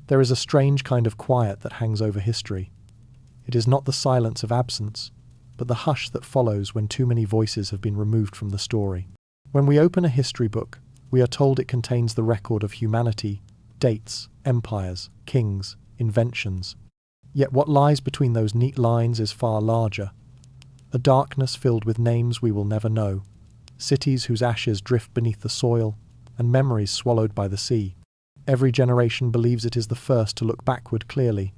There is a strange kind of quiet that hangs over history. It is not the silence of absence, but the hush that follows when too many voices have been removed from the story. When we open a history book, we are told it contains the record of humanity, dates, empires, kings, inventions. Yet what lies between those neat lines is far larger. A darkness filled with names we will never know, cities whose ashes drift beneath the soil, and memories swallowed by the sea. Every generation believes it is the first to look backward clearly,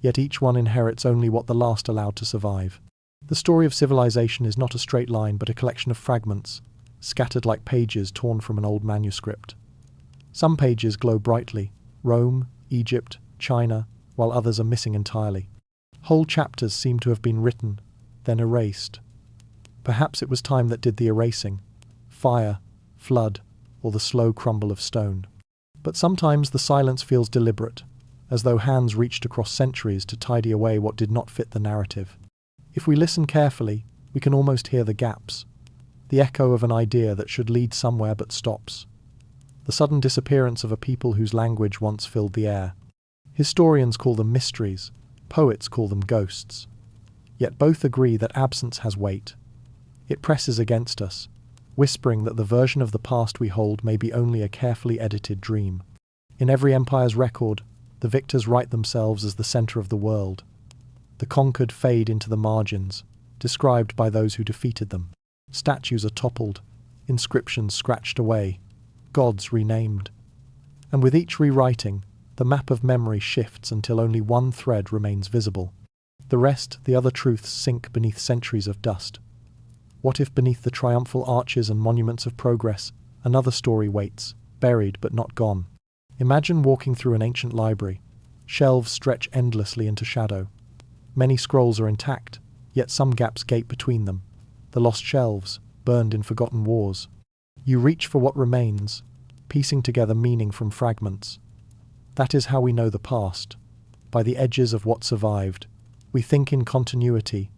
yet each one inherits only what the last allowed to survive. The story of civilization is not a straight line but a collection of fragments, scattered like pages torn from an old manuscript. Some pages glow brightly, Rome, Egypt, China, while others are missing entirely. Whole chapters seem to have been written, then erased. Perhaps it was time that did the erasing, fire, flood, or the slow crumble of stone. But sometimes the silence feels deliberate, as though hands reached across centuries to tidy away what did not fit the narrative. If we listen carefully, we can almost hear the gaps, the echo of an idea that should lead somewhere but stops, the sudden disappearance of a people whose language once filled the air. Historians call them mysteries, poets call them ghosts. Yet both agree that absence has weight. It presses against us, whispering that the version of the past we hold may be only a carefully edited dream. In every empire's record, the victors write themselves as the center of the world. The conquered fade into the margins, described by those who defeated them. Statues are toppled, inscriptions scratched away, gods renamed. And with each rewriting, the map of memory shifts until only one thread remains visible. The rest, the other truths, sink beneath centuries of dust. What if beneath the triumphal arches and monuments of progress, another story waits, buried but not gone? Imagine walking through an ancient library. Shelves stretch endlessly into shadow. Many scrolls are intact, yet some gaps gape between them. The lost shelves, burned in forgotten wars. You reach for what remains, piecing together meaning from fragments. That is how we know the past, by the edges of what survived. We think in continuity,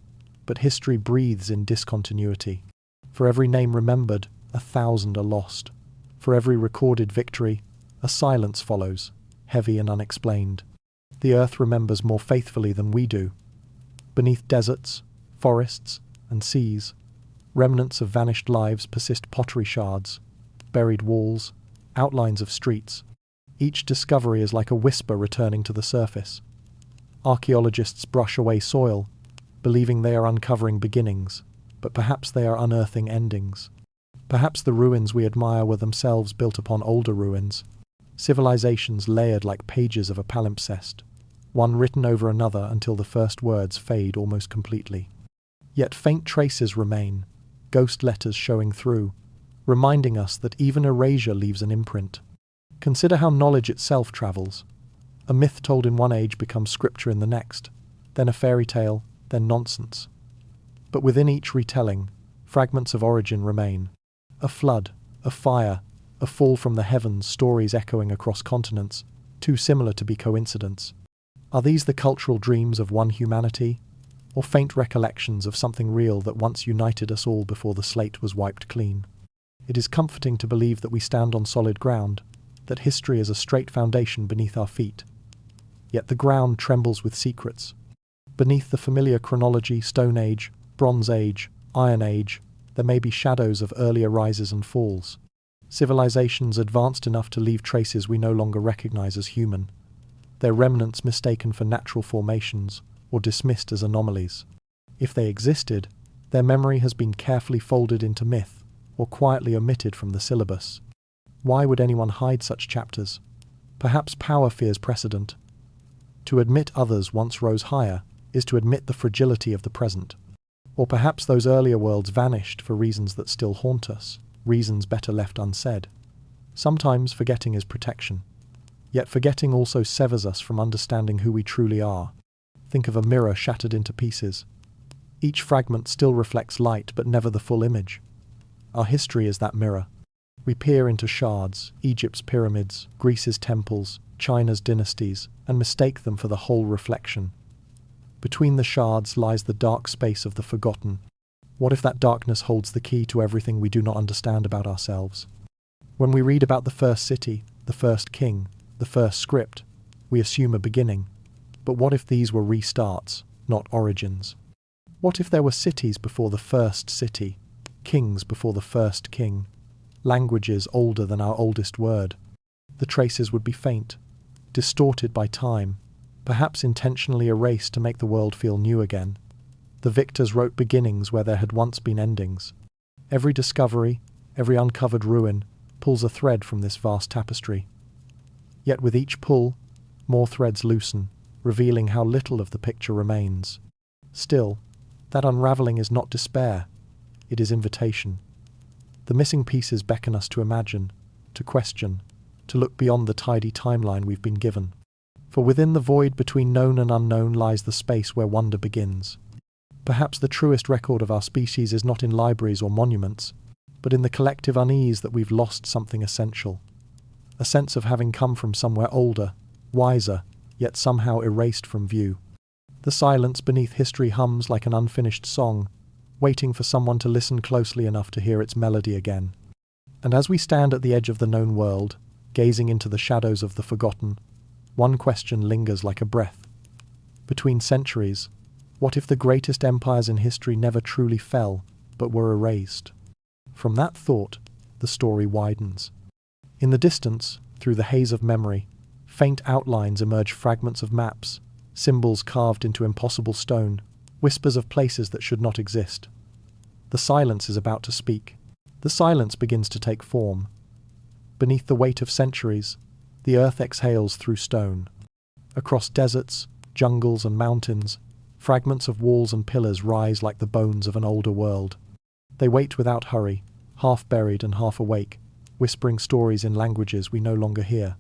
but history breathes in discontinuity. For every name remembered, 1,000 are lost. For every recorded victory, a silence follows, heavy and unexplained. The earth remembers more faithfully than we do. Beneath deserts, forests, and seas, remnants of vanished lives persist: pottery shards, buried walls, outlines of streets. Each discovery is like a whisper returning to the surface. Archaeologists brush away soil, believing they are uncovering beginnings, but perhaps they are unearthing endings. Perhaps the ruins we admire were themselves built upon older ruins, civilizations layered like pages of a palimpsest, one written over another until the first words fade almost completely. Yet faint traces remain, ghost letters showing through, reminding us that even erasure leaves an imprint. Consider how knowledge itself travels. A myth told in one age becomes scripture in the next, then a fairy tale, then nonsense. But within each retelling, fragments of origin remain. A flood, a fire, a fall from the heavens, stories echoing across continents, too similar to be coincidence. Are these the cultural dreams of one humanity, or faint recollections of something real that once united us all before the slate was wiped clean? It is comforting to believe that we stand on solid ground, that history is a straight foundation beneath our feet. Yet the ground trembles with secrets. Beneath the familiar chronology, Stone Age, Bronze Age, Iron Age, there may be shadows of earlier rises and falls. Civilizations advanced enough to leave traces we no longer recognize as human, their remnants mistaken for natural formations or dismissed as anomalies. If they existed, their memory has been carefully folded into myth or quietly omitted from the syllabus. Why would anyone hide such chapters? Perhaps power fears precedent. To admit others once rose higher is to admit the fragility of the present. Or perhaps those earlier worlds vanished for reasons that still haunt us, reasons better left unsaid. Sometimes forgetting is protection. Yet forgetting also severs us from understanding who we truly are. Think of a mirror shattered into pieces. Each fragment still reflects light, but never the full image. Our history is that mirror. We peer into shards, Egypt's pyramids, Greece's temples, China's dynasties, and mistake them for the whole reflection. Between the shards lies the dark space of the forgotten. What if that darkness holds the key to everything we do not understand about ourselves? When we read about the first city, the first king, the first script, We assume a beginning. But what if these were restarts, not origins? What if there were cities before the first city, kings before the first king, languages older than our oldest word? The traces would be faint, distorted by time, perhaps intentionally erased to make the world feel new again. The victors wrote beginnings where there had once been endings. Every discovery, every uncovered ruin, pulls a thread from this vast tapestry. Yet with each pull, more threads loosen, revealing how little of the picture remains. Still, that unravelling is not despair, it is invitation. The missing pieces beckon us to imagine, to question, to look beyond the tidy timeline we've been given. For within the void between known and unknown lies the space where wonder begins. Perhaps the truest record of our species is not in libraries or monuments, but in the collective unease that we've lost something essential. A sense of having come from somewhere older, wiser, yet somehow erased from view. The silence beneath history hums like an unfinished song, waiting for someone to listen closely enough to hear its melody again. And as we stand at the edge of the known world, gazing into the shadows of the forgotten, one question lingers like a breath. Between centuries, what if the greatest empires in history never truly fell, but were erased? From that thought, the story widens. In the distance, through the haze of memory, faint outlines emerge, fragments of maps, symbols carved into impossible stone, whispers of places that should not exist. The silence is about to speak. The silence begins to take form. Beneath the weight of centuries, the earth exhales through stone. Across deserts, jungles and mountains, fragments of walls and pillars rise like the bones of an older world. They wait without hurry, half buried and half awake, whispering stories in languages we no longer hear.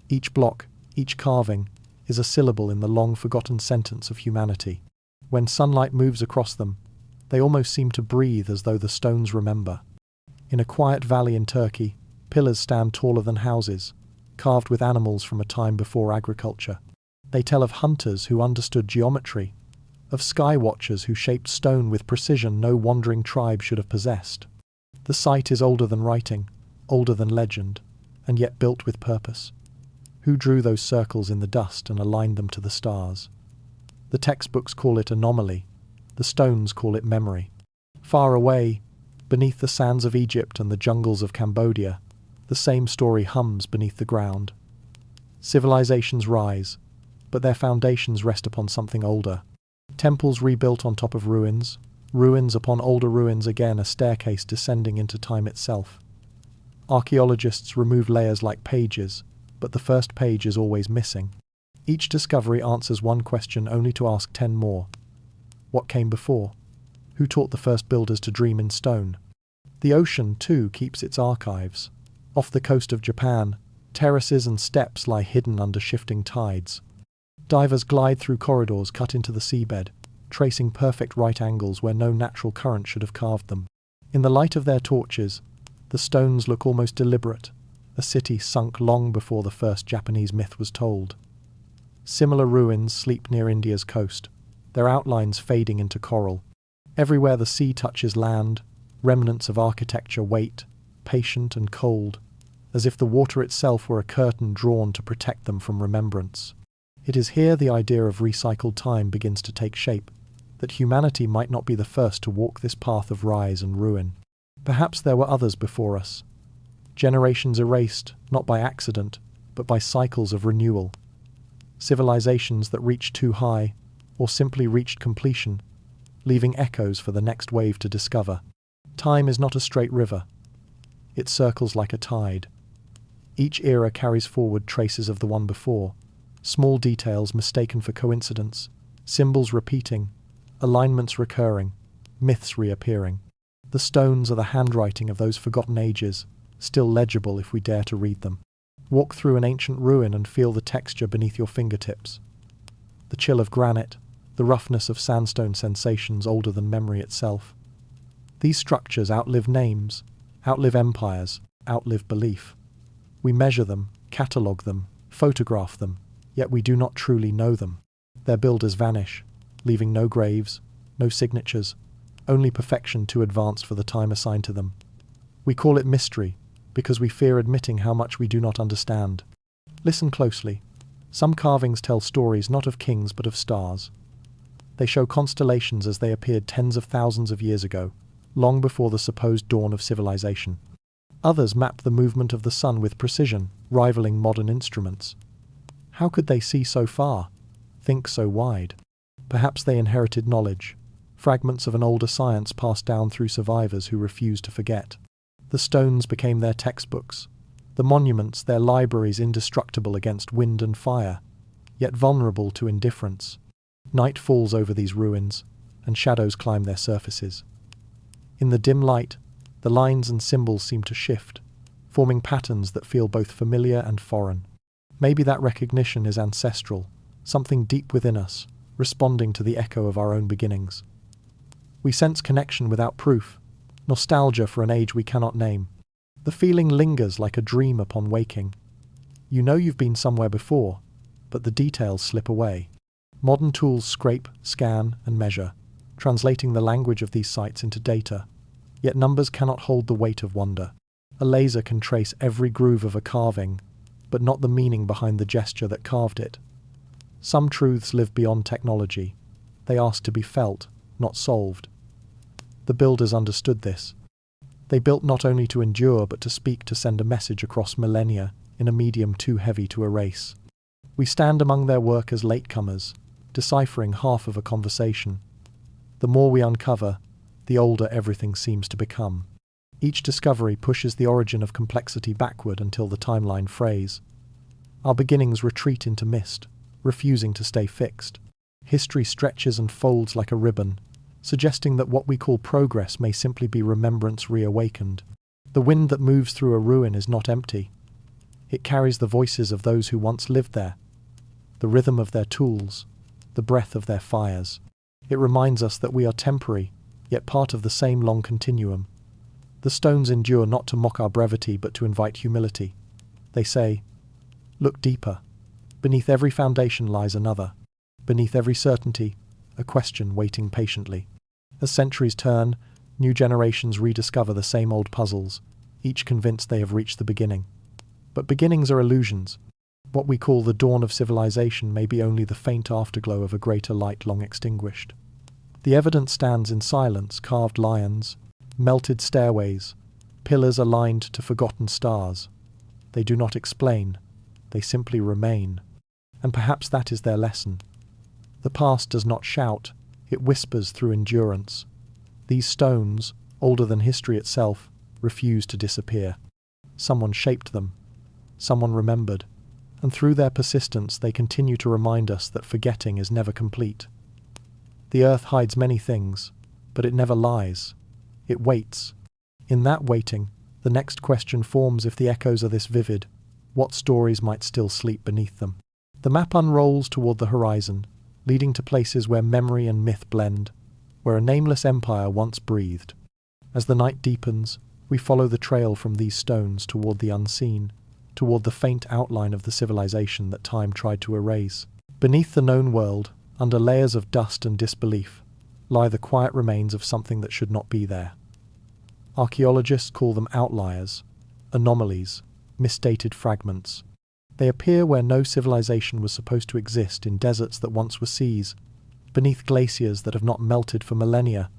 Each block, each carving, is a syllable in the long-forgotten sentence of humanity. When sunlight moves across them, they almost seem to breathe as though the stones remember. In a quiet valley in Turkey, pillars stand taller than houses, carved with animals from a time before agriculture. They tell of hunters who understood geometry, of sky watchers who shaped stone with precision no wandering tribe should have possessed. The site is older than writing, older than legend, and yet built with purpose. Who drew those circles in the dust and aligned them to the stars? The textbooks call it anomaly, the stones call it memory. Far away, beneath the sands of Egypt and the jungles of Cambodia, the same story hums beneath the ground. Civilizations rise, but their foundations rest upon something older. Temples rebuilt on top of ruins, ruins upon older ruins again, a staircase descending into time itself. Archaeologists remove layers like pages, but the first page is always missing. Each discovery answers one question only to ask 10 more. What came before? Who taught the first builders to dream in stone? The ocean, too, keeps its archives. Off the coast of Japan, terraces and steps lie hidden under shifting tides. Divers glide through corridors cut into the seabed, tracing perfect right angles where no natural current should have carved them. In the light of their torches, the stones look almost deliberate, a city sunk long before the first Japanese myth was told. Similar ruins sleep near India's coast, their outlines fading into coral. Everywhere the sea touches land, remnants of architecture wait, patient and cold, as if the water itself were a curtain drawn to protect them from remembrance. It is here the idea of recycled time begins to take shape, that humanity might not be the first to walk this path of rise and ruin. Perhaps there were others before us. Generations erased, not by accident, but by cycles of renewal. Civilizations that reached too high, or simply reached completion, leaving echoes for the next wave to discover. Time is not a straight river. It circles like a tide. Each era carries forward traces of the one before, small details mistaken for coincidence, symbols repeating, alignments recurring, myths reappearing. The stones are the handwriting of those forgotten ages, still legible if we dare to read them. Walk through an ancient ruin and feel the texture beneath your fingertips. The chill of granite, the roughness of sandstone, sensations older than memory itself. These structures outlive names, outlive empires, outlive belief. We measure them, catalogue them, photograph them, yet we do not truly know them. Their builders vanish, leaving no graves, no signatures, only perfection too advanced for the time assigned to them. We call it mystery, because we fear admitting how much we do not understand. Listen closely. Some carvings tell stories not of kings but of stars. They show constellations as they appeared tens of thousands of years ago, long before the supposed dawn of civilization. Others map the movement of the sun with precision, rivaling modern instruments. How could they see so far, think so wide? Perhaps they inherited knowledge, fragments of an older science passed down through survivors who refused to forget. The stones became their textbooks, the monuments their libraries, indestructible against wind and fire, yet vulnerable to indifference. Night falls over these ruins, and shadows climb their surfaces. In the dim light, the lines and symbols seem to shift, forming patterns that feel both familiar and foreign. Maybe that recognition is ancestral, something deep within us, responding to the echo of our own beginnings. We sense connection without proof, nostalgia for an age we cannot name. The feeling lingers like a dream upon waking. You know you've been somewhere before, but the details slip away. Modern tools scrape, scan, and measure, translating the language of these sites into data. Yet numbers cannot hold the weight of wonder. A laser can trace every groove of a carving, but not the meaning behind the gesture that carved it. Some truths live beyond technology. They ask to be felt, not solved. The builders understood this. They built not only to endure but to speak, to send a message across millennia in a medium too heavy to erase. We stand among their work as latecomers, deciphering half of a conversation. The more we uncover, the older everything seems to become. Each discovery pushes the origin of complexity backward until the timeline frays. Our beginnings retreat into mist, refusing to stay fixed. History stretches and folds like a ribbon, suggesting that what we call progress may simply be remembrance reawakened. The wind that moves through a ruin is not empty. It carries the voices of those who once lived there, the rhythm of their tools, the breath of their fires. It reminds us that we are temporary, yet part of the same long continuum. The stones endure not to mock our brevity but to invite humility. They say, "Look deeper. Beneath every foundation lies another. Beneath every certainty, a question waiting patiently." As centuries turn, new generations rediscover the same old puzzles, each convinced they have reached the beginning. But beginnings are illusions. What we call the dawn of civilization may be only the faint afterglow of a greater light long extinguished. The evidence stands in silence: carved lions, melted stairways, pillars aligned to forgotten stars. They do not explain, they simply remain. And perhaps that is their lesson. The past does not shout, it whispers through endurance. These stones, older than history itself, refuse to disappear. Someone shaped them, someone remembered, and through their persistence they continue to remind us that forgetting is never complete. The earth hides many things, but it never lies. It waits. In that waiting, the next question forms: if the echoes are this vivid, what stories might still sleep beneath them? The map unrolls toward the horizon, leading to places where memory and myth blend, where a nameless empire once breathed. As the night deepens, we follow the trail from these stones toward the unseen, toward the faint outline of the civilization that time tried to erase. Beneath the known world, under layers of dust and disbelief, lie the quiet remains of something that should not be there. Archaeologists call them outliers, anomalies, misdated fragments. They appear where no civilization was supposed to exist, in deserts that once were seas, beneath glaciers that have not melted for millennia,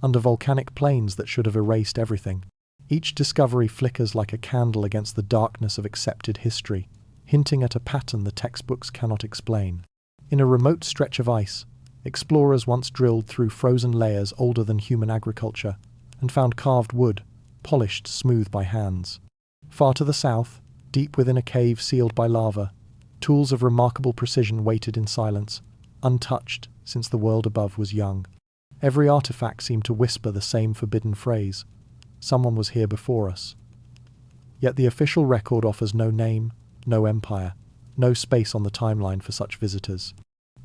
under volcanic plains that should have erased everything. Each discovery flickers like a candle against the darkness of accepted history, hinting at a pattern the textbooks cannot explain. In a remote stretch of ice, explorers once drilled through frozen layers older than human agriculture and found carved wood, polished smooth by hands. Far to the south, deep within a cave sealed by lava, tools of remarkable precision waited in silence, untouched since the world above was young. Every artifact seemed to whisper the same forbidden phrase: someone was here before us. Yet the official record offers no name, no empire, no space on the timeline for such visitors.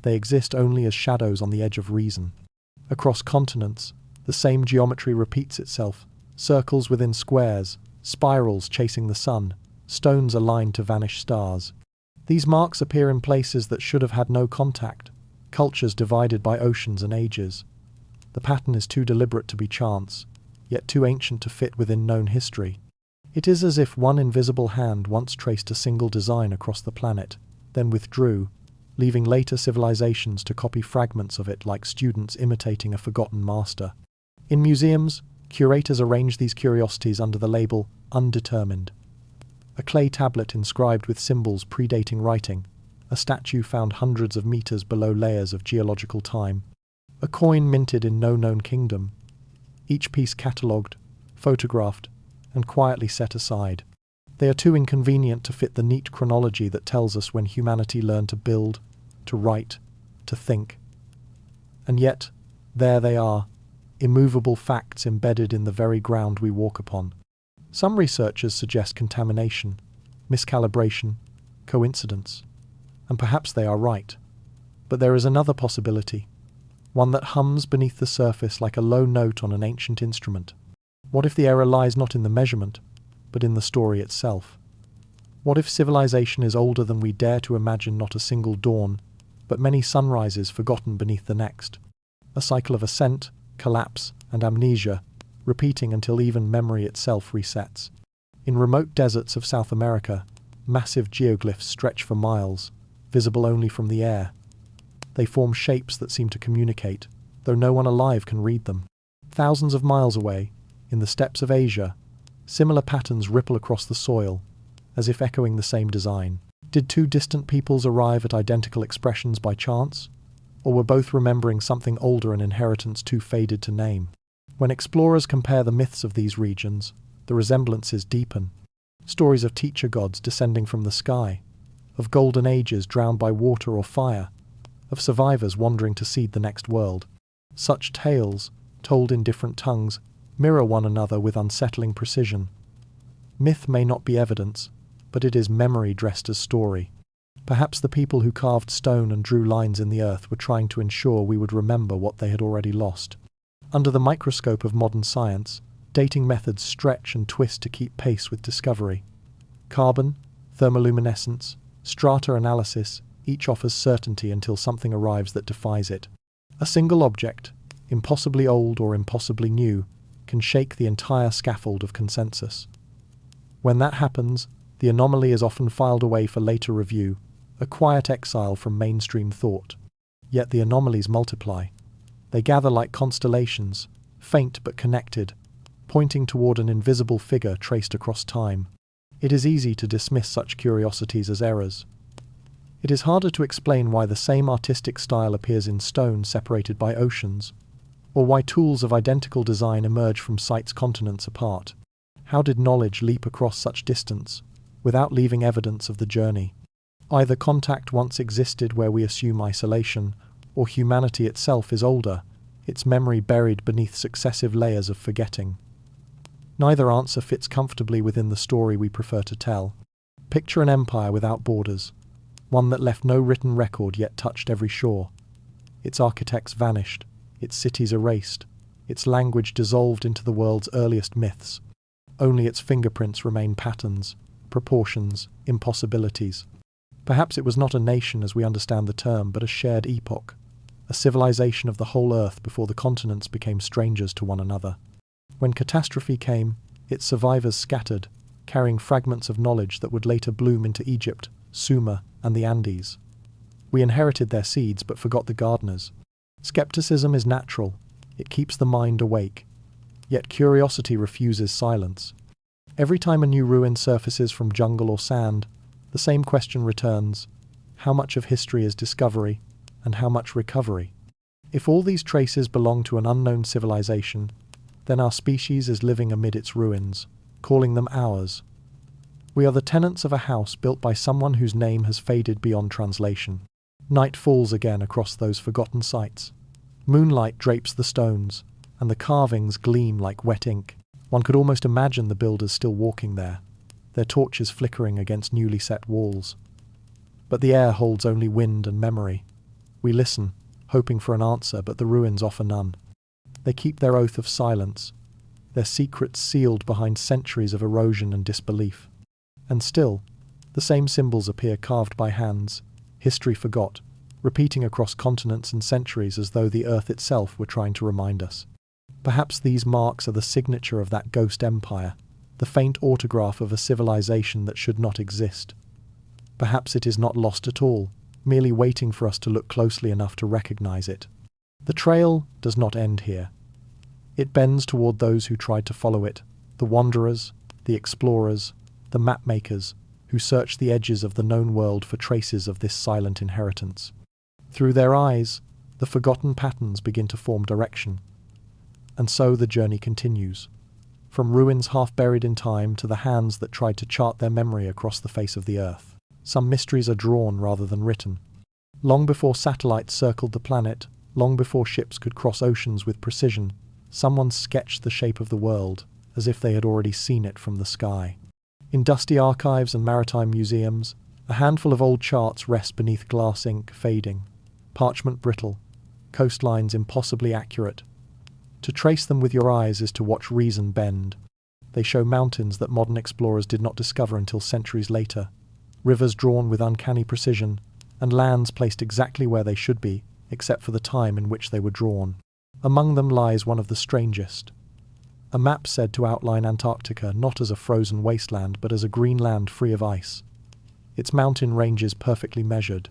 They exist only as shadows on the edge of reason. Across continents, the same geometry repeats itself: circles within squares, spirals chasing the sun, stones aligned to vanish stars. These marks appear in places that should have had no contact, cultures divided by oceans and ages. The pattern is too deliberate to be chance, yet too ancient to fit within known history. It is as if one invisible hand once traced a single design across the planet, then withdrew, leaving later civilizations to copy fragments of it like students imitating a forgotten master. In museums, curators arrange these curiosities under the label undetermined. A clay tablet inscribed with symbols predating writing, a statue found hundreds of meters below layers of geological time, a coin minted in no known kingdom, each piece catalogued, photographed, and quietly set aside. They are too inconvenient to fit the neat chronology that tells us when humanity learned to build, to write, to think. And yet, there they are, immovable facts embedded in the very ground we walk upon. Some researchers suggest contamination, miscalibration, coincidence, and perhaps they are right. But there is another possibility, one that hums beneath the surface like a low note on an ancient instrument. What if the error lies not in the measurement, but in the story itself? What if civilization is older than we dare to imagine, not a single dawn, but many sunrises forgotten beneath the next? A cycle of ascent, collapse, and amnesia, repeating until even memory itself resets. In remote deserts of South America, massive geoglyphs stretch for miles, visible only from the air. They form shapes that seem to communicate, though no one alive can read them. Thousands of miles away, in the steppes of Asia, similar patterns ripple across the soil, as if echoing the same design. Did two distant peoples arrive at identical expressions by chance? Or were both remembering something older, an inheritance too faded to name? When explorers compare the myths of these regions, the resemblances deepen. Stories of teacher gods descending from the sky, of golden ages drowned by water or fire, of survivors wandering to seed the next world. Such tales, told in different tongues, mirror one another with unsettling precision. Myth may not be evidence, but it is memory dressed as story. Perhaps the people who carved stone and drew lines in the earth were trying to ensure we would remember what they had already lost. Under the microscope of modern science, dating methods stretch and twist to keep pace with discovery. Carbon, thermoluminescence, strata analysis, each offers certainty until something arrives that defies it. A single object, impossibly old or impossibly new, can shake the entire scaffold of consensus. When that happens, the anomaly is often filed away for later review, a quiet exile from mainstream thought. Yet the anomalies multiply. They gather like constellations, faint but connected, pointing toward an invisible figure traced across time. It is easy to dismiss such curiosities as errors. It is harder to explain why the same artistic style appears in stone separated by oceans, or why tools of identical design emerge from sites continents apart. How did knowledge leap across such distance, without leaving evidence of the journey? Either contact once existed where we assume isolation, or humanity itself is older, its memory buried beneath successive layers of forgetting. Neither answer fits comfortably within the story we prefer to tell. Picture an empire without borders, one that left no written record yet touched every shore. Its architects vanished, its cities erased, its language dissolved into the world's earliest myths. Only its fingerprints remain: patterns, proportions, impossibilities. Perhaps it was not a nation as we understand the term, but a shared epoch, a civilization of the whole earth before the continents became strangers to one another. When catastrophe came, its survivors scattered, carrying fragments of knowledge that would later bloom into Egypt, Sumer, and the Andes. We inherited their seeds but forgot the gardeners. Skepticism is natural, it keeps the mind awake. Yet curiosity refuses silence. Every time a new ruin surfaces from jungle or sand, the same question returns: how much of history is discovery, and how much recovery? If all these traces belong to an unknown civilization, then our species is living amid its ruins, calling them ours. We are the tenants of a house built by someone whose name has faded beyond translation. Night falls again across those forgotten sites. Moonlight drapes the stones, and the carvings gleam like wet ink. One could almost imagine the builders still walking there, their torches flickering against newly set walls. But the air holds only wind and memory. We listen, hoping for an answer, but the ruins offer none. They keep their oath of silence, their secrets sealed behind centuries of erosion and disbelief. And still, the same symbols appear carved by hands, history forgot, repeating across continents and centuries as though the earth itself were trying to remind us. Perhaps these marks are the signature of that ghost empire, the faint autograph of a civilization that should not exist. Perhaps it is not lost at all, merely waiting for us to look closely enough to recognize it. The trail does not end here. It bends toward those who tried to follow it, the wanderers, the explorers, the mapmakers, who search the edges of the known world for traces of this silent inheritance. Through their eyes, the forgotten patterns begin to form direction. And so the journey continues, from ruins half buried in time to the hands that tried to chart their memory across the face of the earth. Some mysteries are drawn rather than written. Long before satellites circled the planet, long before ships could cross oceans with precision, someone sketched the shape of the world, as if they had already seen it from the sky. In dusty archives and maritime museums, a handful of old charts rest beneath glass ink fading, parchment brittle, coastlines impossibly accurate. To trace them with your eyes is to watch reason bend. They show mountains that modern explorers did not discover until centuries later, rivers drawn with uncanny precision, and lands placed exactly where they should be, except for the time in which they were drawn. Among them lies one of the strangest. A map said to outline Antarctica not as a frozen wasteland but as a green land free of ice. Its mountain ranges perfectly measured.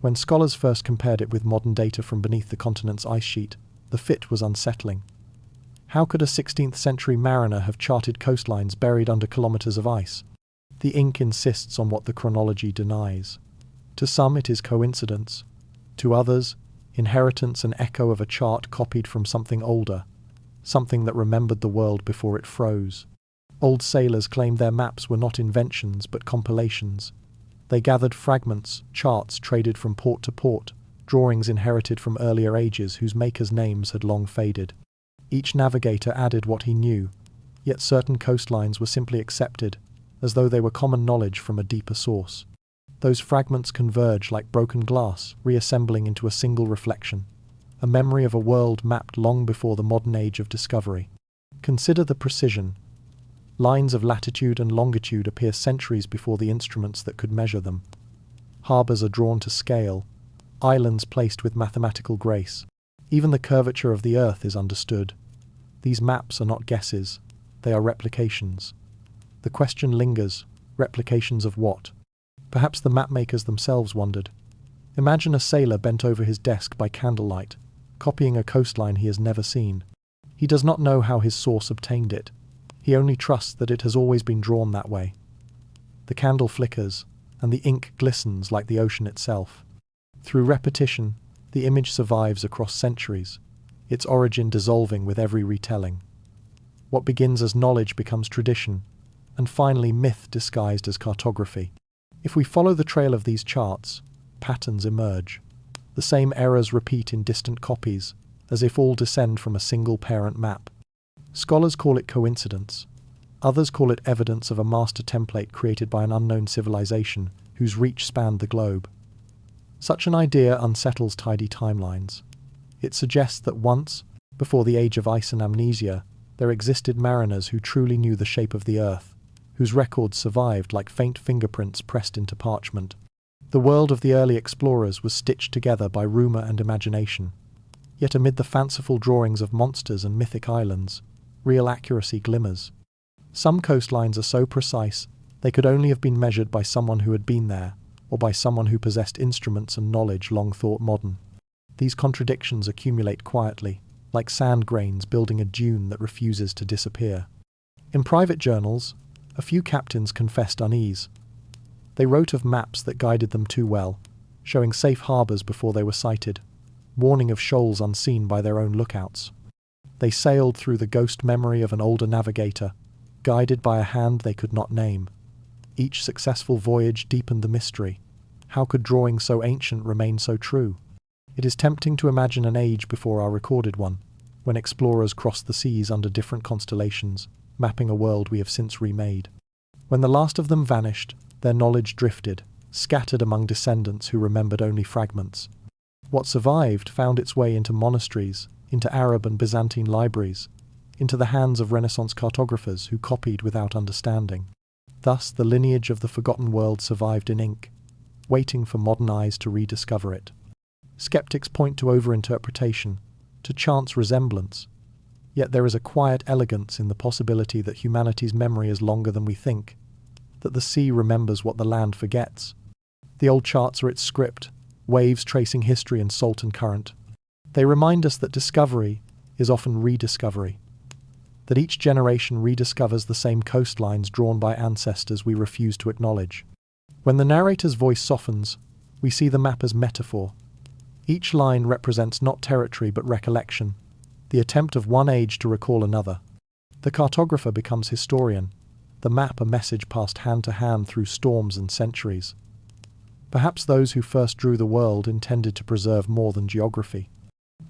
When scholars first compared it with modern data from beneath the continent's ice sheet, the fit was unsettling. How could a 16th century mariner have charted coastlines buried under kilometers of ice? The ink insists on what the chronology denies. To some it is coincidence. To others, inheritance and echo of a chart copied from something older, something that remembered the world before it froze. Old sailors claimed their maps were not inventions but compilations. They gathered fragments, charts traded from port to port, drawings inherited from earlier ages whose makers' names had long faded. Each navigator added what he knew, yet certain coastlines were simply accepted, as though they were common knowledge from a deeper source. Those fragments converge like broken glass, reassembling into a single reflection, a memory of a world mapped long before the modern age of discovery. Consider the precision. Lines of latitude and longitude appear centuries before the instruments that could measure them. Harbours are drawn to scale, islands placed with mathematical grace. Even the curvature of the earth is understood. These maps are not guesses, they are replications. The question lingers, replications of what? Perhaps the mapmakers themselves wondered. Imagine a sailor bent over his desk by candlelight, copying a coastline he has never seen. He does not know how his source obtained it. He only trusts that it has always been drawn that way. The candle flickers, and the ink glistens like the ocean itself. Through repetition, the image survives across centuries, its origin dissolving with every retelling. What begins as knowledge becomes tradition, and finally myth disguised as cartography. If we follow the trail of these charts, patterns emerge. The same errors repeat in distant copies, as if all descend from a single parent map. Scholars call it coincidence. Others call it evidence of a master template created by an unknown civilization whose reach spanned the globe. Such an idea unsettles tidy timelines. It suggests that once, before the age of ice and amnesia, there existed mariners who truly knew the shape of the earth, whose records survived like faint fingerprints pressed into parchment. The world of the early explorers was stitched together by rumour and imagination. Yet amid the fanciful drawings of monsters and mythic islands, real accuracy glimmers. Some coastlines are so precise they could only have been measured by someone who had been there, or by someone who possessed instruments and knowledge long thought modern. These contradictions accumulate quietly, like sand grains building a dune that refuses to disappear. In private journals, a few captains confessed unease. They wrote of maps that guided them too well, showing safe harbours before they were sighted, warning of shoals unseen by their own lookouts. They sailed through the ghost memory of an older navigator, guided by a hand they could not name. Each successful voyage deepened the mystery. How could drawings so ancient remain so true? It is tempting to imagine an age before our recorded one, when explorers crossed the seas under different constellations, mapping a world we have since remade. When the last of them vanished, their knowledge drifted, scattered among descendants who remembered only fragments. What survived found its way into monasteries, into Arab and Byzantine libraries, into the hands of Renaissance cartographers who copied without understanding. Thus, the lineage of the forgotten world survived in ink, waiting for modern eyes to rediscover it. Skeptics point to overinterpretation, to chance resemblance. Yet there is a quiet elegance in the possibility that humanity's memory is longer than we think, that the sea remembers what the land forgets, The old charts are its script, waves tracing history in salt and current. They remind us that discovery is often rediscovery, that each generation rediscovers the same coastlines drawn by ancestors we refuse to acknowledge. When the narrator's voice softens, we see the map as metaphor. Each line represents not territory but recollection, the attempt of one age to recall another. The cartographer becomes historian, the map a message passed hand to hand through storms and centuries. Perhaps those who first drew the world intended to preserve more than geography.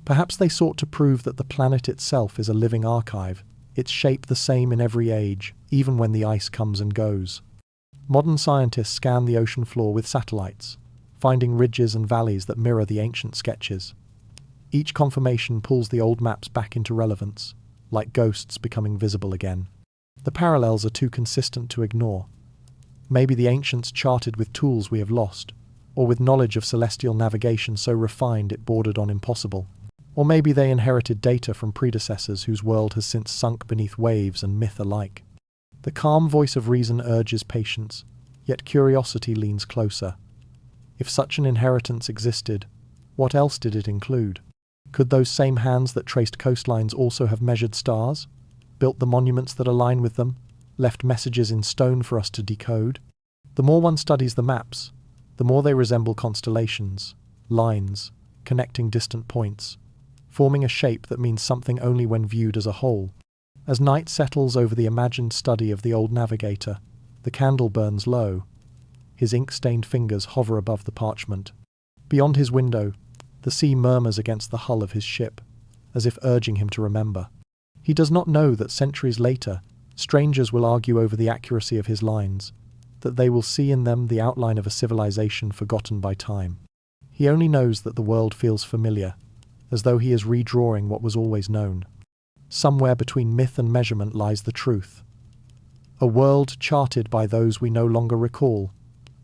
Perhaps they sought to prove that the planet itself is a living archive, its shape the same in every age, even when the ice comes and goes. Modern scientists scan the ocean floor with satellites, finding ridges and valleys that mirror the ancient sketches. Each confirmation pulls the old maps back into relevance, like ghosts becoming visible again. The parallels are too consistent to ignore. Maybe the ancients charted with tools we have lost, or with knowledge of celestial navigation so refined it bordered on impossible. Or maybe they inherited data from predecessors whose world has since sunk beneath waves and myth alike. The calm voice of reason urges patience, yet curiosity leans closer. If such an inheritance existed, what else did it include? Could those same hands that traced coastlines also have measured stars, built the monuments that align with them, left messages in stone for us to decode? The more one studies the maps, the more they resemble constellations, lines, connecting distant points, forming a shape that means something only when viewed as a whole. As night settles over the imagined study of the old navigator, the candle burns low. His ink-stained fingers hover above the parchment. Beyond his window, the sea murmurs against the hull of his ship, as if urging him to remember. He does not know that centuries later, strangers will argue over the accuracy of his lines, that they will see in them the outline of a civilization forgotten by time. He only knows that the world feels familiar, as though he is redrawing what was always known. Somewhere between myth and measurement lies the truth. A world charted by those we no longer recall,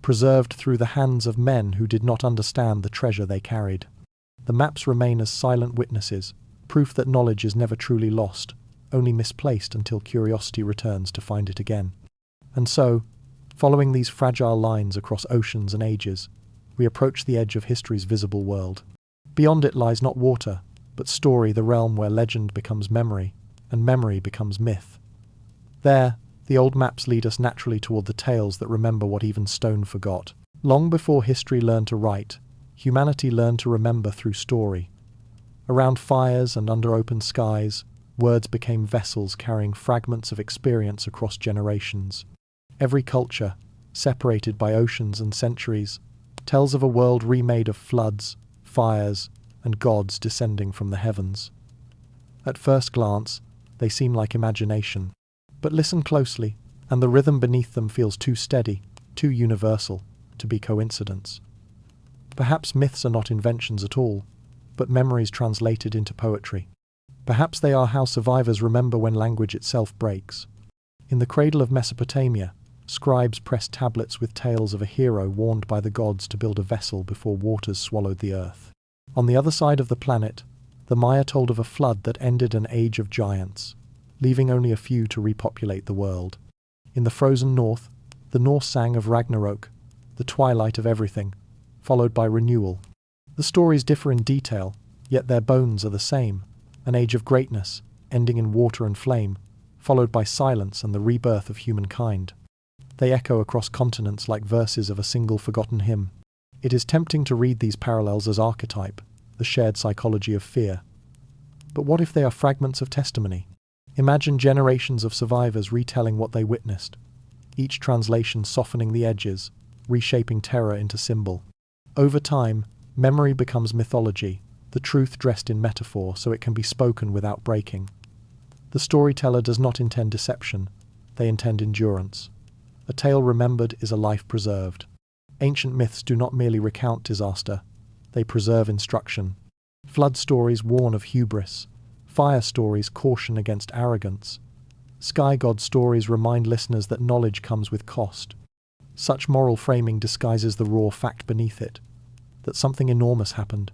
preserved through the hands of men who did not understand the treasure they carried. The maps remain as silent witnesses, proof that knowledge is never truly lost, only misplaced until curiosity returns to find it again. And so, following these fragile lines across oceans and ages, we approach the edge of history's visible world. Beyond it lies not water, but story, the realm where legend becomes memory, and memory becomes myth. There, the old maps lead us naturally toward the tales that remember what even stone forgot. Long before history learned to write, humanity learned to remember through story. Around fires and under open skies, words became vessels carrying fragments of experience across generations. Every culture, separated by oceans and centuries, tells of a world remade of floods, fires, and gods descending from the heavens. At first glance, they seem like imagination. But listen closely, and the rhythm beneath them feels too steady, too universal, to be coincidence. Perhaps myths are not inventions at all, but memories translated into poetry. Perhaps they are how survivors remember when language itself breaks. In the cradle of Mesopotamia, scribes pressed tablets with tales of a hero warned by the gods to build a vessel before waters swallowed the earth. On the other side of the planet, the Maya told of a flood that ended an age of giants, leaving only a few to repopulate the world. In the frozen north, the Norse sang of Ragnarok, the twilight of everything, followed by renewal. The stories differ in detail, yet their bones are the same, an age of greatness, ending in water and flame, followed by silence and the rebirth of humankind. They echo across continents like verses of a single forgotten hymn. It is tempting to read these parallels as archetype, the shared psychology of fear. But what if they are fragments of testimony? Imagine generations of survivors retelling what they witnessed, each translation softening the edges, reshaping terror into symbol. Over time, memory becomes mythology, the truth dressed in metaphor so it can be spoken without breaking. The storyteller does not intend deception, they intend endurance. A tale remembered is a life preserved. Ancient myths do not merely recount disaster, they preserve instruction. Flood stories warn of hubris. Fire stories caution against arrogance. Sky god stories remind listeners that knowledge comes with cost. Such moral framing disguises the raw fact beneath it, that something enormous happened,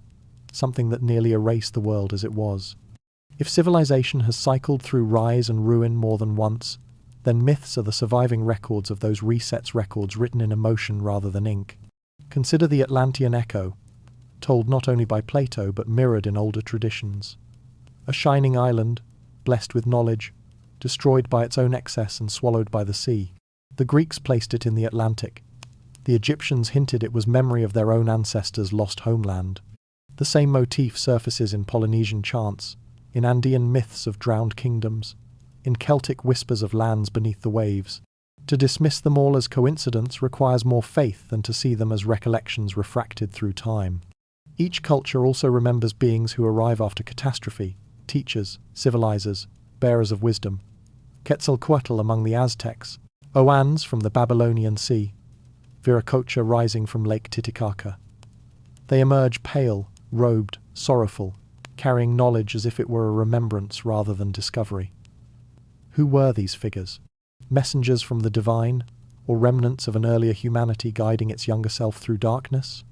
something that nearly erased the world as it was. If civilization has cycled through rise and ruin more than once, then myths are the surviving records of those records written in emotion rather than ink. Consider the Atlantean echo, told not only by Plato but mirrored in older traditions. A shining island, blessed with knowledge, destroyed by its own excess and swallowed by the sea. The Greeks placed it in the Atlantic. The Egyptians hinted it was memory of their own ancestors' lost homeland. The same motif surfaces in Polynesian chants, in Andean myths of drowned kingdoms, in Celtic whispers of lands beneath the waves. To dismiss them all as coincidence requires more faith than to see them as recollections refracted through time. Each culture also remembers beings who arrive after catastrophe, teachers, civilizers, bearers of wisdom. Quetzalcoatl among the Aztecs, Oans from the Babylonian Sea, Viracocha rising from Lake Titicaca. They emerge pale, robed, sorrowful, carrying knowledge as if it were a remembrance rather than discovery. Who were these figures? Messengers from the divine, or remnants of an earlier humanity guiding its younger self through darkness?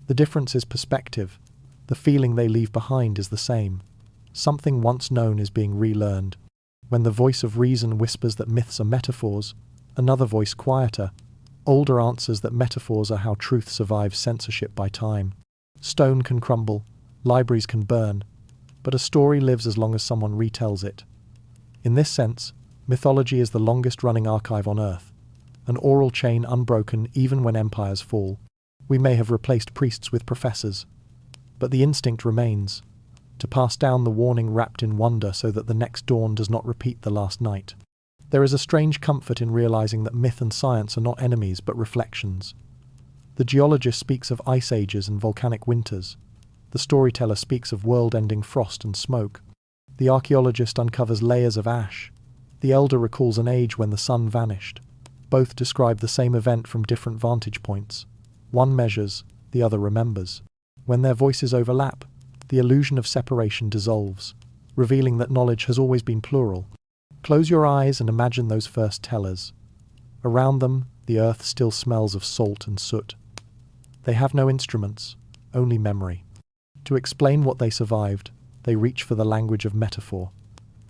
The difference is perspective. The feeling they leave behind is the same. Something once known is being relearned. When the voice of reason whispers that myths are metaphors, another voice quieter, older answers that metaphors are how truth survives censorship by time. Stone can crumble, libraries can burn, but a story lives as long as someone retells it. In this sense, mythology is the longest-running archive on Earth, an oral chain unbroken even when empires fall. We may have replaced priests with professors, but the instinct remains, to pass down the warning wrapped in wonder so that the next dawn does not repeat the last night. There is a strange comfort in realizing that myth and science are not enemies but reflections. The geologist speaks of ice ages and volcanic winters. The storyteller speaks of world-ending frost and smoke. The archaeologist uncovers layers of ash. The elder recalls an age when the sun vanished. Both describe the same event from different vantage points. One measures, the other remembers. When their voices overlap, the illusion of separation dissolves, revealing that knowledge has always been plural. Close your eyes and imagine those first tellers. Around them, the earth still smells of salt and soot. They have no instruments, only memory. To explain what they survived, they reach for the language of metaphor.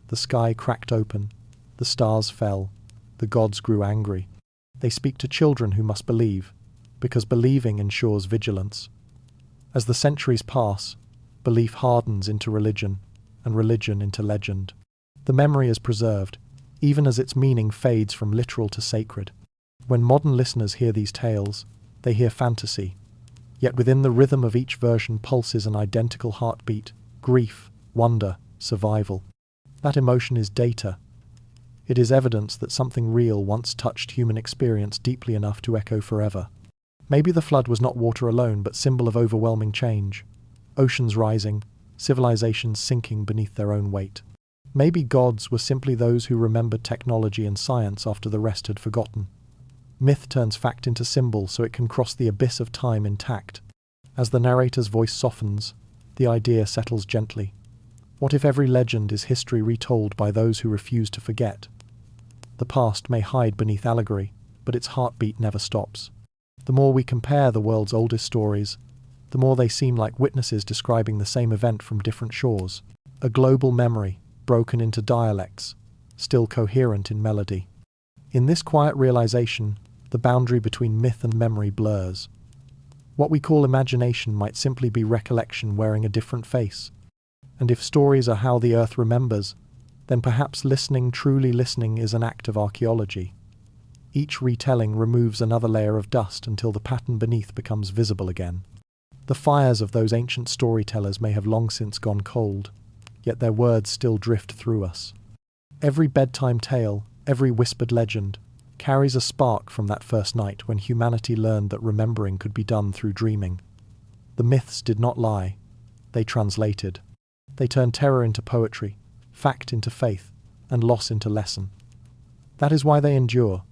The sky cracked open, the stars fell, the gods grew angry. They speak to children who must believe, because believing ensures vigilance. As the centuries pass, belief hardens into religion, and religion into legend. The memory is preserved, even as its meaning fades from literal to sacred. When modern listeners hear these tales, they hear fantasy. Yet within the rhythm of each version pulses an identical heartbeat, grief, wonder, survival. That emotion is data. It is evidence that something real once touched human experience deeply enough to echo forever. Maybe the flood was not water alone, but symbol of overwhelming change. Oceans rising, civilizations sinking beneath their own weight. Maybe gods were simply those who remembered technology and science after the rest had forgotten. Myth turns fact into symbol so it can cross the abyss of time intact. As the narrator's voice softens, the idea settles gently. What if every legend is history retold by those who refuse to forget? The past may hide beneath allegory, but its heartbeat never stops. The more we compare the world's oldest stories, the more they seem like witnesses describing the same event from different shores. A global memory, broken into dialects, still coherent in melody. In this quiet realization, the boundary between myth and memory blurs. What we call imagination might simply be recollection wearing a different face. And if stories are how the earth remembers, then perhaps listening, truly listening, is an act of archaeology. Each retelling removes another layer of dust until the pattern beneath becomes visible again. The fires of those ancient storytellers may have long since gone cold, yet their words still drift through us. Every bedtime tale, every whispered legend, carries a spark from that first night when humanity learned that remembering could be done through dreaming. The myths did not lie. They translated. They turned terror into poetry, fact into faith, and loss into lesson. That is why they endure,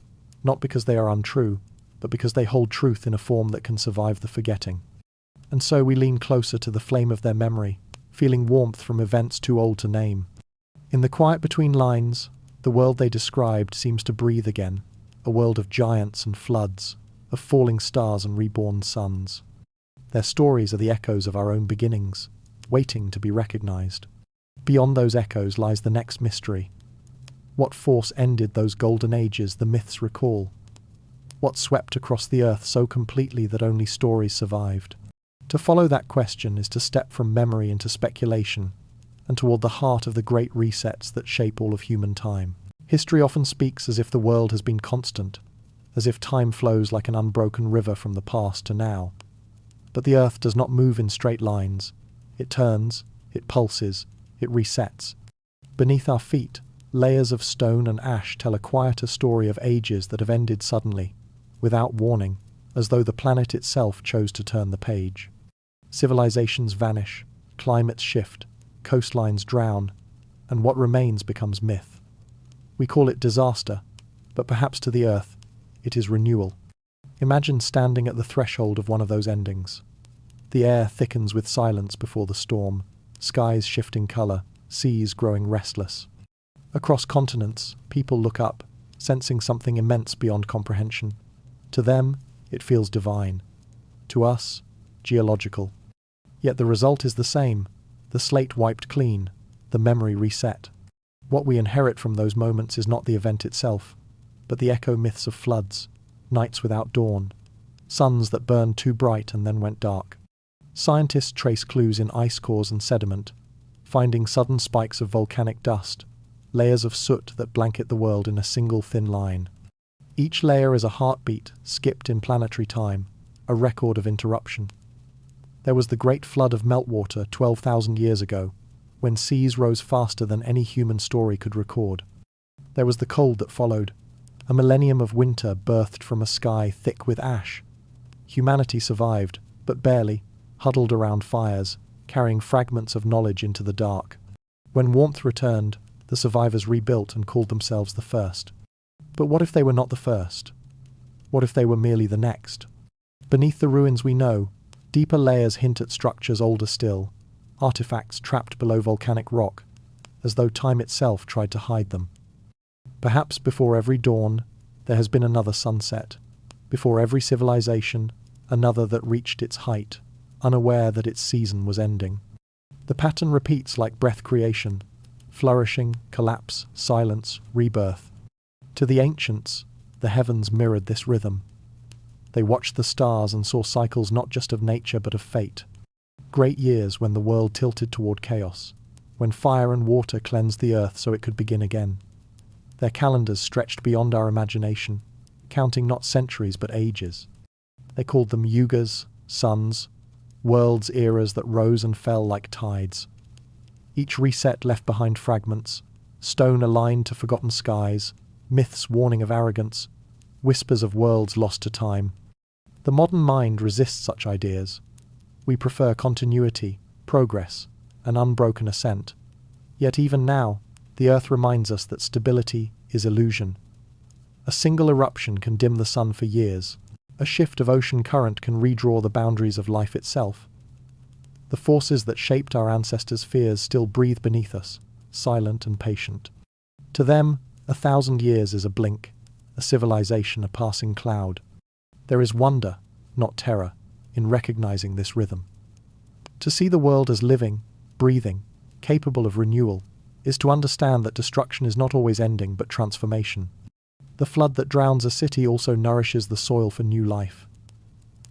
not because they are untrue, but because they hold truth in a form that can survive the forgetting. And so we lean closer to the flame of their memory, feeling warmth from events too old to name. In the quiet between lines, the world they described seems to breathe again, a world of giants and floods, of falling stars and reborn suns. Their stories are the echoes of our own beginnings, waiting to be recognized. Beyond those echoes lies the next mystery. What force ended those golden ages the myths recall? What swept across the earth so completely that only stories survived? To follow that question is to step from memory into speculation and toward the heart of the great resets that shape all of human time. History often speaks as if the world has been constant, as if time flows like an unbroken river from the past to now. But the earth does not move in straight lines. It turns, it pulses, it resets. Beneath our feet, layers of stone and ash tell a quieter story of ages that have ended suddenly, without warning, as though the planet itself chose to turn the page. Civilizations vanish, climates shift, coastlines drown, and what remains becomes myth. We call it disaster, but perhaps to the earth, it is renewal. Imagine standing at the threshold of one of those endings. The air thickens with silence before the storm, skies shifting color, seas growing restless. Across continents, people look up, sensing something immense beyond comprehension. To them, it feels divine. To us, geological. Yet the result is the same, the slate wiped clean, the memory reset. What we inherit from those moments is not the event itself, but the echo myths of floods, nights without dawn, suns that burned too bright and then went dark. Scientists trace clues in ice cores and sediment, finding sudden spikes of volcanic dust, layers of soot that blanket the world in a single thin line. Each layer is a heartbeat skipped in planetary time, a record of interruption. There was the great flood of meltwater 12,000 years ago, when seas rose faster than any human story could record. There was the cold that followed, a millennium of winter birthed from a sky thick with ash. Humanity survived, but barely, huddled around fires, carrying fragments of knowledge into the dark. When warmth returned, the survivors rebuilt and called themselves the first. But what if they were not the first? What if they were merely the next? Beneath the ruins we know, deeper layers hint at structures older still, artifacts trapped below volcanic rock, as though time itself tried to hide them. Perhaps before every dawn, there has been another sunset. Before every civilization, another that reached its height, unaware that its season was ending. The pattern repeats like breath creation, flourishing, collapse, silence, rebirth. To the ancients, the heavens mirrored this rhythm. They watched the stars and saw cycles not just of nature but of fate. Great years when the world tilted toward chaos, when fire and water cleansed the earth so it could begin again. Their calendars stretched beyond our imagination, counting not centuries but ages. They called them yugas, suns, worlds, eras that rose and fell like tides. Each reset left behind fragments, stone aligned to forgotten skies, myths warning of arrogance, whispers of worlds lost to time. The modern mind resists such ideas. We prefer continuity, progress, an unbroken ascent. Yet even now, the earth reminds us that stability is illusion. A single eruption can dim the sun for years. A shift of ocean current can redraw the boundaries of life itself. The forces that shaped our ancestors' fears still breathe beneath us, silent and patient. To them, 1,000 years is a blink, a civilization a passing cloud. There is wonder, not terror, in recognizing this rhythm. To see the world as living, breathing, capable of renewal, is to understand that destruction is not always ending but transformation. The flood that drowns a city also nourishes the soil for new life.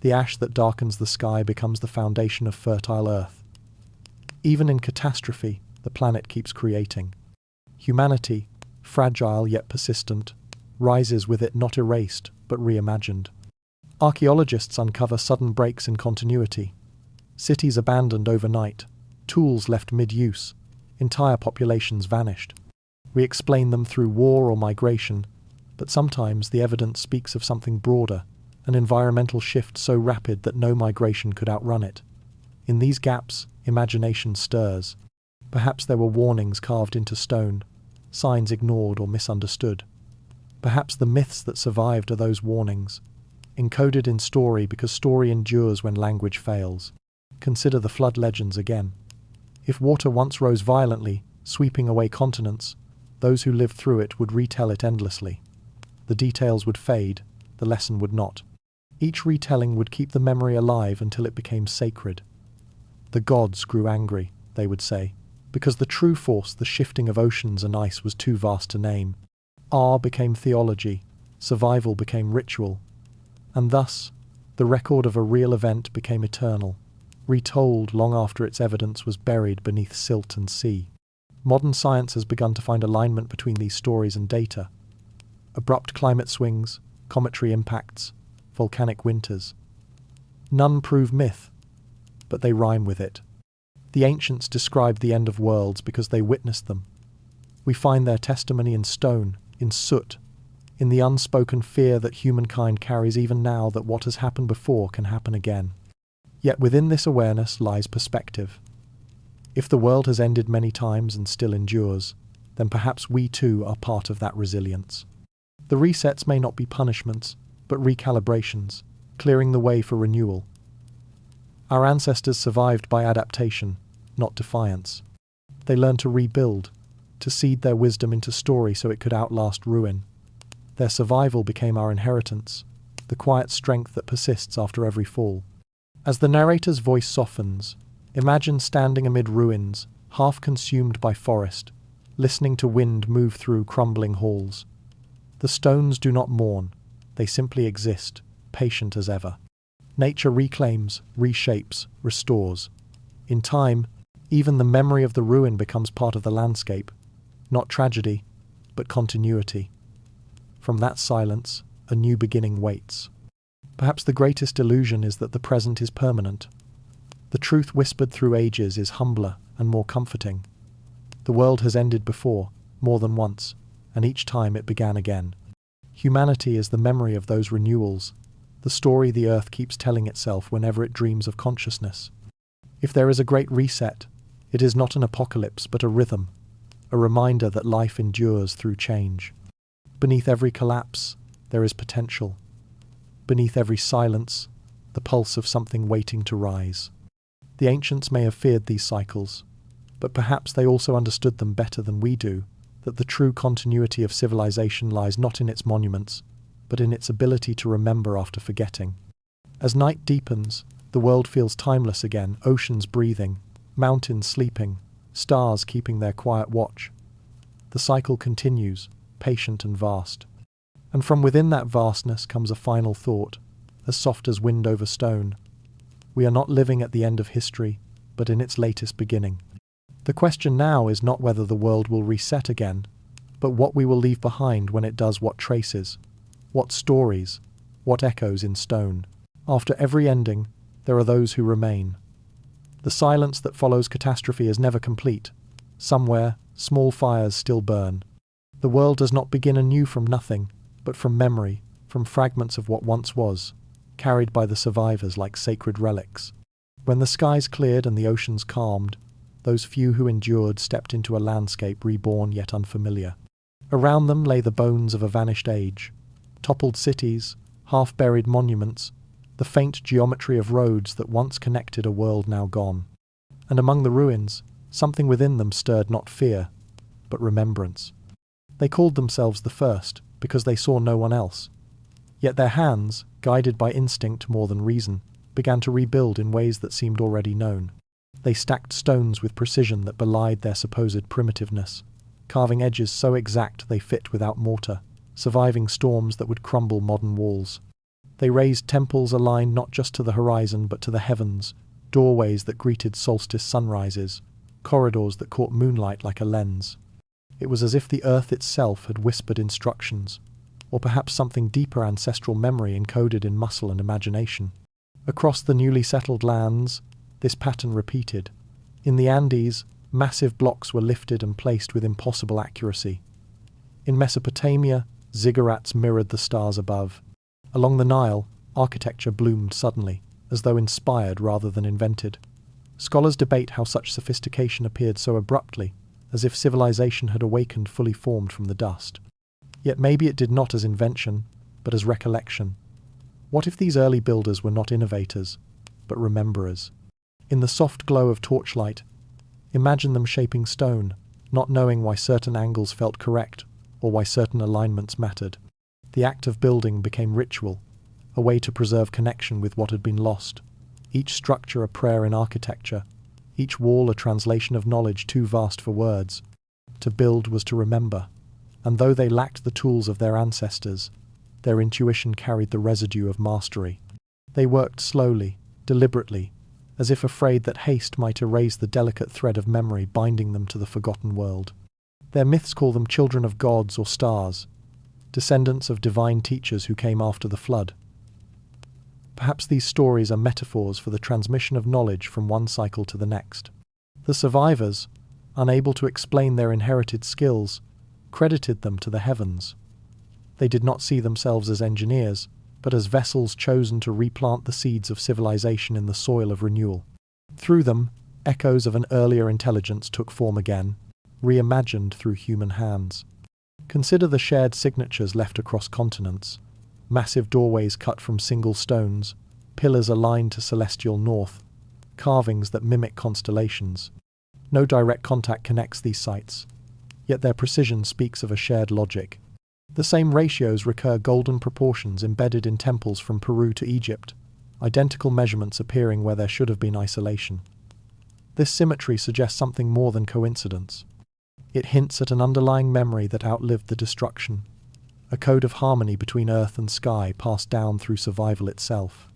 The ash that darkens the sky becomes the foundation of fertile earth. Even in catastrophe, the planet keeps creating. Humanity, fragile yet persistent, rises with it not erased but reimagined. Archaeologists uncover sudden breaks in continuity. Cities abandoned overnight, tools left mid-use, entire populations vanished. We explain them through war or migration, but sometimes the evidence speaks of something broader, an environmental shift so rapid that no migration could outrun it. In these gaps, imagination stirs. Perhaps there were warnings carved into stone, signs ignored or misunderstood. Perhaps the myths that survived are those warnings, encoded in story because story endures when language fails. Consider the flood legends again. If water once rose violently, sweeping away continents, those who lived through it would retell it endlessly. The details would fade, the lesson would not. Each retelling would keep the memory alive until it became sacred. The gods grew angry, they would say, because the true force, the shifting of oceans and ice, was too vast to name. Awe became theology, survival became ritual, And thus, the record of a real event became eternal, retold long after its evidence was buried beneath silt and sea. Modern science has begun to find alignment between these stories and data. Abrupt climate swings, cometary impacts, volcanic winters. None prove myth, but they rhyme with it. The ancients described the end of worlds because they witnessed them. We find their testimony in stone, in soot, in the unspoken fear that humankind carries even now that what has happened before can happen again. Yet within this awareness lies perspective. If the world has ended many times and still endures, then perhaps we too are part of that resilience. The resets may not be punishments, but recalibrations, clearing the way for renewal. Our ancestors survived by adaptation, not defiance. They learned to rebuild, to seed their wisdom into story so it could outlast ruin. Their survival became our inheritance, the quiet strength that persists after every fall. As the narrator's voice softens, imagine standing amid ruins, half consumed by forest, listening to wind move through crumbling halls. The stones do not mourn, they simply exist, patient as ever. Nature reclaims, reshapes, restores. In time, even the memory of the ruin becomes part of the landscape, not tragedy, but continuity. From that silence, a new beginning waits. Perhaps the greatest illusion is that the present is permanent. The truth whispered through ages is humbler and more comforting. The world has ended before, more than once, and each time it began again. Humanity is the memory of those renewals, the story the earth keeps telling itself whenever it dreams of consciousness. If there is a great reset, it is not an apocalypse but a rhythm, a reminder that life endures through change. Beneath every collapse, there is potential. Beneath every silence, the pulse of something waiting to rise. The ancients may have feared these cycles, but perhaps they also understood them better than we do, that the true continuity of civilization lies not in its monuments, but in its ability to remember after forgetting. As night deepens, the world feels timeless again, oceans breathing, mountains sleeping, stars keeping their quiet watch. The cycle continues, patient and vast. And from within that vastness comes a final thought, as soft as wind over stone. We are not living at the end of history, but in its latest beginning. The question now is not whether the world will reset again, but what we will leave behind when it does what traces, what stories, what echoes in stone. After every ending, there are those who remain. The silence that follows catastrophe is never complete. Somewhere, small fires still burn. The world does not begin anew from nothing, but from memory, from fragments of what once was, carried by the survivors like sacred relics. When the skies cleared and the oceans calmed, those few who endured stepped into a landscape reborn yet unfamiliar. Around them lay the bones of a vanished age, toppled cities, half-buried monuments, the faint geometry of roads that once connected a world now gone. And among the ruins, something within them stirred not fear, but remembrance. They called themselves the first, because they saw no one else. Yet their hands, guided by instinct more than reason, began to rebuild in ways that seemed already known. They stacked stones with precision that belied their supposed primitiveness, carving edges so exact they fit without mortar, surviving storms that would crumble modern walls. They raised temples aligned not just to the horizon but to the heavens, doorways that greeted solstice sunrises, corridors that caught moonlight like a lens. It was as if the earth itself had whispered instructions, or perhaps something deeper ancestral memory encoded in muscle and imagination. Across the newly settled lands, this pattern repeated. In the Andes, massive blocks were lifted and placed with impossible accuracy. In Mesopotamia, ziggurats mirrored the stars above. Along the Nile, architecture bloomed suddenly, as though inspired rather than invented. Scholars debate how such sophistication appeared so abruptly, as if civilization had awakened fully formed from the dust. Yet maybe it did not as invention, but as recollection. What if these early builders were not innovators, but rememberers? In the soft glow of torchlight, imagine them shaping stone, not knowing why certain angles felt correct, or why certain alignments mattered. The act of building became ritual, a way to preserve connection with what had been lost. Each structure a prayer in architecture, each wall a translation of knowledge too vast for words. To build was to remember, and though they lacked the tools of their ancestors, their intuition carried the residue of mastery. They worked slowly, deliberately, as if afraid that haste might erase the delicate thread of memory binding them to the forgotten world. Their myths call them children of gods or stars, descendants of divine teachers who came after the flood. Perhaps these stories are metaphors for the transmission of knowledge from one cycle to the next. The survivors, unable to explain their inherited skills, credited them to the heavens. They did not see themselves as engineers, but as vessels chosen to replant the seeds of civilization in the soil of renewal. Through them, echoes of an earlier intelligence took form again, reimagined through human hands. Consider the shared signatures left across continents: massive doorways cut from single stones, pillars aligned to celestial north, carvings that mimic constellations. No direct contact connects these sites, yet their precision speaks of a shared logic. The same ratios recur: golden proportions embedded in temples from Peru to Egypt, identical measurements appearing where there should have been isolation. This symmetry suggests something more than coincidence. It hints at an underlying memory that outlived the destruction, a code of harmony between earth and sky passed down through survival itself.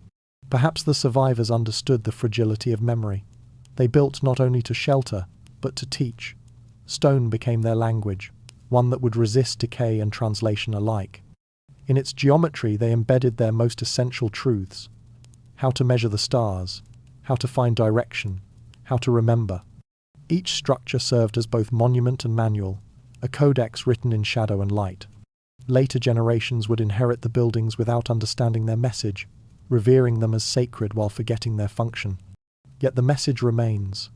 Perhaps the survivors understood the fragility of memory. They built not only to shelter, but to teach. Stone became their language, one that would resist decay and translation alike. In its geometry, they embedded their most essential truths: how to measure the stars, how to find direction, how to remember. Each structure served as both monument and manual, a codex written in shadow and light. Later generations would inherit the buildings without understanding their message, revering them as sacred while forgetting their function. Yet the message remains,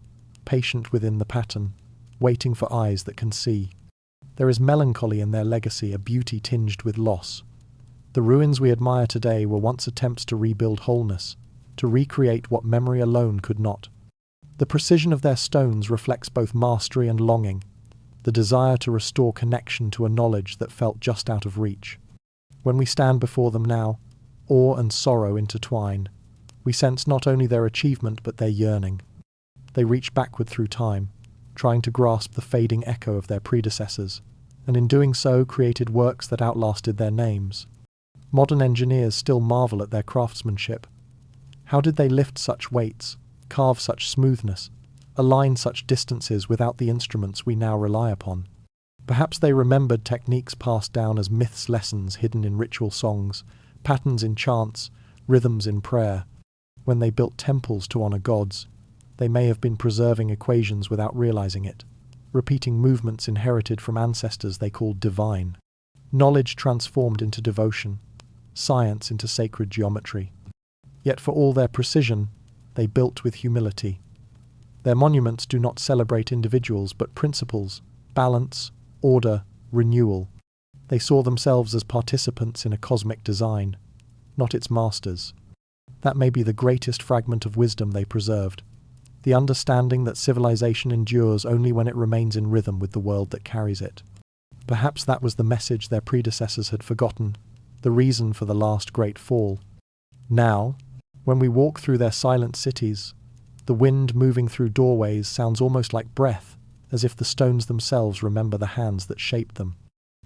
patient within the pattern, waiting for eyes that can see. There is melancholy in their legacy, a beauty tinged with loss. The ruins we admire today were once attempts to rebuild wholeness, to recreate what memory alone could not. The precision of their stones reflects both mastery and longing, the desire to restore connection to a knowledge that felt just out of reach. When we stand before them now, awe and sorrow intertwine. We sense not only their achievement but their yearning. They reach backward through time, trying to grasp the fading echo of their predecessors, and in doing so created works that outlasted their names. Modern engineers still marvel at their craftsmanship. How did they lift such weights, carve such smoothness, align such distances without the instruments we now rely upon? Perhaps they remembered techniques passed down as myths, lessons hidden in ritual songs, patterns in chants, rhythms in prayer. When they built temples to honor gods, they may have been preserving equations without realizing it, repeating movements inherited from ancestors they called divine. Knowledge transformed into devotion, science into sacred geometry. Yet for all their precision, they built with humility. Their monuments do not celebrate individuals but principles: balance, order, renewal. They saw themselves as participants in a cosmic design, not its masters. That may be the greatest fragment of wisdom they preserved, the understanding that civilization endures only when it remains in rhythm with the world that carries it. Perhaps that was the message their predecessors had forgotten, the reason for the last great fall. Now, when we walk through their silent cities, the wind moving through doorways sounds almost like breath, as if the stones themselves remember the hands that shaped them.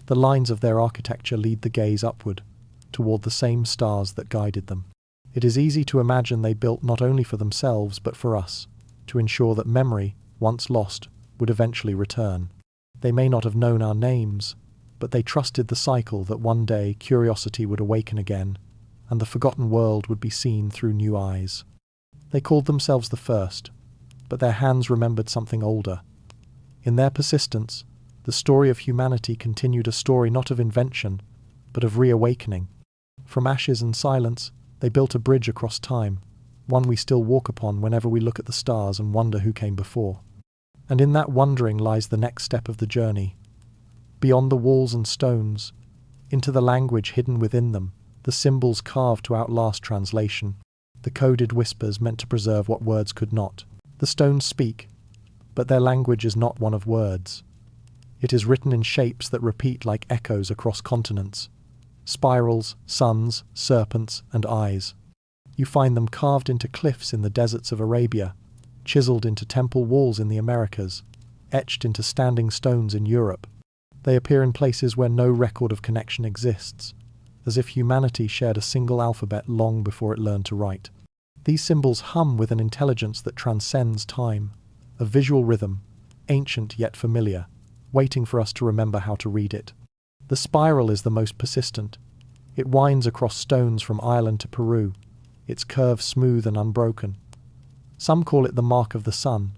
The lines of their architecture lead the gaze upward, toward the same stars that guided them. It is easy to imagine they built not only for themselves but for us, to ensure that memory, once lost, would eventually return. They may not have known our names, but they trusted the cycle that one day curiosity would awaken again, and the forgotten world would be seen through new eyes. They called themselves the first, but their hands remembered something older. In their persistence, the story of humanity continued, a story not of invention, but of reawakening. From ashes and silence, they built a bridge across time, one we still walk upon whenever we look at the stars and wonder who came before. And in that wondering lies the next step of the journey. Beyond the walls and stones, into the language hidden within them, the symbols carved to outlast translation, the coded whispers meant to preserve what words could not. The stones speak, but their language is not one of words. It is written in shapes that repeat like echoes across continents: spirals, suns, serpents, and eyes. You find them carved into cliffs in the deserts of Arabia, chiseled into temple walls in the Americas, etched into standing stones in Europe. They appear in places where no record of connection exists, as if humanity shared a single alphabet long before it learned to write. These symbols hum with an intelligence that transcends time, a visual rhythm, ancient yet familiar, waiting for us to remember how to read it. The spiral is the most persistent. It winds across stones from Ireland to Peru, its curve smooth and unbroken. Some call it the mark of the sun,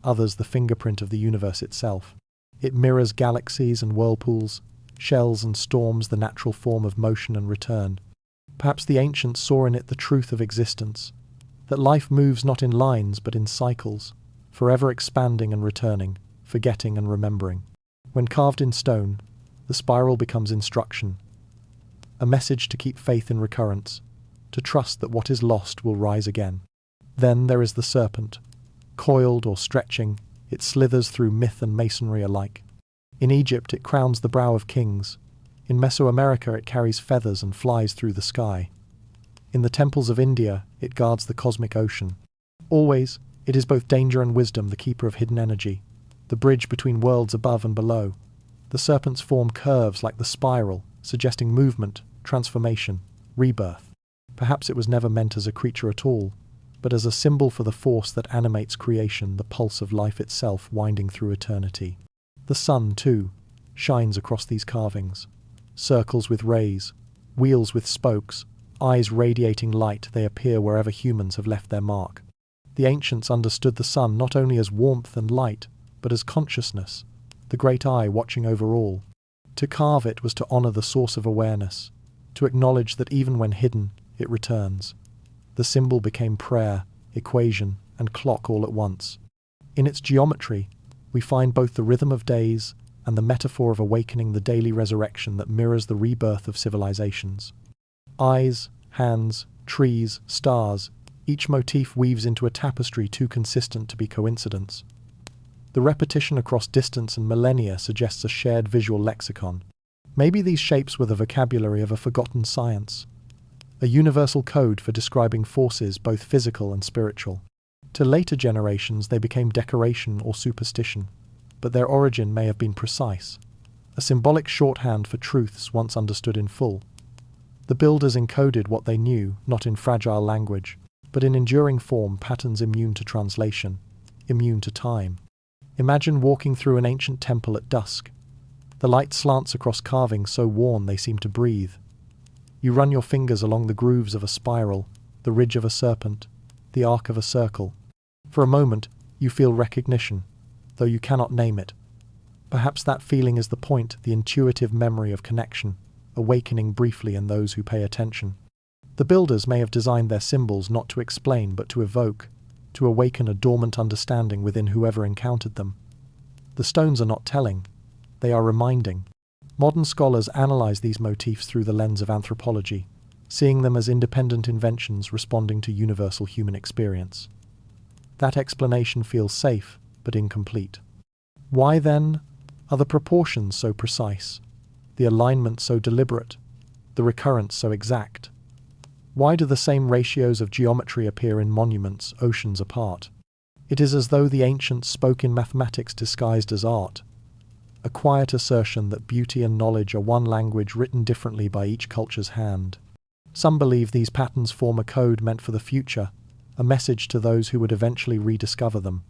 others the fingerprint of the universe itself. It mirrors galaxies and whirlpools, shells and storms, the natural form of motion and return. Perhaps the ancients saw in it the truth of existence, that life moves not in lines but in cycles, forever expanding and returning, forgetting and remembering. When carved in stone, the spiral becomes instruction, a message to keep faith in recurrence, to trust that what is lost will rise again. Then there is the serpent. Coiled or stretching, it slithers through myth and masonry alike. In Egypt it crowns the brow of kings. In Mesoamerica it carries feathers and flies through the sky. In the temples of India it guards the cosmic ocean. Always, it is both danger and wisdom, the keeper of hidden energy, the bridge between worlds above and below. The serpent's form curves like the spiral, suggesting movement, transformation, rebirth. Perhaps it was never meant as a creature at all, but as a symbol for the force that animates creation, the pulse of life itself winding through eternity. The sun, too, shines across these carvings. Circles with rays, wheels with spokes, eyes radiating light, they appear wherever humans have left their mark. The ancients understood the sun not only as warmth and light, but as consciousness, the great eye watching over all. To carve it was to honor the source of awareness, to acknowledge that even when hidden, it returns. The symbol became prayer, equation, and clock all at once. In its geometry, we find both the rhythm of days and the metaphor of awakening, the daily resurrection that mirrors the rebirth of civilizations. Eyes, hands, trees, stars, each motif weaves into a tapestry too consistent to be coincidence. The repetition across distance and millennia suggests a shared visual lexicon. Maybe these shapes were the vocabulary of a forgotten science, a universal code for describing forces both physical and spiritual. To later generations they became decoration or superstition, but their origin may have been precise, a symbolic shorthand for truths once understood in full. The builders encoded what they knew, not in fragile language, but in enduring form, patterns immune to translation, immune to time. Imagine walking through an ancient temple at dusk. The light slants across carvings so worn they seem to breathe. You run your fingers along the grooves of a spiral, the ridge of a serpent, the arc of a circle. For a moment, you feel recognition, though you cannot name it. Perhaps that feeling is the point, the intuitive memory of connection, awakening briefly in those who pay attention. The builders may have designed their symbols not to explain but to evoke, to awaken a dormant understanding within whoever encountered them. The stones are not telling, they are reminding. Modern scholars analyze these motifs through the lens of anthropology, seeing them as independent inventions responding to universal human experience. That explanation feels safe, but incomplete. Why, then, are the proportions so precise, the alignment so deliberate, the recurrence so exact? Why do the same ratios of geometry appear in monuments oceans apart? It is as though the ancients spoke in mathematics disguised as art, a quiet assertion that beauty and knowledge are one language written differently by each culture's hand. Some believe these patterns form a code meant for the future, a message to those who would eventually rediscover them.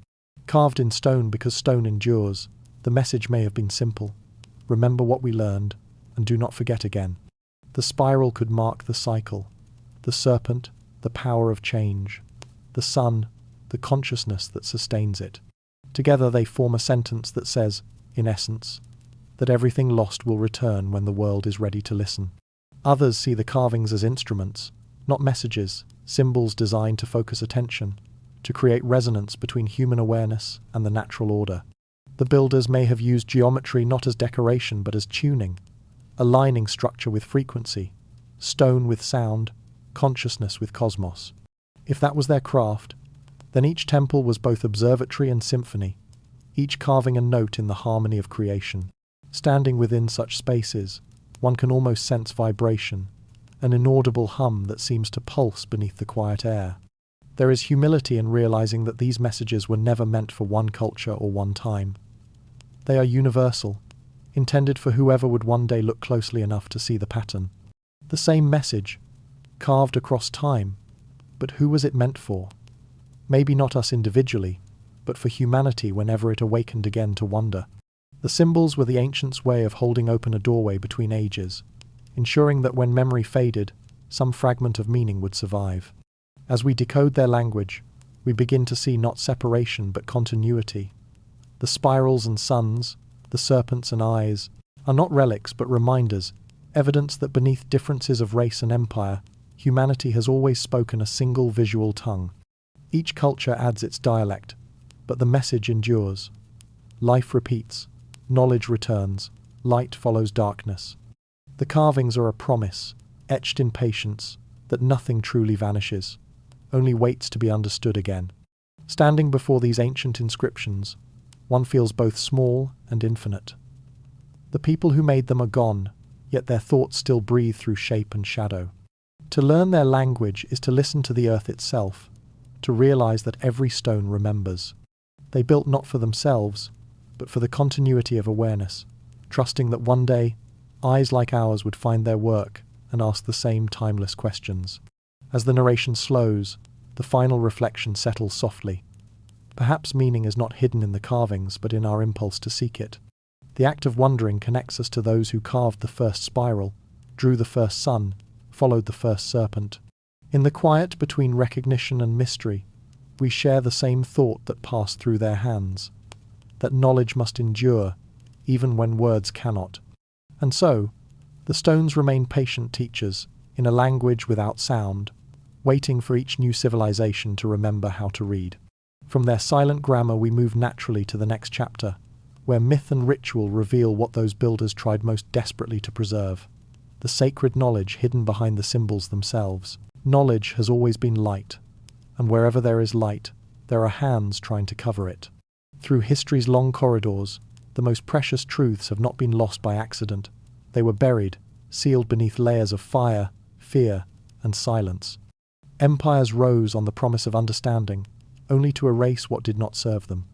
Carved in stone because stone endures, the message may have been simple. Remember what we learned, and do not forget again. The spiral could mark the cycle. The serpent, the power of change. The sun, the consciousness that sustains it. Together they form a sentence that says, in essence, that everything lost will return when the world is ready to listen. Others see the carvings as instruments, not messages, symbols designed to focus attention, to create resonance between human awareness and the natural order. The builders may have used geometry not as decoration but as tuning, aligning structure with frequency, stone with sound, consciousness with cosmos. If that was their craft, then each temple was both observatory and symphony, each carving a note in the harmony of creation. Standing within such spaces, one can almost sense vibration, an inaudible hum that seems to pulse beneath the quiet air. There is humility in realizing that these messages were never meant for one culture or one time. They are universal, intended for whoever would one day look closely enough to see the pattern. The same message, carved across time, but who was it meant for? Maybe not us individually, but for humanity whenever it awakened again to wonder. The symbols were the ancients' way of holding open a doorway between ages, ensuring that when memory faded, some fragment of meaning would survive. As we decode their language, we begin to see not separation but continuity. The spirals and suns, the serpents and eyes, are not relics but reminders, evidence that beneath differences of race and empire, humanity has always spoken a single visual tongue. Each culture adds its dialect, but the message endures. Life repeats, knowledge returns, light follows darkness. The carvings are a promise, etched in patience, that nothing truly vanishes, only waits to be understood again. Standing before these ancient inscriptions, one feels both small and infinite. The people who made them are gone, yet their thoughts still breathe through shape and shadow. To learn their language is to listen to the earth itself, to realize that every stone remembers. They built not for themselves, but for the continuity of awareness, trusting that one day, eyes like ours would find their work and ask the same timeless questions. As the narration slows, the final reflection settles softly. Perhaps meaning is not hidden in the carvings, but in our impulse to seek it. The act of wondering connects us to those who carved the first spiral, drew the first sun, followed the first serpent. In the quiet between recognition and mystery, we share the same thought that passed through their hands, that knowledge must endure, even when words cannot. And so, the stones remain patient teachers, in a language without sound, waiting for each new civilization to remember how to read. From their silent grammar we move naturally to the next chapter, where myth and ritual reveal what those builders tried most desperately to preserve, the sacred knowledge hidden behind the symbols themselves. Knowledge has always been light, and wherever there is light, there are hands trying to cover it. Through history's long corridors, the most precious truths have not been lost by accident. They were buried, sealed beneath layers of fire, fear, and silence. Empires rose on the promise of understanding, only to erase what did not serve them.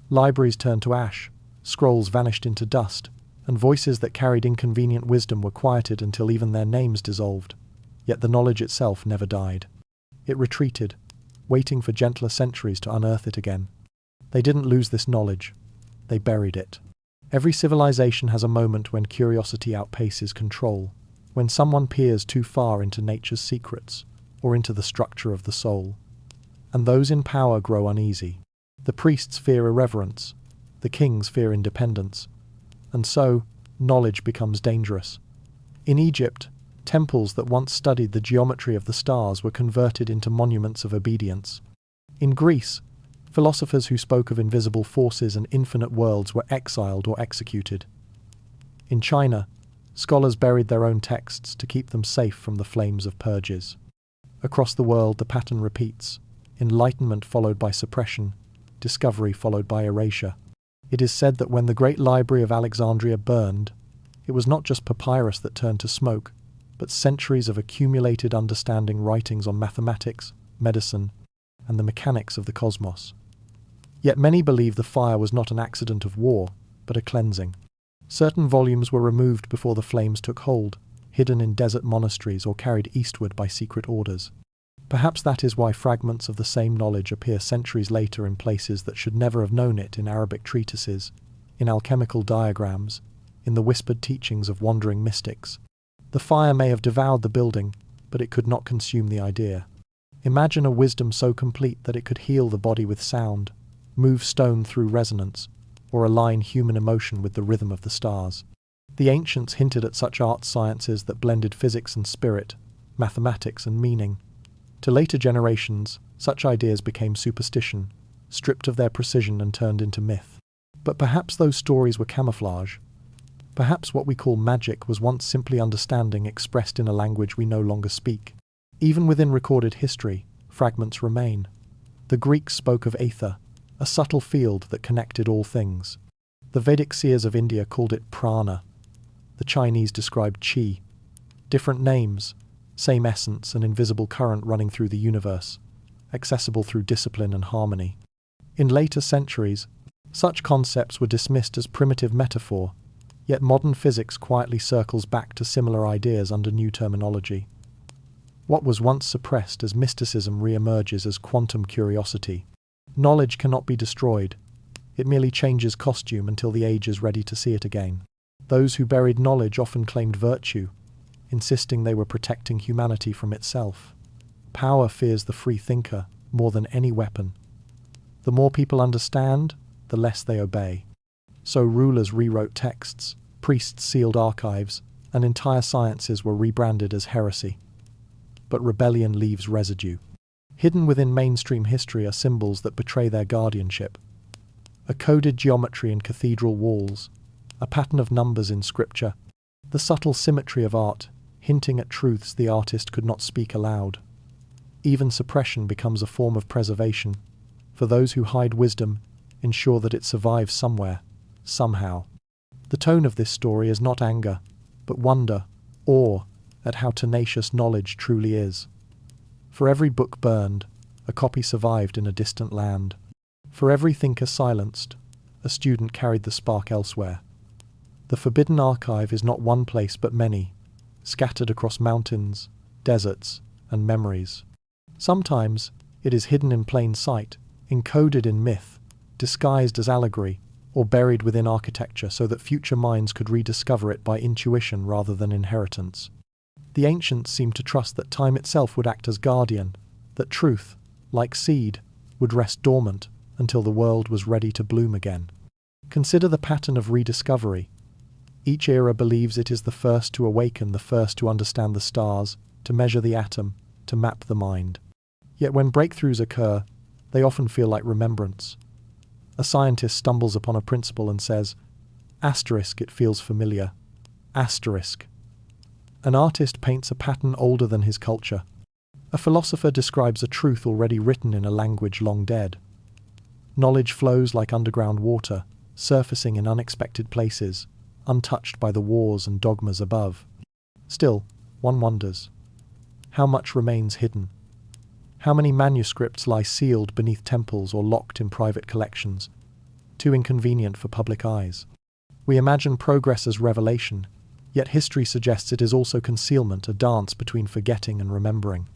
Libraries turned to ash, scrolls vanished into dust, and voices that carried inconvenient wisdom were quieted until even their names dissolved. Yet the knowledge itself never died. It retreated, waiting for gentler centuries to unearth it again. They didn't lose this knowledge. They buried it. Every civilization has a moment when curiosity outpaces control, when someone peers too far into nature's secrets, or into the structure of the soul. And those in power grow uneasy. The priests fear irreverence, the kings fear independence, and so knowledge becomes dangerous. In Egypt, temples that once studied the geometry of the stars were converted into monuments of obedience. In Greece, philosophers who spoke of invisible forces and infinite worlds were exiled or executed. In China, scholars buried their own texts to keep them safe from the flames of purges. Across the world, the pattern repeats: enlightenment followed by suppression, discovery followed by erasure. It is said that when the great library of Alexandria burned, it was not just papyrus that turned to smoke, but centuries of accumulated understanding writings on mathematics, medicine, and the mechanics of the cosmos. Yet many believe the fire was not an accident of war, but a cleansing. Certain volumes were removed before the flames took hold, hidden in desert monasteries or carried eastward by secret orders. Perhaps that is why fragments of the same knowledge appear centuries later in places that should never have known it, in Arabic treatises, in alchemical diagrams, in the whispered teachings of wandering mystics. The fire may have devoured the building, but it could not consume the idea. Imagine a wisdom so complete that it could heal the body with sound, move stone through resonance, or align human emotion with the rhythm of the stars. The ancients hinted at such art sciences that blended physics and spirit, mathematics and meaning. To later generations, such ideas became superstition, stripped of their precision and turned into myth. But perhaps those stories were camouflage. Perhaps what we call magic was once simply understanding expressed in a language we no longer speak. Even within recorded history, fragments remain. The Greeks spoke of aether, a subtle field that connected all things. The Vedic seers of India called it prana. The Chinese described qi. Different names, same essence, an invisible current running through the universe, accessible through discipline and harmony. In later centuries, such concepts were dismissed as primitive metaphor, Yet modern physics quietly circles back to similar ideas under new terminology. What was once suppressed as mysticism re-emerges as quantum curiosity. Knowledge cannot be destroyed. It merely changes costume until the age is ready to see it again. Those who buried knowledge often claimed virtue, insisting they were protecting humanity from itself. Power fears the free thinker more than any weapon. The more people understand, the less they obey. So rulers rewrote texts, priests sealed archives, and entire sciences were rebranded as heresy. But rebellion leaves residue. Hidden within mainstream history are symbols that betray their guardianship. A coded geometry in cathedral walls, a pattern of numbers in scripture, the subtle symmetry of art, hinting at truths the artist could not speak aloud. Even suppression becomes a form of preservation. For those who hide wisdom, ensure that it survives somewhere, somehow. The tone of this story is not anger, but wonder, awe, at how tenacious knowledge truly is. For every book burned, a copy survived in a distant land. For every thinker silenced, a student carried the spark elsewhere. The forbidden archive is not one place but many, scattered across mountains, deserts, and memories. Sometimes it is hidden in plain sight, encoded in myth, disguised as allegory, or buried within architecture so that future minds could rediscover it by intuition rather than inheritance. The ancients seemed to trust that time itself would act as guardian, that truth, like seed, would rest dormant until the world was ready to bloom again. Consider the pattern of rediscovery. Each era believes it is the first to awaken, the first to understand the stars, to measure the atom, to map the mind. Yet when breakthroughs occur, they often feel like remembrance. A scientist stumbles upon a principle and says, "Asterisk, it feels familiar. Asterisk." An artist paints a pattern older than his culture. A philosopher describes a truth already written in a language long dead. Knowledge flows like underground water, surfacing in unexpected places, untouched by the wars and dogmas above. Still, one wonders, how much remains hidden? How many manuscripts lie sealed beneath temples or locked in private collections, too inconvenient for public eyes? We imagine progress as revelation, yet history suggests it is also concealment, a dance between forgetting and remembering.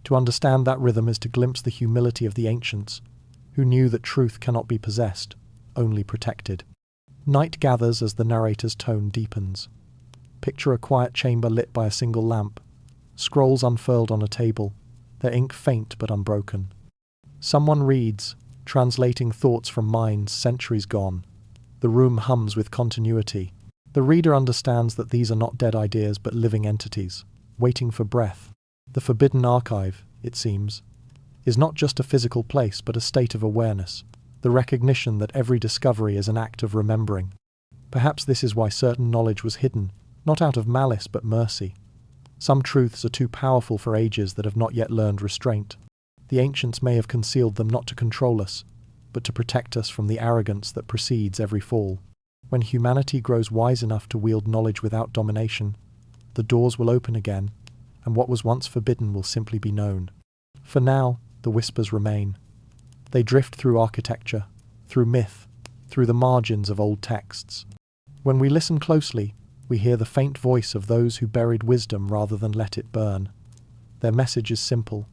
To understand that rhythm is to glimpse the humility of the ancients, who knew that truth cannot be possessed, only protected. Night gathers as the narrator's tone deepens. Picture a quiet chamber lit by a single lamp, scrolls unfurled on a table, their ink faint but unbroken. Someone reads, translating thoughts from minds centuries gone. The room hums with continuity. The reader understands that these are not dead ideas but living entities, waiting for breath. The forbidden archive, it seems, is not just a physical place but a state of awareness, the recognition that every discovery is an act of remembering. Perhaps this is why certain knowledge was hidden, not out of malice but mercy. Some truths are too powerful for ages that have not yet learned restraint. The ancients may have concealed them not to control us, but to protect us from the arrogance that precedes every fall. When humanity grows wise enough to wield knowledge without domination, the doors will open again, and what was once forbidden will simply be known. For now, the whispers remain. They drift through architecture, through myth, through the margins of old texts. When we listen closely, we hear the faint voice of those who buried wisdom rather than let it burn. Their message is simple.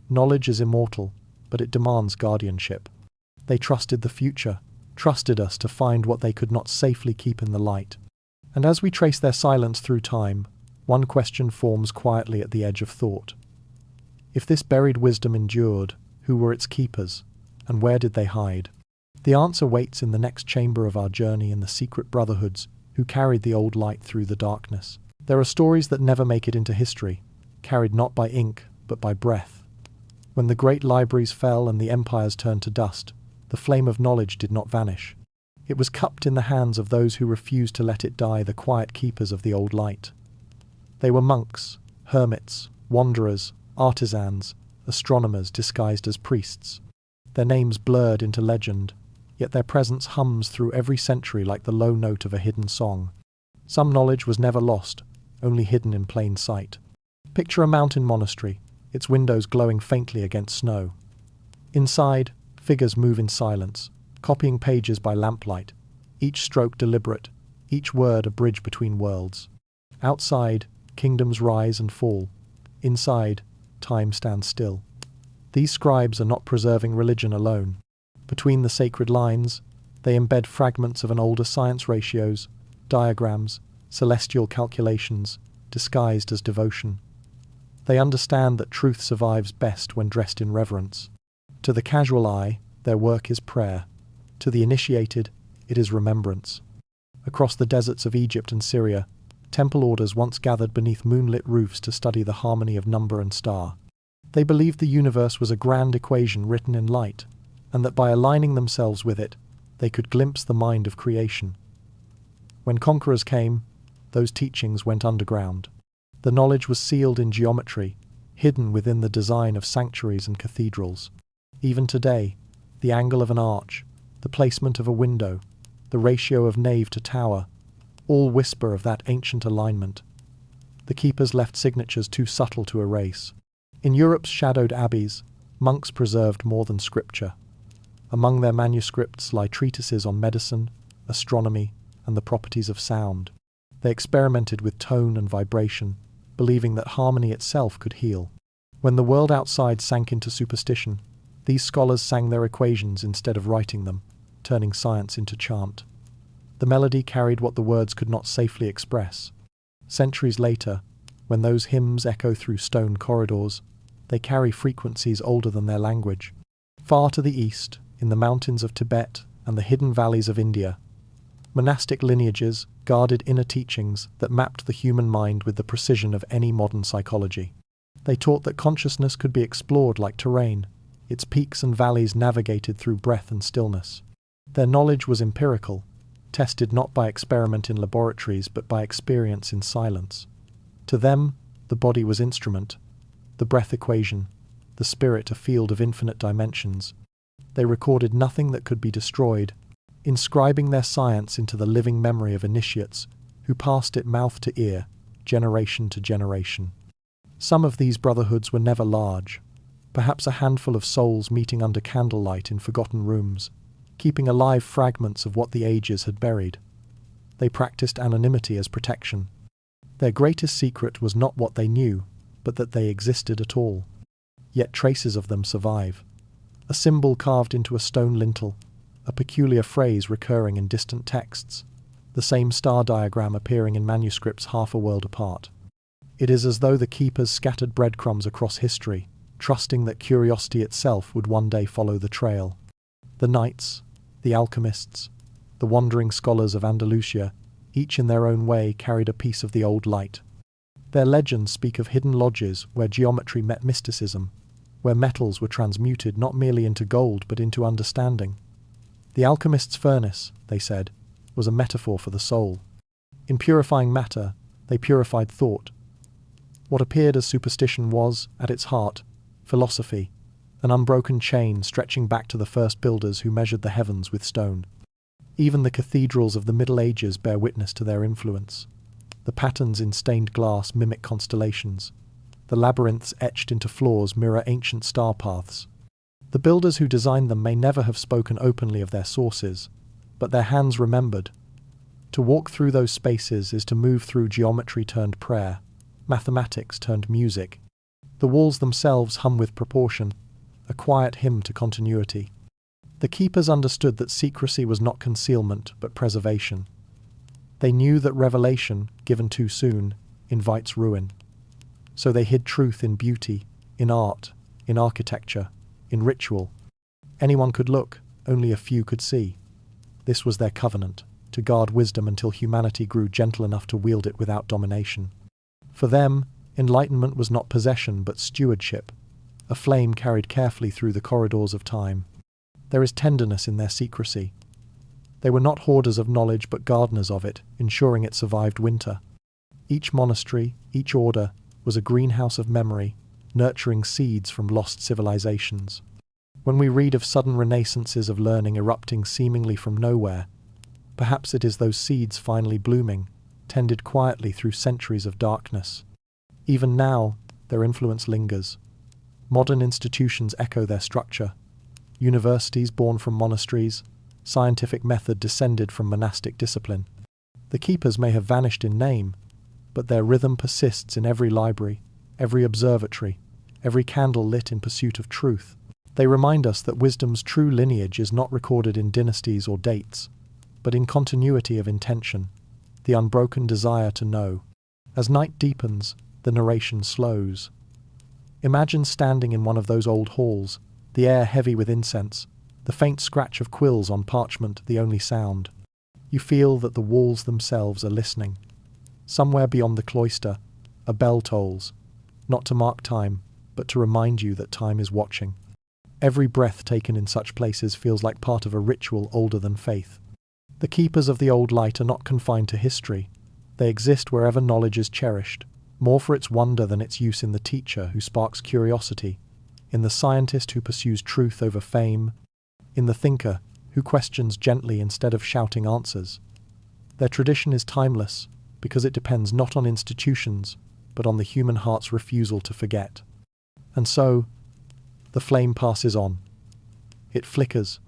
Knowledge is immortal, but it demands guardianship. They trusted the future, trusted us to find what they could not safely keep in the light. And as we trace their silence through time, one question forms quietly at the edge of thought. If this buried wisdom endured, who were its keepers, and where did they hide? The answer waits in the next chamber of our journey, in the secret brotherhoods who carried the old light through the darkness. There are stories that never make it into history, carried not by ink, but by breath. When the great libraries fell and the empires turned to dust, the flame of knowledge did not vanish. It was cupped in the hands of those who refused to let it die, the quiet keepers of the old light. They were monks, hermits, wanderers, artisans, astronomers disguised as priests. Their names blurred into legend, yet their presence hums through every century like the low note of a hidden song. Some knowledge was never lost, only hidden in plain sight. Picture a mountain monastery, its windows glowing faintly against snow. Inside, figures move in silence, copying pages by lamplight, each stroke deliberate, each word a bridge between worlds. Outside, kingdoms rise and fall. Inside, time stands still. These scribes are not preserving religion alone. Between the sacred lines, they embed fragments of an older science ratios, diagrams, celestial calculations, disguised as devotion. They understand that truth survives best when dressed in reverence. To the casual eye, their work is prayer. To the initiated, it is remembrance. Across the deserts of Egypt and Syria, temple orders once gathered beneath moonlit roofs to study the harmony of number and star. They believed the universe was a grand equation written in light, and that by aligning themselves with it, they could glimpse the mind of creation. When conquerors came, those teachings went underground. The knowledge was sealed in geometry, hidden within the design of sanctuaries and cathedrals. Even today, the angle of an arch, the placement of a window, the ratio of nave to tower, all whisper of that ancient alignment. The keepers left signatures too subtle to erase. In Europe's shadowed abbeys, monks preserved more than scripture. Among their manuscripts lie treatises on medicine, astronomy, and the properties of sound. They experimented with tone and vibration, believing that harmony itself could heal. When the world outside sank into superstition, these scholars sang their equations instead of writing them, turning science into chant. The melody carried what the words could not safely express. Centuries later, when those hymns echo through stone corridors, they carry frequencies older than their language. Far to the east, in the mountains of Tibet and the hidden valleys of India, monastic lineages guarded inner teachings that mapped the human mind with the precision of any modern psychology. They taught that consciousness could be explored like terrain, its peaks and valleys navigated through breath and stillness. Their knowledge was empirical, tested not by experiment in laboratories but by experience in silence. To them, the body was instrument, the breath equation, the spirit a field of infinite dimensions. They recorded nothing that could be destroyed, inscribing their science into the living memory of initiates who passed it mouth to ear, generation to generation. Some of these brotherhoods were never large, perhaps a handful of souls meeting under candlelight in forgotten rooms, keeping alive fragments of what the ages had buried. They practiced anonymity as protection. Their greatest secret was not what they knew, but that they existed at all. Yet traces of them survive. A symbol carved into a stone lintel, a peculiar phrase recurring in distant texts, the same star diagram appearing in manuscripts half a world apart. It is as though the keepers scattered breadcrumbs across history, trusting that curiosity itself would one day follow the trail. The knights, the alchemists, the wandering scholars of Andalusia, each in their own way carried a piece of the old light. Their legends speak of hidden lodges where geometry met mysticism, where metals were transmuted not merely into gold but into understanding. The alchemist's furnace, they said, was a metaphor for the soul. In purifying matter, they purified thought. What appeared as superstition was, at its heart, philosophy, an unbroken chain stretching back to the first builders who measured the heavens with stone. Even the cathedrals of the Middle Ages bear witness to their influence. The patterns in stained glass mimic constellations. The labyrinths etched into floors mirror ancient star paths. The builders who designed them may never have spoken openly of their sources, but their hands remembered. To walk through those spaces is to move through geometry turned prayer, mathematics turned music. The walls themselves hum with proportion, a quiet hymn to continuity. The keepers understood that secrecy was not concealment but preservation. They knew that revelation, given too soon, invites ruin. So they hid truth in beauty, in art, in architecture, in ritual. Anyone could look, only a few could see. This was their covenant, to guard wisdom until humanity grew gentle enough to wield it without domination. For them, enlightenment was not possession but stewardship, a flame carried carefully through the corridors of time. There is tenderness in their secrecy. They were not hoarders of knowledge but gardeners of it, ensuring it survived winter. Each monastery, each order, was a greenhouse of memory, nurturing seeds from lost civilizations. When we read of sudden renaissances of learning erupting seemingly from nowhere, perhaps it is those seeds finally blooming, tended quietly through centuries of darkness. Even now, their influence lingers. Modern institutions echo their structure. Universities born from monasteries, scientific method descended from monastic discipline. The keepers may have vanished in name, but their rhythm persists in every library, every observatory, every candle lit in pursuit of truth. They remind us that wisdom's true lineage is not recorded in dynasties or dates, but in continuity of intention, the unbroken desire to know. As night deepens, the narration slows. Imagine standing in one of those old halls, the air heavy with incense, the faint scratch of quills on parchment the only sound. You feel that the walls themselves are listening. Somewhere beyond the cloister, a bell tolls, not to mark time, but to remind you that time is watching. Every breath taken in such places feels like part of a ritual older than faith. The keepers of the old light are not confined to history. They exist wherever knowledge is cherished, more for its wonder than its use in the teacher who sparks curiosity, in the scientist who pursues truth over fame, in the thinker who questions gently instead of shouting answers. Their tradition is timeless because it depends not on institutions, but on the human heart's refusal to forget. And so, the flame passes on. It flickers,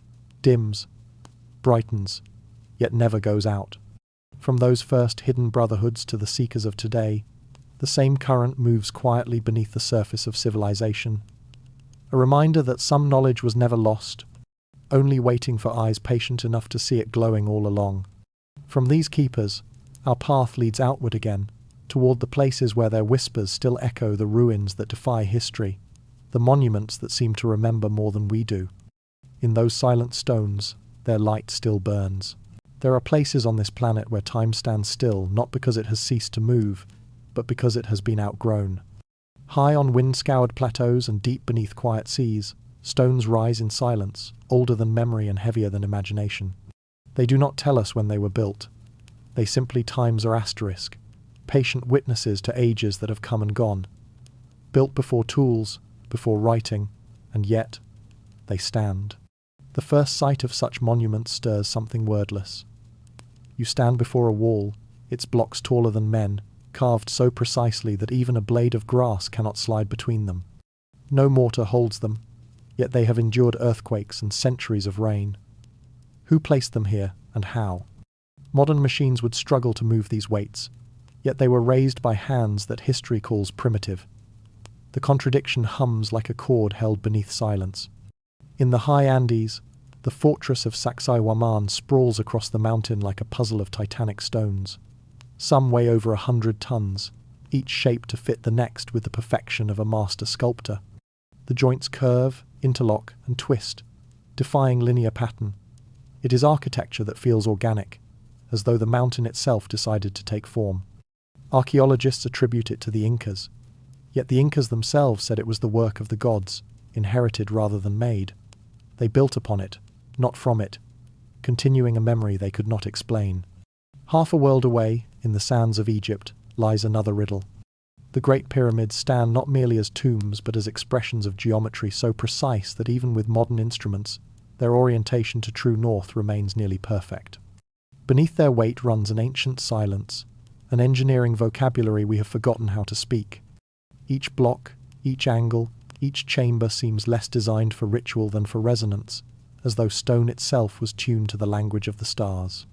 dims, brightens, yet never goes out. From those first hidden brotherhoods to the seekers of today, the same current moves quietly beneath the surface of civilization. A reminder that some knowledge was never lost, only waiting for eyes patient enough to see it glowing all along. From these keepers, our path leads outward again, toward the places where their whispers still echo the ruins that defy history, the monuments that seem to remember more than we do. In those silent stones, their light still burns. There are places on this planet where time stands still, not because it has ceased to move, but because it has been outgrown. High on wind-scoured plateaus and deep beneath quiet seas, stones rise in silence, older than memory and heavier than imagination. They do not tell us when they were built. They simply times are asterisk, patient witnesses to ages that have come and gone. Built before tools, before writing, and yet they stand. The first sight of such monuments stirs something wordless. You stand before a wall, its blocks taller than men, carved so precisely that even a blade of grass cannot slide between them. No mortar holds them, yet they have endured earthquakes and centuries of rain. Who placed them here, and how? Modern machines would struggle to move these weights, yet they were raised by hands that history calls primitive. The contradiction hums like a chord held beneath silence. In the high Andes, the fortress of Sacsayhuaman sprawls across the mountain like a puzzle of titanic stones. Some weigh over 100 tons, each shaped to fit the next with the perfection of a master sculptor. The joints curve, interlock, and twist, defying linear pattern. It is architecture that feels organic, as though the mountain itself decided to take form. Archaeologists attribute it to the Incas, yet the Incas themselves said it was the work of the gods, inherited rather than made. They built upon it, not from it, continuing a memory they could not explain. Half a world away, in the sands of Egypt, lies another riddle. The Great Pyramids stand not merely as tombs but as expressions of geometry so precise that even with modern instruments, their orientation to true north remains nearly perfect. Beneath their weight runs an ancient silence, an engineering vocabulary we have forgotten how to speak. Each block, each angle, each chamber seems less designed for ritual than for resonance, as though stone itself was tuned to the language of the stars.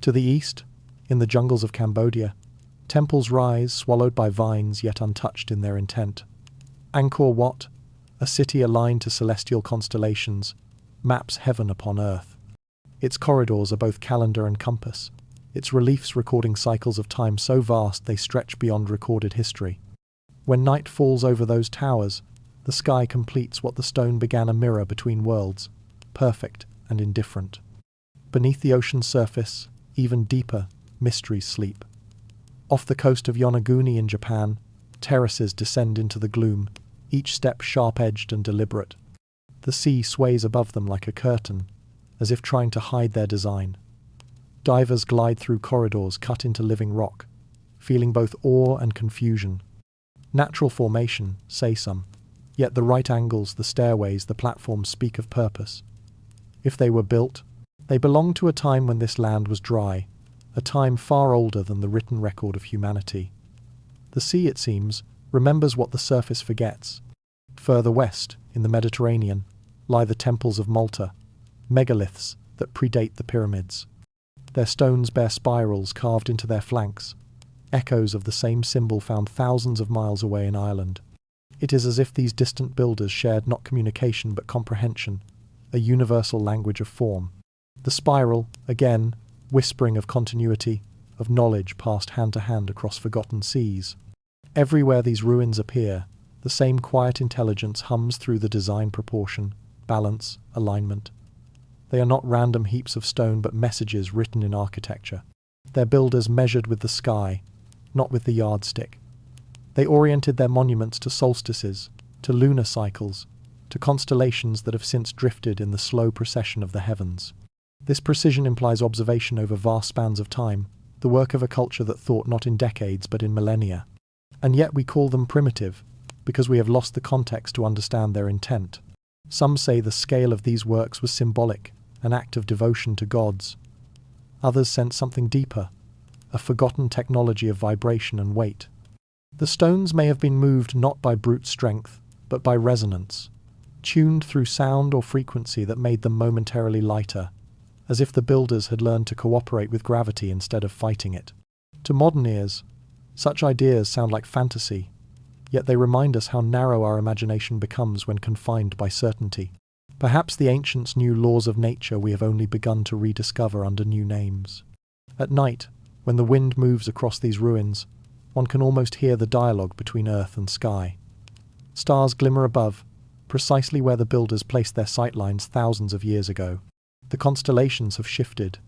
To the east, in the jungles of Cambodia, temples rise, swallowed by vines yet untouched in their intent. Angkor Wat, a city aligned to celestial constellations, maps heaven upon earth. Its corridors are both calendar and compass, its reliefs recording cycles of time so vast they stretch beyond recorded history. When night falls over those towers, the sky completes what the stone began, a mirror between worlds, perfect and indifferent. Beneath the ocean's surface, even deeper, mysteries sleep. Off the coast of Yonaguni in Japan, terraces descend into the gloom, each step sharp-edged and deliberate. The sea sways above them like a curtain, as if trying to hide their design. Divers glide through corridors cut into living rock, feeling both awe and confusion. Natural formation, say some, yet the right angles, the stairways, the platforms speak of purpose. If they were built, they belonged to a time when this land was dry, a time far older than the written record of humanity. The sea, it seems, remembers what the surface forgets. Further west, in the Mediterranean, lie the temples of Malta, megaliths that predate the pyramids. Their stones bear spirals carved into their flanks, echoes of the same symbol found thousands of miles away in Ireland. It is as if these distant builders shared not communication but comprehension, a universal language of form. The spiral, again, whispering of continuity, of knowledge passed hand to hand across forgotten seas. Everywhere these ruins appear, the same quiet intelligence hums through the design proportion, balance, alignment. They are not random heaps of stone but messages written in architecture. Their builders measured with the sky, not with the yardstick. They oriented their monuments to solstices, to lunar cycles, to constellations that have since drifted in the slow procession of the heavens. This precision implies observation over vast spans of time, the work of a culture that thought not in decades but in millennia. And yet we call them primitive, because we have lost the context to understand their intent. Some say the scale of these works was symbolic, an act of devotion to gods. Others sense something deeper, a forgotten technology of vibration and weight. The stones may have been moved not by brute strength, but by resonance, tuned through sound or frequency that made them momentarily lighter, as if the builders had learned to cooperate with gravity instead of fighting it. To modern ears, such ideas sound like fantasy, yet they remind us how narrow our imagination becomes when confined by certainty. Perhaps the ancients knew laws of nature we have only begun to rediscover under new names. At night, when the wind moves across these ruins, one can almost hear the dialogue between earth and sky. Stars glimmer above, precisely where the builders placed their sightlines thousands of years ago. The constellations have shifted,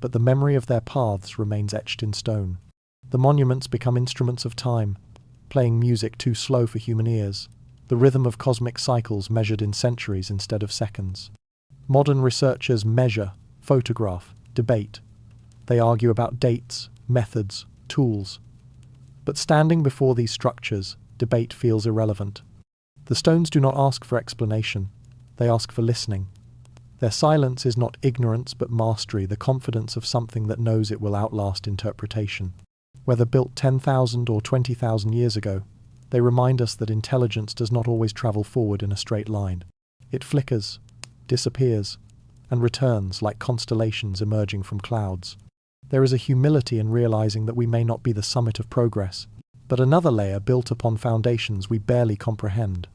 but the memory of their paths remains etched in stone. The monuments become instruments of time, playing music too slow for human ears, the rhythm of cosmic cycles measured in centuries instead of seconds. Modern researchers measure, photograph, debate. They argue about dates, methods, tools. But standing before these structures, debate feels irrelevant. The stones do not ask for explanation, they ask for listening. Their silence is not ignorance but mastery, the confidence of something that knows it will outlast interpretation. Whether built 10,000 or 20,000 years ago, they remind us that intelligence does not always travel forward in a straight line. It flickers, disappears, and returns like constellations emerging from clouds. There is a humility in realizing that we may not be the summit of progress, but another layer built upon foundations we barely comprehend.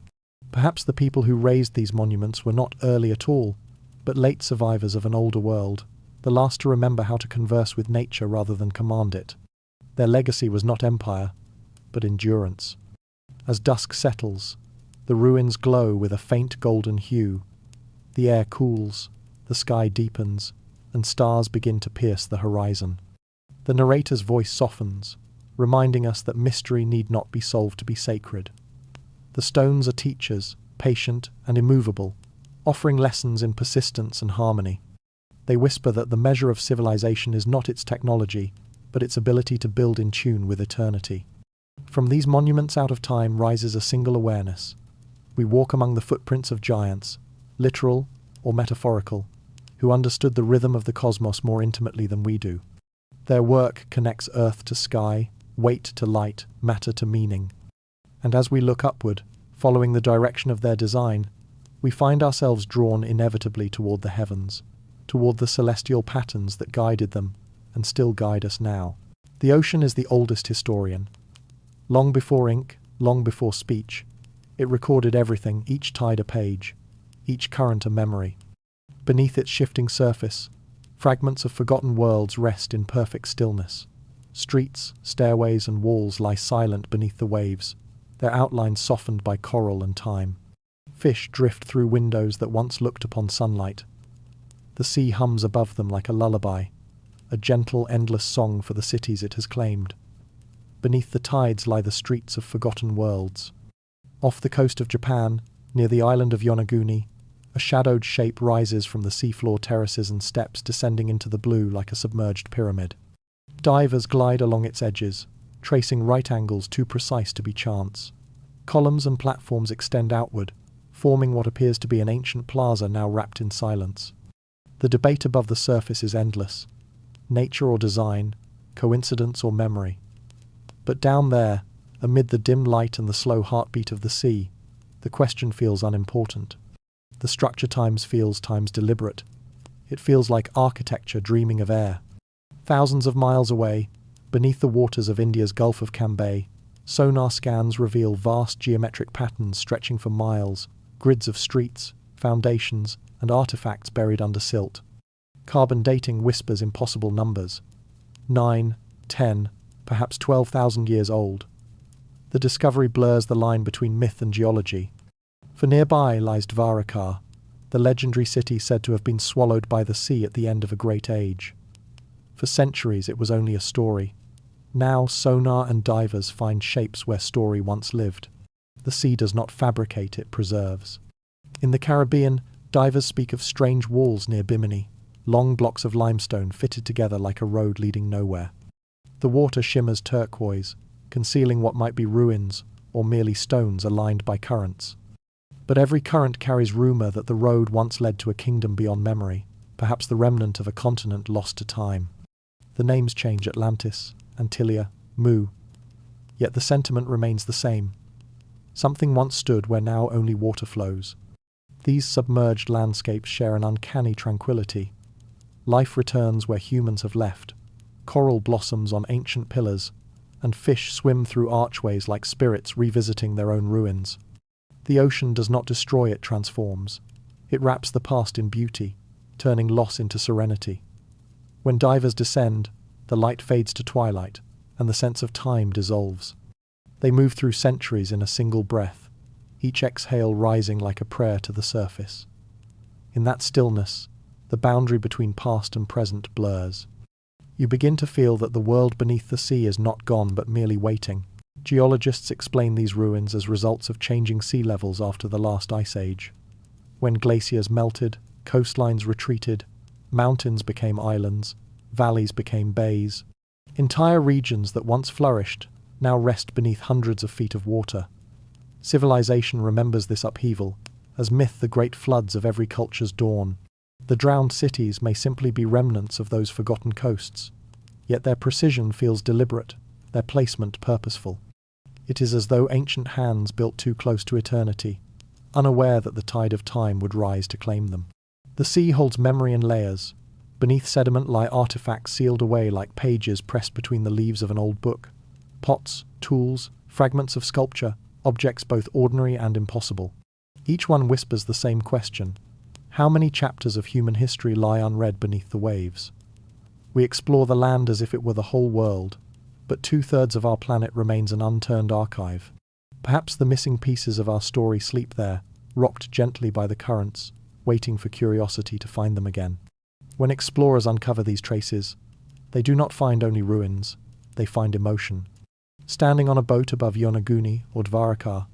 Perhaps the people who raised these monuments were not early at all, but late survivors of an older world, the last to remember how to converse with nature rather than command it. Their legacy was not empire, but endurance. As dusk settles, the ruins glow with a faint golden hue. The air cools, the sky deepens, and stars begin to pierce the horizon. The narrator's voice softens, reminding us that mystery need not be solved to be sacred. The stones are teachers, patient and immovable, offering lessons in persistence and harmony. They whisper that the measure of civilization is not its technology, but its ability to build in tune with eternity. From these monuments out of time rises a single awareness. We walk among the footprints of giants, literal or metaphorical, who understood the rhythm of the cosmos more intimately than we do. Their work connects earth to sky, weight to light, matter to meaning. And as we look upward, following the direction of their design, we find ourselves drawn inevitably toward the heavens, toward the celestial patterns that guided them and still guide us now. The ocean is the oldest historian. Long before ink, long before speech, it recorded everything, each tide a page, each current a memory. Beneath its shifting surface, fragments of forgotten worlds rest in perfect stillness. Streets, stairways, and walls lie silent beneath the waves, their outlines softened by coral and time. Fish drift through windows that once looked upon sunlight. The sea hums above them like a lullaby, a gentle, endless song for the cities it has claimed. Beneath the tides lie the streets of forgotten worlds. Off the coast of Japan, near the island of Yonaguni, a shadowed shape rises from the seafloor terraces and steps, descending into the blue like a submerged pyramid. Divers glide along its edges, tracing right angles too precise to be chance. Columns and platforms extend outward, forming what appears to be an ancient plaza now wrapped in silence. The debate above the surface is endless. Nature or design, coincidence or memory. But down there, amid the dim light and the slow heartbeat of the sea, the question feels unimportant. The structure feels deliberate. It feels like architecture dreaming of air. Thousands of miles away, beneath the waters of India's Gulf of Cambay, sonar scans reveal vast geometric patterns stretching for miles, grids of streets, foundations, and artifacts buried under silt. Carbon dating whispers impossible numbers. 9, 10, perhaps 12,000 years old. The discovery blurs the line between myth and geology. For nearby lies Dvarakar, the legendary city said to have been swallowed by the sea at the end of a great age. For centuries it was only a story. Now sonar and divers find shapes where story once lived. The sea does not fabricate, it preserves. In the Caribbean, divers speak of strange walls near Bimini, long blocks of limestone fitted together like a road leading nowhere. The water shimmers turquoise, concealing what might be ruins or merely stones aligned by currents. But every current carries rumour that the road once led to a kingdom beyond memory, perhaps the remnant of a continent lost to time. The names change: Atlantis, Antilia, Mu. Yet the sentiment remains the same. Something once stood where now only water flows. These submerged landscapes share an uncanny tranquility. Life returns where humans have left. Coral blossoms on ancient pillars, and fish swim through archways like spirits revisiting their own ruins. The ocean does not destroy, it transforms. It wraps the past in beauty, turning loss into serenity. When divers descend, the light fades to twilight, and the sense of time dissolves. They move through centuries in a single breath, each exhale rising like a prayer to the surface. In that stillness, the boundary between past and present blurs. You begin to feel that the world beneath the sea is not gone but merely waiting. Geologists explain these ruins as results of changing sea levels after the last ice age. When glaciers melted, coastlines retreated, mountains became islands, valleys became bays. Entire regions that once flourished now rest beneath hundreds of feet of water. Civilization remembers this upheaval, as myth the great floods of every culture's dawn. The drowned cities may simply be remnants of those forgotten coasts, yet their precision feels deliberate, their placement purposeful. It is as though ancient hands built too close to eternity, unaware that the tide of time would rise to claim them. The sea holds memory in layers. Beneath sediment lie artifacts sealed away like pages pressed between the leaves of an old book. Pots, tools, fragments of sculpture, objects both ordinary and impossible. Each one whispers the same question: how many chapters of human history lie unread beneath the waves? We explore the land as if it were the whole world, but 2/3 of our planet remains an unturned archive. Perhaps the missing pieces of our story sleep there, rocked gently by the currents, waiting for curiosity to find them again. When explorers uncover these traces, they do not find only ruins, they find emotion. Standing on a boat above Yonaguni or Dvarakar,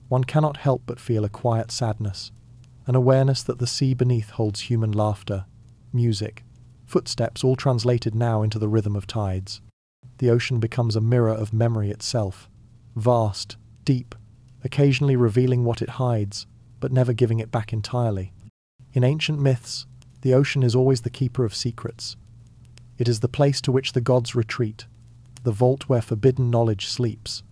one cannot help but feel a quiet sadness, an awareness that the sea beneath holds human laughter, music, footsteps, all translated now into the rhythm of tides. The ocean becomes a mirror of memory itself, vast, deep, occasionally revealing what it hides, but never giving it back entirely. In ancient myths, the ocean is always the keeper of secrets. It is the place to which the gods retreat, the vault where forbidden knowledge sleeps.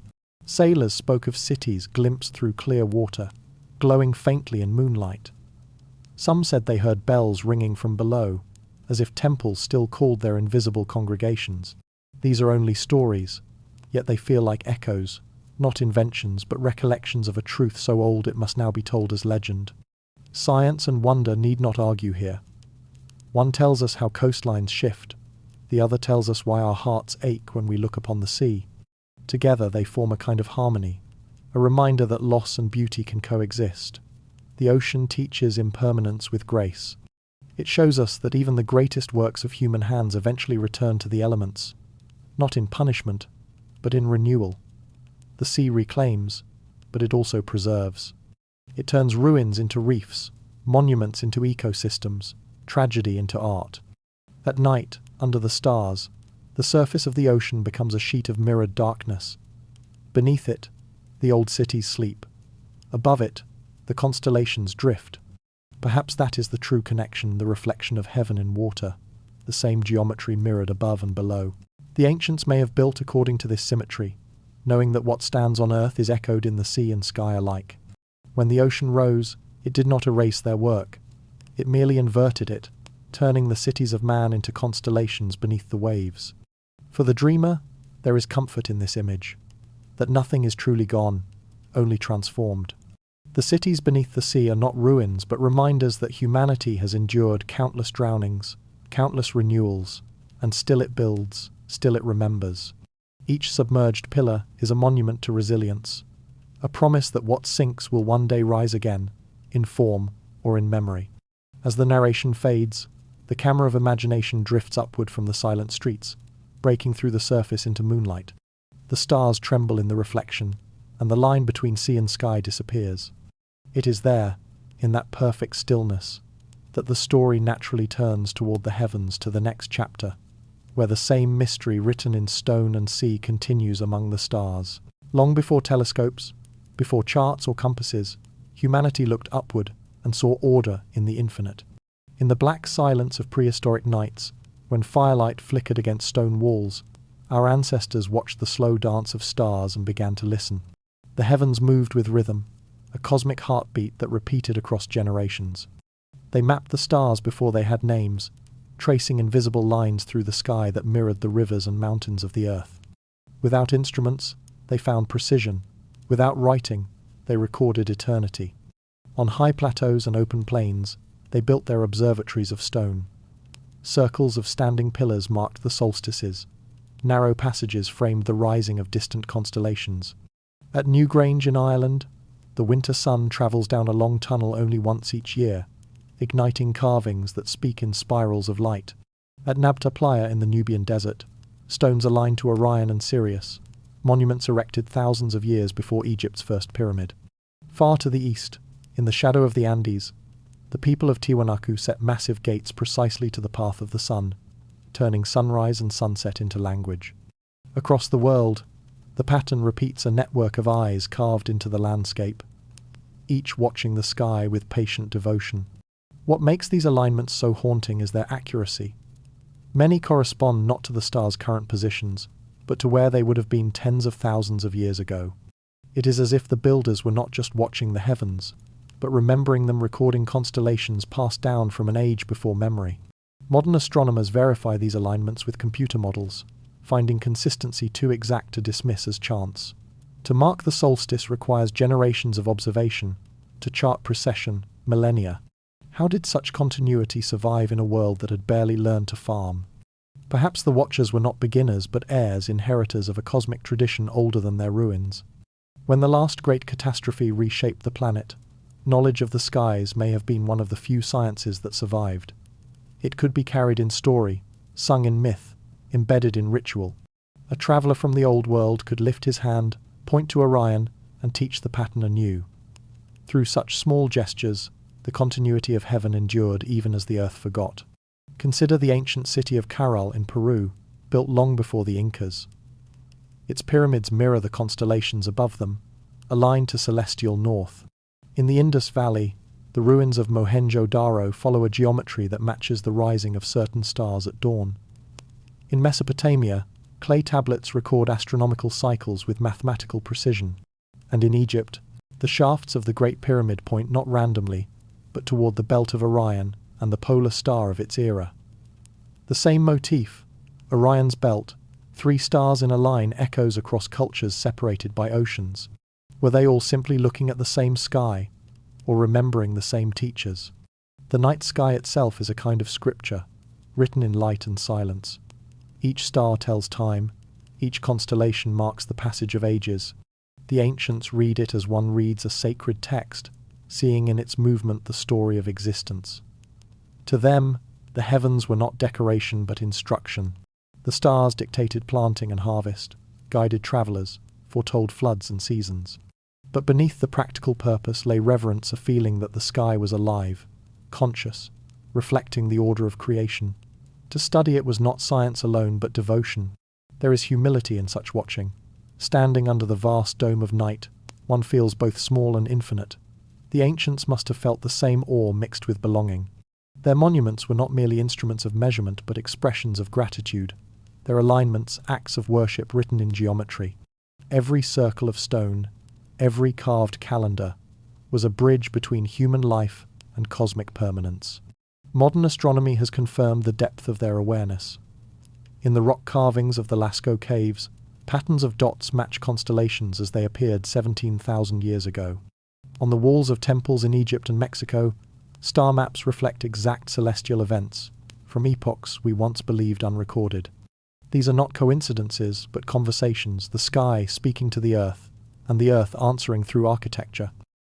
Sailors spoke of cities glimpsed through clear water, glowing faintly in moonlight. Some said they heard bells ringing from below, as if temples still called their invisible congregations. These are only stories, yet they feel like echoes, not inventions but recollections of a truth so old it must now be told as legend. Science and wonder need not argue here. One tells us how coastlines shift, the other tells us why our hearts ache when we look upon the sea. Together they form a kind of harmony, a reminder that loss and beauty can coexist. The ocean teaches impermanence with grace. It shows us that even the greatest works of human hands eventually return to the elements, not in punishment, but in renewal. The sea reclaims, but it also preserves. It turns ruins into reefs, monuments into ecosystems, tragedy into art. At night, under the stars, the surface of the ocean becomes a sheet of mirrored darkness. Beneath it, the old cities sleep. Above it, the constellations drift. Perhaps that is the true connection, the reflection of heaven in water, the same geometry mirrored above and below. The ancients may have built according to this symmetry, knowing that what stands on earth is echoed in the sea and sky alike. When the ocean rose, it did not erase their work. It merely inverted it, turning the cities of man into constellations beneath the waves. For the dreamer, there is comfort in this image, that nothing is truly gone, only transformed. The cities beneath the sea are not ruins, but reminders that humanity has endured countless drownings, countless renewals, and still it builds, still it remembers. Each submerged pillar is a monument to resilience, a promise that what sinks will one day rise again, in form or in memory. As the narration fades, the camera of imagination drifts upward from the silent streets, breaking through the surface into moonlight. The stars tremble in the reflection, and the line between sea and sky disappears. It is there, in that perfect stillness, that the story naturally turns toward the heavens to the next chapter, where the same mystery written in stone and sea continues among the stars. Long before telescopes, before charts or compasses, humanity looked upward and saw order in the infinite. In the black silence of prehistoric nights, when firelight flickered against stone walls, our ancestors watched the slow dance of stars and began to listen. The heavens moved with rhythm, a cosmic heartbeat that repeated across generations. They mapped the stars before they had names, tracing invisible lines through the sky that mirrored the rivers and mountains of the earth. Without instruments, they found precision. Without writing, they recorded eternity. On high plateaus and open plains, they built their observatories of stone. Circles of standing pillars marked the solstices. Narrow passages framed the rising of distant constellations. At Newgrange in Ireland, the winter sun travels down a long tunnel only once each year, igniting carvings that speak in spirals of light. At Nabta Playa in the Nubian desert, stones aligned to Orion and Sirius, monuments erected thousands of years before Egypt's first pyramid. Far to the east, in the shadow of the Andes, the people of Tiwanaku set massive gates precisely to the path of the sun, turning sunrise and sunset into language. Across the world, the pattern repeats a network of eyes carved into the landscape, each watching the sky with patient devotion. What makes these alignments so haunting is their accuracy. Many correspond not to the stars' current positions, but to where they would have been tens of thousands of years ago. It is as if the builders were not just watching the heavens, but remembering them, recording constellations passed down from an age before memory. Modern astronomers verify these alignments with computer models, finding consistency too exact to dismiss as chance. To mark the solstice requires generations of observation, to chart precession, millennia. How did such continuity survive in a world that had barely learned to farm? Perhaps the watchers were not beginners but heirs, inheritors of a cosmic tradition older than their ruins. When the last great catastrophe reshaped the planet, knowledge of the skies may have been one of the few sciences that survived. It could be carried in story, sung in myth, embedded in ritual. A traveller from the old world could lift his hand, point to Orion, and teach the pattern anew. Through such small gestures, the continuity of heaven endured even as the earth forgot. Consider the ancient city of Caral in Peru, built long before the Incas. Its pyramids mirror the constellations above them, aligned to celestial north. In the Indus Valley, the ruins of Mohenjo-Daro follow a geometry that matches the rising of certain stars at dawn. In Mesopotamia, clay tablets record astronomical cycles with mathematical precision. And in Egypt, the shafts of the Great Pyramid point not randomly, but toward the belt of Orion and the polar star of its era. The same motif, Orion's belt, 3 stars in a line, echoes across cultures separated by oceans. Were they all simply looking at the same sky, or remembering the same teachers? The night sky itself is a kind of scripture, written in light and silence. Each star tells time, each constellation marks the passage of ages. The ancients read it as one reads a sacred text, seeing in its movement the story of existence. To them, the heavens were not decoration but instruction. The stars dictated planting and harvest, guided travellers, foretold floods and seasons. But beneath the practical purpose lay reverence, a feeling that the sky was alive, conscious, reflecting the order of creation. To study it was not science alone but devotion. There is humility in such watching. Standing under the vast dome of night, one feels both small and infinite. The ancients must have felt the same awe mixed with belonging. Their monuments were not merely instruments of measurement but expressions of gratitude. Their alignments, acts of worship written in geometry. Every circle of stone, every carved calendar, was a bridge between human life and cosmic permanence. Modern astronomy has confirmed the depth of their awareness. In the rock carvings of the Lascaux caves, patterns of dots match constellations as they appeared 17,000 years ago. On the walls of temples in Egypt and Mexico, star maps reflect exact celestial events from epochs we once believed unrecorded. These are not coincidences, but conversations, the sky speaking to the earth, and the earth answering through architecture.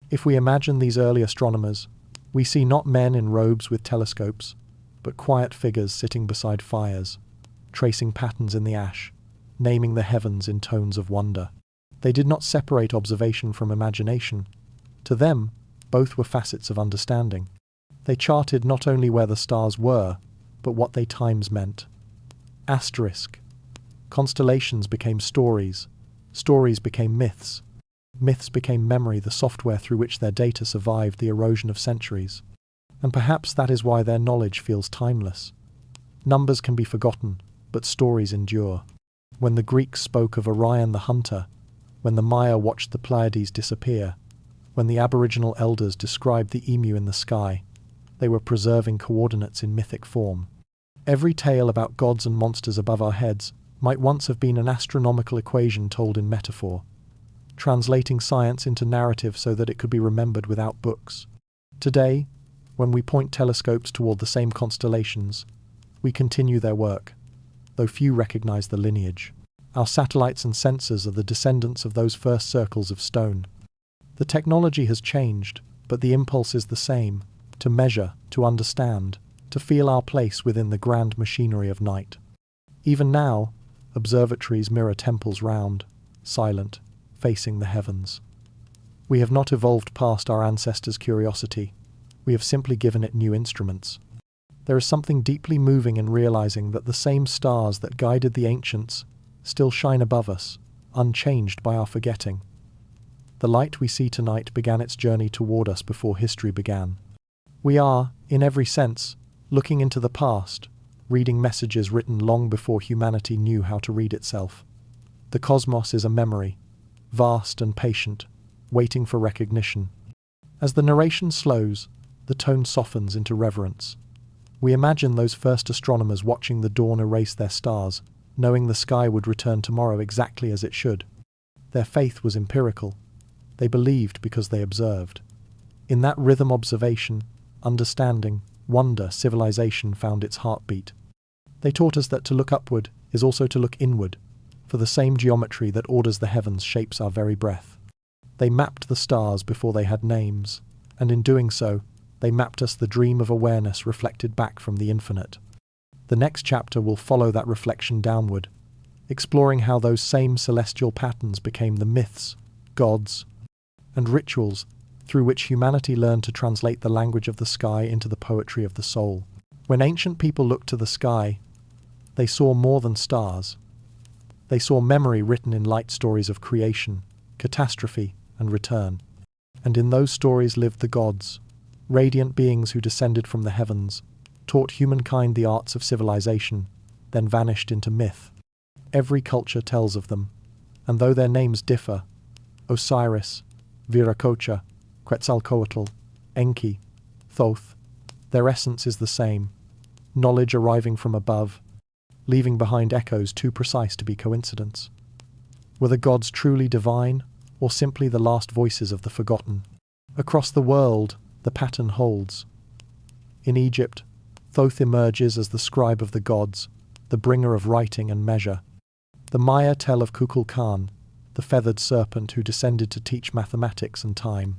If we imagine these early astronomers, we see not men in robes with telescopes, but quiet figures sitting beside fires, tracing patterns in the ash, naming the heavens in tones of wonder. They did not separate observation from imagination. To them, both were facets of understanding. They charted not only where the stars were, but what they times meant. Asterisk. Constellations became stories. Stories became myths. Myths became memory, the software through which their data survived the erosion of centuries. And perhaps that is why their knowledge feels timeless. Numbers can be forgotten, but stories endure. When the Greeks spoke of Orion the hunter, when the Maya watched the Pleiades disappear, when the Aboriginal elders described the emu in the sky, they were preserving coordinates in mythic form. Every tale about gods and monsters above our heads might once have been an astronomical equation told in metaphor, translating science into narrative so that it could be remembered without books. Today, when we point telescopes toward the same constellations, we continue their work, though few recognize the lineage. Our satellites and sensors are the descendants of those first circles of stone. The technology has changed, but the impulse is the same: to measure, to understand, to feel our place within the grand machinery of night. Even now, observatories mirror temples round, silent, facing the heavens. We have not evolved past our ancestors' curiosity. We have simply given it new instruments. There is something deeply moving in realizing that the same stars that guided the ancients still shine above us, unchanged by our forgetting. The light we see tonight began its journey toward us before history began. We are, in every sense, looking into the past, reading messages written long before humanity knew how to read itself. The cosmos is a memory, vast and patient, waiting for recognition. As the narration slows, the tone softens into reverence. We imagine those first astronomers watching the dawn erase their stars, knowing the sky would return tomorrow exactly as it should. Their faith was empirical. They believed because they observed. In that rhythm observation, understanding, wonder, civilization found its heartbeat. They taught us that to look upward is also to look inward, for the same geometry that orders the heavens shapes our very breath. They mapped the stars before they had names, and in doing so, they mapped us the dream of awareness reflected back from the infinite. The next chapter will follow that reflection downward, exploring how those same celestial patterns became the myths, gods, and rituals through which humanity learned to translate the language of the sky into the poetry of the soul. When ancient people looked to the sky, they saw more than stars. They saw memory written in light stories of creation, catastrophe, and return. And in those stories lived the gods, radiant beings who descended from the heavens, taught humankind the arts of civilization, then vanished into myth. Every culture tells of them, and though their names differ, Osiris, Viracocha, Quetzalcoatl, Enki, Thoth, their essence is the same: knowledge arriving from above, leaving behind echoes too precise to be coincidence. Were the gods truly divine, or simply the last voices of the forgotten? Across the world, the pattern holds. In Egypt, Thoth emerges as the scribe of the gods, the bringer of writing and measure. The Maya tell of Kukulkan, the feathered serpent who descended to teach mathematics and time.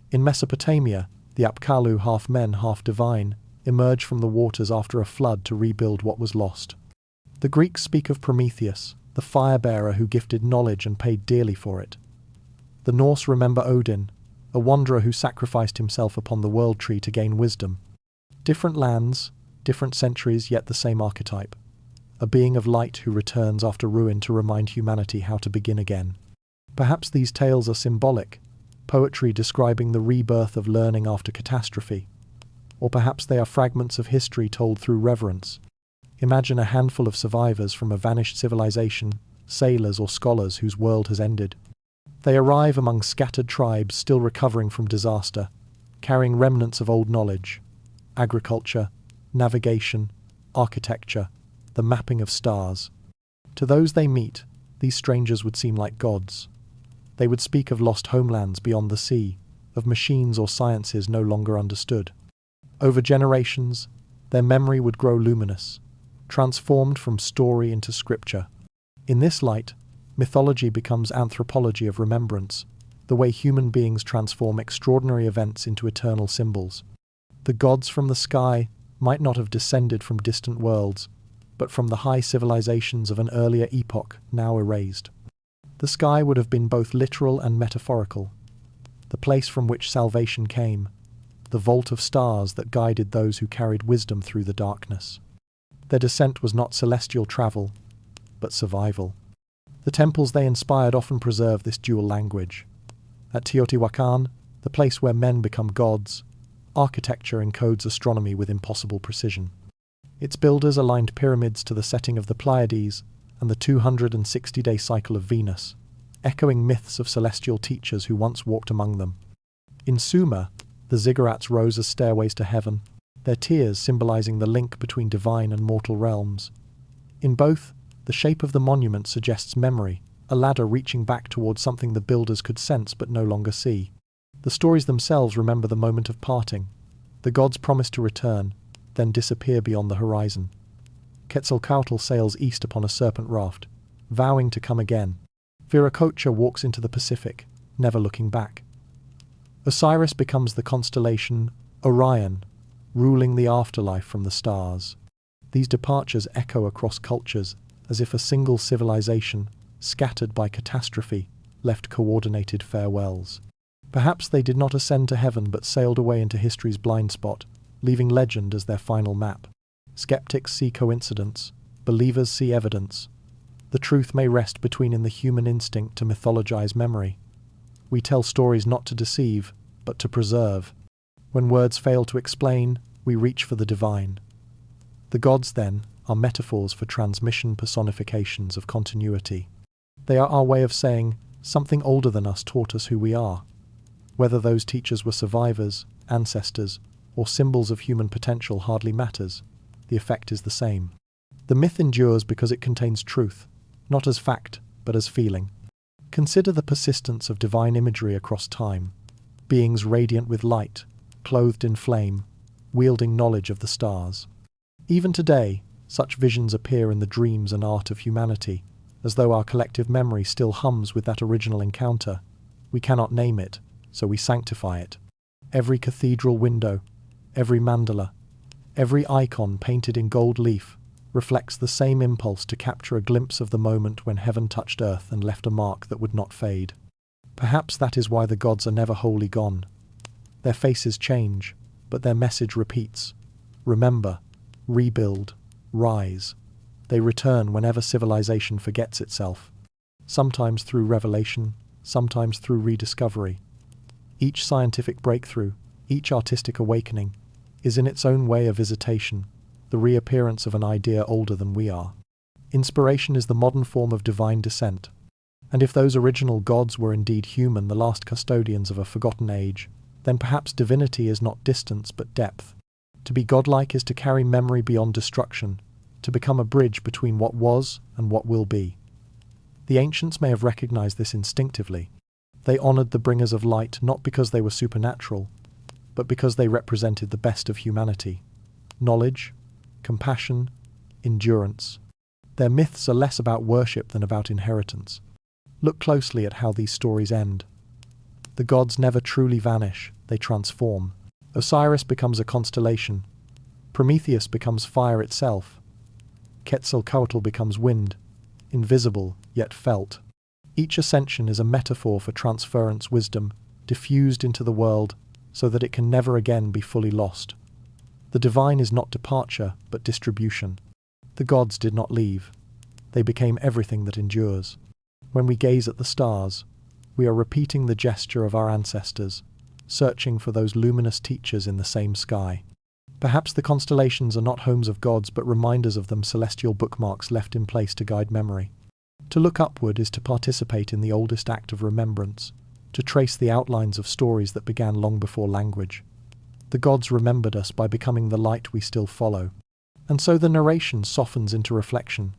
In Mesopotamia, the Apkallu, half men, half divine, emerge from the waters after a flood to rebuild what was lost. The Greeks speak of Prometheus, the fire-bearer who gifted knowledge and paid dearly for it. The Norse remember Odin, a wanderer who sacrificed himself upon the world tree to gain wisdom. Different lands, different centuries, yet the same archetype. A being of light who returns after ruin to remind humanity how to begin again. Perhaps these tales are symbolic, poetry describing the rebirth of learning after catastrophe. Or perhaps they are fragments of history told through reverence. Imagine a handful of survivors from a vanished civilization, sailors or scholars whose world has ended. They arrive among scattered tribes still recovering from disaster, carrying remnants of old knowledge. agriculture, navigation, architecture, the mapping of stars. To those they meet, these strangers would seem like gods. They would speak of lost homelands beyond the sea, of machines or sciences no longer understood. Over generations, their memory would grow luminous, transformed from story into scripture. In this light, mythology becomes anthropology of remembrance, the way human beings transform extraordinary events into eternal symbols. The gods from the sky might not have descended from distant worlds, but from the high civilizations of an earlier epoch now erased. The sky would have been both literal and metaphorical, the place from which salvation came, the vault of stars that guided those who carried wisdom through the darkness. Their descent was not celestial travel, but survival. The temples they inspired often preserve this dual language. At Teotihuacan, the place where men become gods, architecture encodes astronomy with impossible precision. Its builders aligned pyramids to the setting of the Pleiades and the 260-day cycle of Venus, echoing myths of celestial teachers who once walked among them. In Sumer, the ziggurats rose as stairways to heaven, their tiers symbolizing the link between divine and mortal realms. In both, the shape of the monument suggests memory, a ladder reaching back towards something the builders could sense but no longer see. The stories themselves remember the moment of parting. The gods promise to return, then disappear beyond the horizon. Quetzalcoatl sails east upon a serpent raft, vowing to come again. Viracocha walks into the Pacific, never looking back. Osiris becomes the constellation Orion, ruling the afterlife from the stars. These departures echo across cultures, as if a single civilization, scattered by catastrophe, left coordinated farewells. Perhaps they did not ascend to heaven but sailed away into history's blind spot, leaving legend as their final map. Skeptics see coincidence, believers see evidence. The truth may rest between in the human instinct to mythologize memory. We tell stories not to deceive, but to preserve. When words fail to explain, we reach for the divine. The gods, then, are metaphors for transmission personifications of continuity. They are our way of saying, something older than us taught us who we are. Whether those teachers were survivors, ancestors, or symbols of human potential hardly matters. The effect is the same. The myth endures because it contains truth, not as fact, but as feeling. Consider the persistence of divine imagery across time. Beings radiant with light, clothed in flame, wielding knowledge of the stars. Even today, such visions appear in the dreams and art of humanity, as though our collective memory still hums with that original encounter. We cannot name it, so we sanctify it. Every cathedral window, every mandala, every icon painted in gold leaf reflects the same impulse to capture a glimpse of the moment when heaven touched earth and left a mark that would not fade. Perhaps that is why the gods are never wholly gone. Their faces change, but their message repeats. Remember, rebuild, rise. They return whenever civilization forgets itself, sometimes through revelation, sometimes through rediscovery. Each scientific breakthrough, each artistic awakening, is in its own way a visitation, the reappearance of an idea older than we are. Inspiration is the modern form of divine descent. And if those original gods were indeed human, the last custodians of a forgotten age, then perhaps divinity is not distance but depth. To be godlike is to carry memory beyond destruction, to become a bridge between what was and what will be. The ancients may have recognized this instinctively. They honored the bringers of light not because they were supernatural, but because they represented the best of humanity. Knowledge, compassion, endurance. Their myths are less about worship than about inheritance. Look closely at how these stories end. The gods never truly vanish, they transform. Osiris becomes a constellation. Prometheus becomes fire itself. Quetzalcoatl becomes wind, invisible yet felt. Each ascension is a metaphor for transference wisdom, diffused into the world so that it can never again be fully lost. The divine is not departure, but distribution. The gods did not leave. They became everything that endures. When we gaze at the stars, we are repeating the gesture of our ancestors, searching for those luminous teachers in the same sky. Perhaps the constellations are not homes of gods, but reminders of them, celestial bookmarks left in place to guide memory. To look upward is to participate in the oldest act of remembrance, to trace the outlines of stories that began long before language. The gods remembered us by becoming the light we still follow. And so the narration softens into reflection.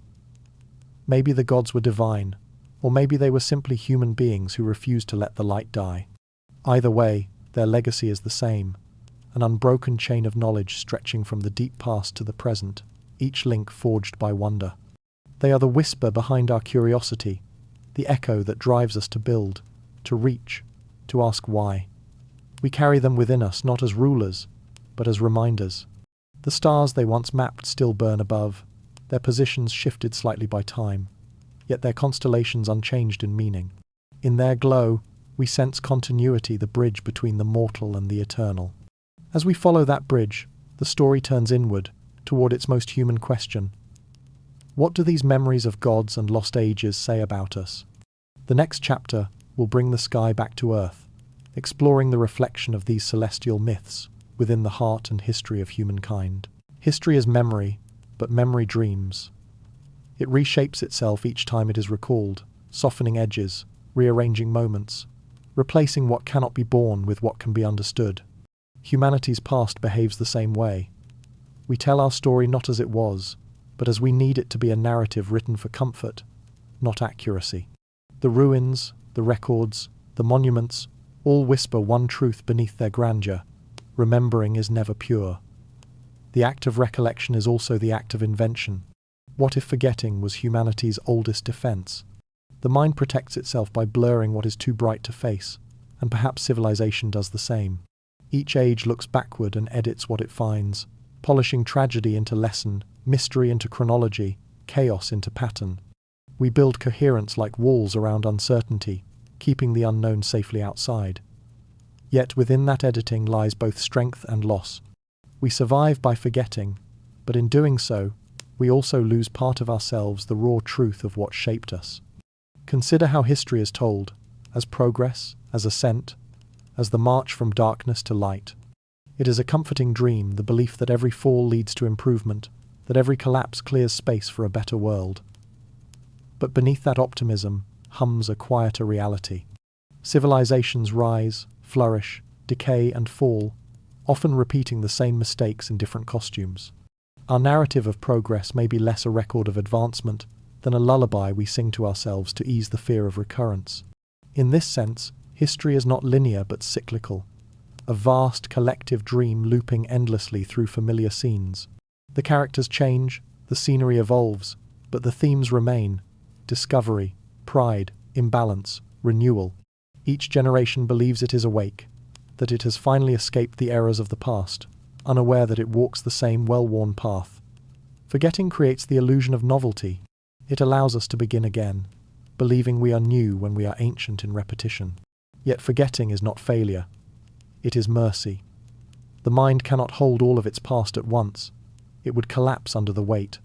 Maybe the gods were divine, or maybe they were simply human beings who refused to let the light die. Either way, their legacy is the same, an unbroken chain of knowledge stretching from the deep past to the present, each link forged by wonder. They are the whisper behind our curiosity, the echo that drives us to build, to reach, to ask why. We carry them within us not as rulers, but as reminders. The stars they once mapped still burn above, their positions shifted slightly by time, yet their constellations unchanged in meaning. In their glow, we sense continuity, the bridge between the mortal and the eternal. As we follow that bridge, the story turns inward, toward its most human question. What do these memories of gods and lost ages say about us? The next chapter will bring the sky back to earth, exploring the reflection of these celestial myths within the heart and history of humankind. History is memory, but memory dreams. It reshapes itself each time it is recalled, softening edges, rearranging moments, replacing what cannot be borne with what can be understood. Humanity's past behaves the same way. We tell our story not as it was, but as we need it to be, a narrative written for comfort, not accuracy. The ruins, the records, the monuments, all whisper one truth beneath their grandeur: remembering is never pure. The act of recollection is also the act of invention. What if forgetting was humanity's oldest defense? The mind protects itself by blurring what is too bright to face, and perhaps civilization does the same. Each age looks backward and edits what it finds, polishing tragedy into lesson, mystery into chronology, chaos into pattern. We build coherence like walls around uncertainty, keeping the unknown safely outside. Yet within that editing lies both strength and loss. We survive by forgetting, but in doing so, we also lose part of ourselves, the raw truth of what shaped us. Consider how history is told, as progress, as ascent, as the march from darkness to light. It is a comforting dream, the belief that every fall leads to improvement, that every collapse clears space for a better world. But beneath that optimism hums a quieter reality. Civilizations rise, flourish, decay and fall, often repeating the same mistakes in different costumes. Our narrative of progress may be less a record of advancement than a lullaby we sing to ourselves to ease the fear of recurrence. In this sense, history is not linear but cyclical, a vast collective dream looping endlessly through familiar scenes. The characters change, the scenery evolves, but the themes remain: discovery, pride, imbalance, renewal. Each generation believes it is awake, that it has finally escaped the errors of the past, unaware that it walks the same well-worn path. Forgetting creates the illusion of novelty. It allows us to begin again, believing we are new when we are ancient in repetition. Yet forgetting is not failure. It is mercy. The mind cannot hold all of its past at once. It would collapse under the weight.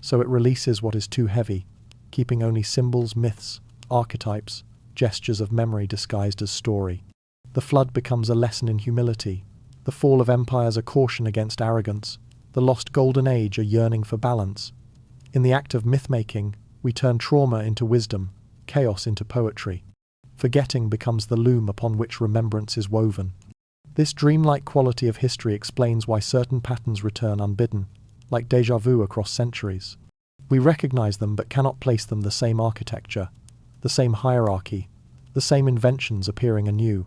So it releases what is too heavy, keeping only symbols, myths, archetypes, gestures of memory disguised as story. The flood becomes a lesson in humility, the fall of empires a caution against arrogance, the lost golden age a yearning for balance. In the act of myth-making, we turn trauma into wisdom, chaos into poetry. Forgetting becomes the loom upon which remembrance is woven. This dreamlike quality of history explains why certain patterns return unbidden, like déjà vu across centuries. We recognize them but cannot place them the same architecture, the same hierarchy, the same inventions appearing anew.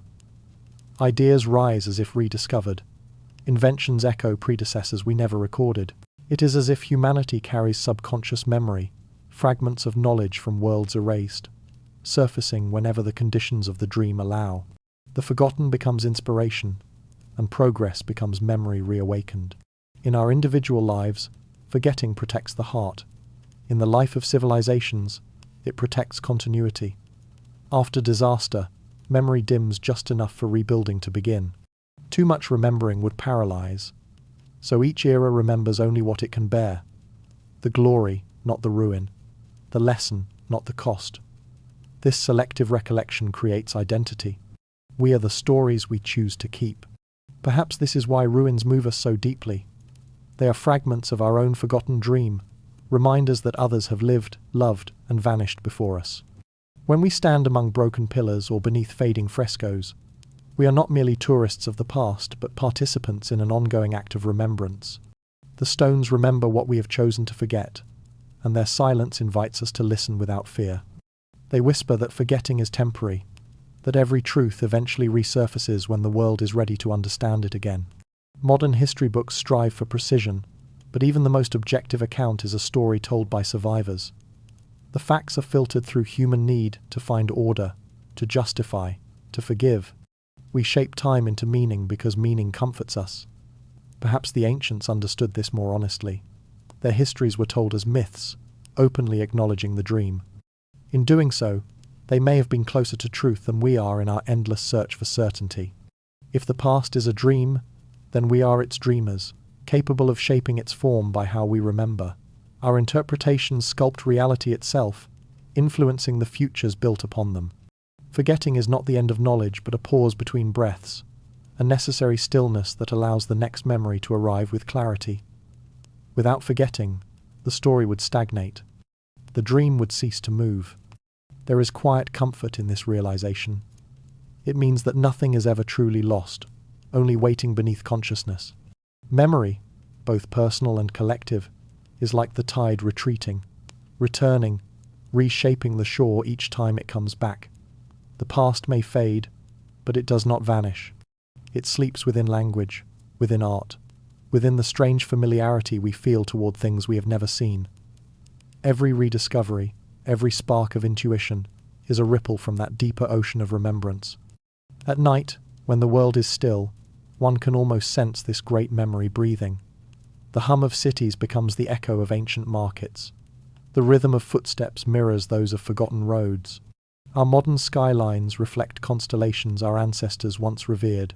Ideas rise as if rediscovered. Inventions echo predecessors we never recorded. It is as if humanity carries subconscious memory, fragments of knowledge from worlds erased, surfacing whenever the conditions of the dream allow. The forgotten becomes inspiration, and progress becomes memory reawakened. In our individual lives, forgetting protects the heart. In the life of civilizations, it protects continuity. After disaster, memory dims just enough for rebuilding to begin. Too much remembering would paralyze. So each era remembers only what it can bear. The glory, not the ruin. The lesson, not the cost. This selective recollection creates identity. We are the stories we choose to keep. Perhaps this is why ruins move us so deeply. They are fragments of our own forgotten dream, reminders that others have lived, loved, and vanished before us. When we stand among broken pillars or beneath fading frescoes, We are not merely tourists of the past, but participants in an ongoing act of remembrance. The stones remember what we have chosen to forget, and their silence invites us to listen without fear. They whisper that forgetting is temporary, that every truth eventually resurfaces when the world is ready to understand it again. Modern history books strive for precision, but even the most objective account is a story told by survivors. The facts are filtered through human need to find order, to justify, to forgive. We shape time into meaning because meaning comforts us. Perhaps the ancients understood this more honestly. Their histories were told as myths, openly acknowledging the dream. In doing so, they may have been closer to truth than we are in our endless search for certainty. If the past is a dream, then we are its dreamers, capable of shaping its form by how we remember. Our interpretations sculpt reality itself, influencing the futures built upon them. Forgetting is not the end of knowledge, but a pause between breaths, a necessary stillness that allows the next memory to arrive with clarity. Without forgetting, the story would stagnate. The dream would cease to move. There is quiet comfort in this realization. It means that nothing is ever truly lost, only waiting beneath consciousness. Memory, both personal and collective, is like the tide retreating, returning, reshaping the shore each time it comes back. The past may fade, but it does not vanish. It sleeps within language, within art, within the strange familiarity we feel toward things we have never seen. Every rediscovery, every spark of intuition, is a ripple from that deeper ocean of remembrance. At night, when the world is still, one can almost sense this great memory breathing. The hum of cities becomes the echo of ancient markets. The rhythm of footsteps mirrors those of forgotten roads. Our modern skylines reflect constellations our ancestors once revered,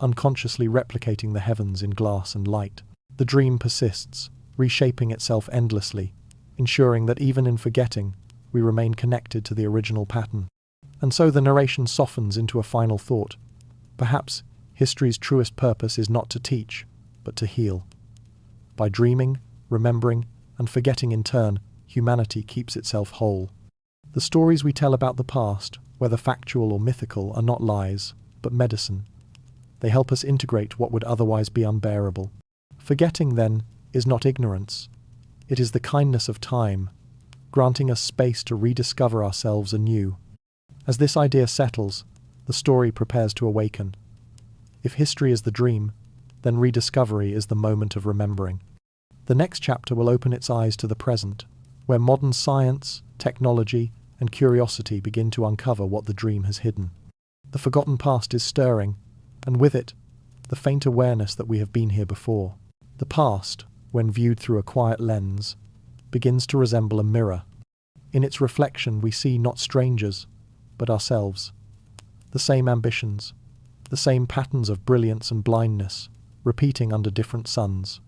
unconsciously replicating the heavens in glass and light. The dream persists, reshaping itself endlessly, ensuring that even in forgetting, we remain connected to the original pattern. And so the narration softens into a final thought. Perhaps history's truest purpose is not to teach, but to heal. By dreaming, remembering, and forgetting in turn, humanity keeps itself whole. The stories we tell about the past, whether factual or mythical, are not lies, but medicine. They help us integrate what would otherwise be unbearable. Forgetting, then, is not ignorance. It is the kindness of time, granting us space to rediscover ourselves anew. As this idea settles, the story prepares to awaken. If history is the dream, then rediscovery is the moment of remembering. The next chapter will open its eyes to the present, where modern science, technology, and curiosity begin to uncover what the dream has hidden. The forgotten past is stirring, and with it, the faint awareness that we have been here before. The past, when viewed through a quiet lens, begins to resemble a mirror. In its reflection we see not strangers, but ourselves. The same ambitions, the same patterns of brilliance and blindness, repeating under different suns.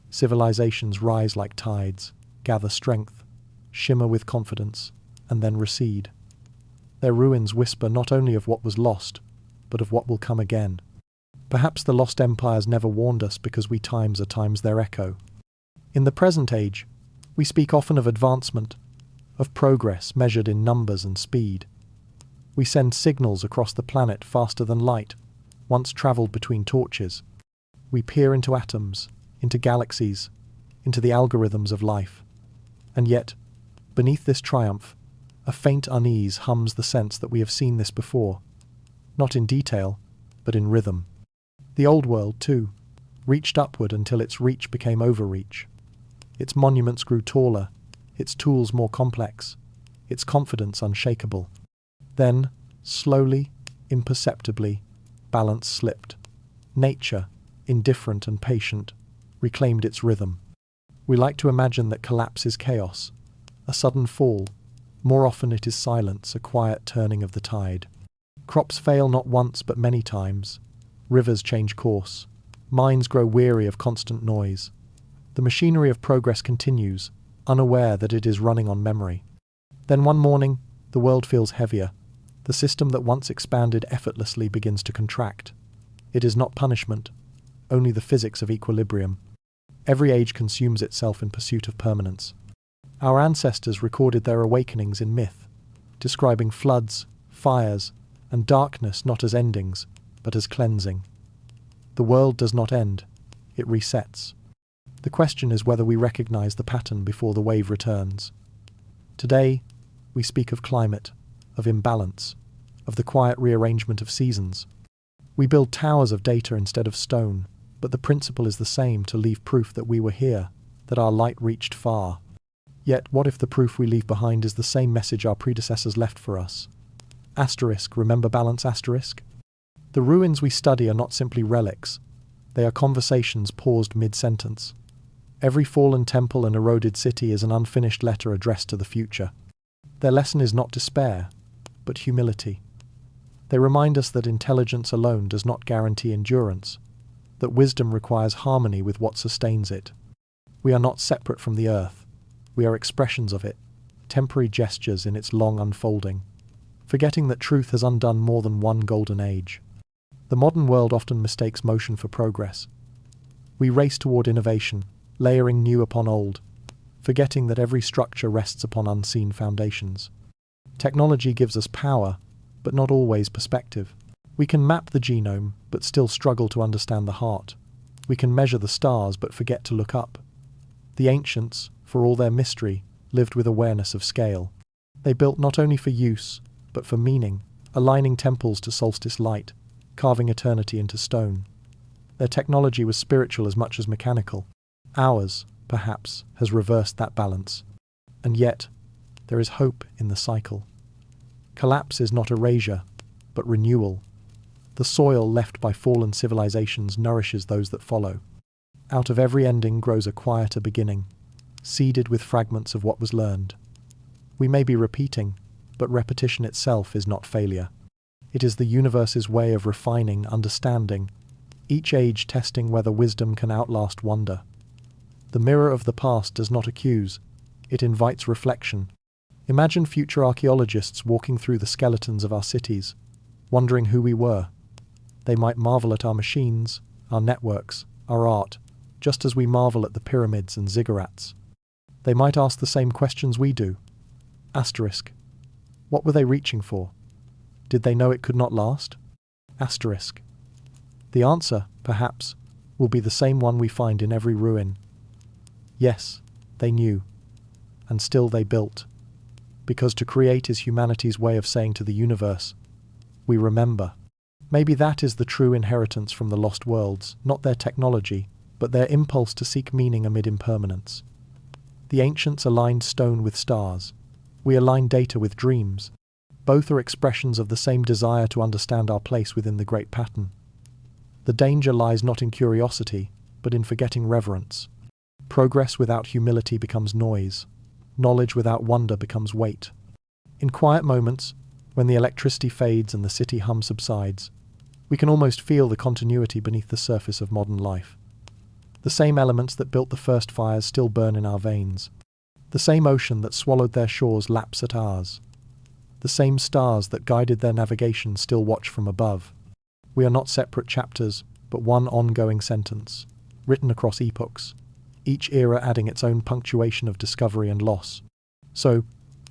Civilizations rise like tides, gather strength, shimmer with confidence, and then recede. Their ruins whisper not only of what was lost, but of what will come again. Perhaps the lost empires never warned us because we times are times their echo. In the present age, we speak often of advancement, of progress measured in numbers and speed. We send signals across the planet faster than light, once travelled between torches. We peer into atoms, into galaxies, into the algorithms of life. And yet, beneath this triumph, a faint unease hums the sense that we have seen this before, not in detail, but in rhythm. The old world, too, reached upward until its reach became overreach. Its monuments grew taller, its tools more complex, its confidence unshakable. Then, slowly, imperceptibly, balance slipped. Nature, indifferent and patient, reclaimed its rhythm. We like to imagine that collapse is chaos, a sudden fall. More often it is silence, a quiet turning of the tide. Crops fail not once but many times. Rivers change course. Minds grow weary of constant noise. The machinery of progress continues, unaware that it is running on memory. Then one morning, the world feels heavier. The system that once expanded effortlessly begins to contract. It is not punishment, only the physics of equilibrium. Every age consumes itself in pursuit of permanence. Our ancestors recorded their awakenings in myth, describing floods, fires, and darkness not as endings, but but as cleansing. The world does not end, it resets. The question is whether we recognize the pattern before the wave returns. Today, we speak of climate, of imbalance, of the quiet rearrangement of seasons. We build towers of data instead of stone, but the principle is the same: to leave proof that we were here, that our light reached far. Yet, what if the proof we leave behind is the same message our predecessors left for us? Asterisk, remember balance asterisk? The ruins we study are not simply relics. They are conversations paused mid-sentence. Every fallen temple and eroded city is an unfinished letter addressed to the future. Their lesson is not despair, but humility. They remind us that intelligence alone does not guarantee endurance, that wisdom requires harmony with what sustains it. We are not separate from the earth. We are expressions of it, temporary gestures in its long unfolding, forgetting that truth has undone more than one golden age. The modern world often mistakes motion for progress. We race toward innovation, layering new upon old, forgetting that every structure rests upon unseen foundations. Technology gives us power, but not always perspective. We can map the genome, but still struggle to understand the heart. We can measure the stars, but forget to look up. The ancients, for all their mystery, lived with awareness of scale. They built not only for use, but for meaning, aligning temples to solstice light, carving eternity into stone. Their technology was spiritual as much as mechanical. Ours, perhaps, has reversed that balance. And yet, there is hope in the cycle. Collapse is not erasure, but renewal. The soil left by fallen civilizations nourishes those that follow. Out of every ending grows a quieter beginning, seeded with fragments of what was learned. We may be repeating, but repetition itself is not failure. It is the universe's way of refining understanding, each age testing whether wisdom can outlast wonder. The mirror of the past does not accuse, it invites reflection. Imagine future archaeologists walking through the skeletons of our cities, wondering who we were. They might marvel at our machines, our networks, our art, just as we marvel at the pyramids and ziggurats. They might ask the same questions we do. Asterisk. What were they reaching for? Did they know it could not last? Asterisk. The answer, perhaps, will be the same one we find in every ruin. Yes, they knew. And still they built. Because to create is humanity's way of saying to the universe, we remember. Maybe that is the true inheritance from the lost worlds, not their technology, but their impulse to seek meaning amid impermanence. The ancients aligned stone with stars. We align data with dreams. Both are expressions of the same desire to understand our place within the great pattern. The danger lies not in curiosity, but in forgetting reverence. Progress without humility becomes noise. Knowledge without wonder becomes weight. In quiet moments, when the electricity fades and the city hum subsides, we can almost feel the continuity beneath the surface of modern life. The same elements that built the first fires still burn in our veins. The same ocean that swallowed their shores laps at ours. The same stars that guided their navigation still watch from above. We are not separate chapters, but one ongoing sentence, written across epochs, each era adding its own punctuation of discovery and loss. So,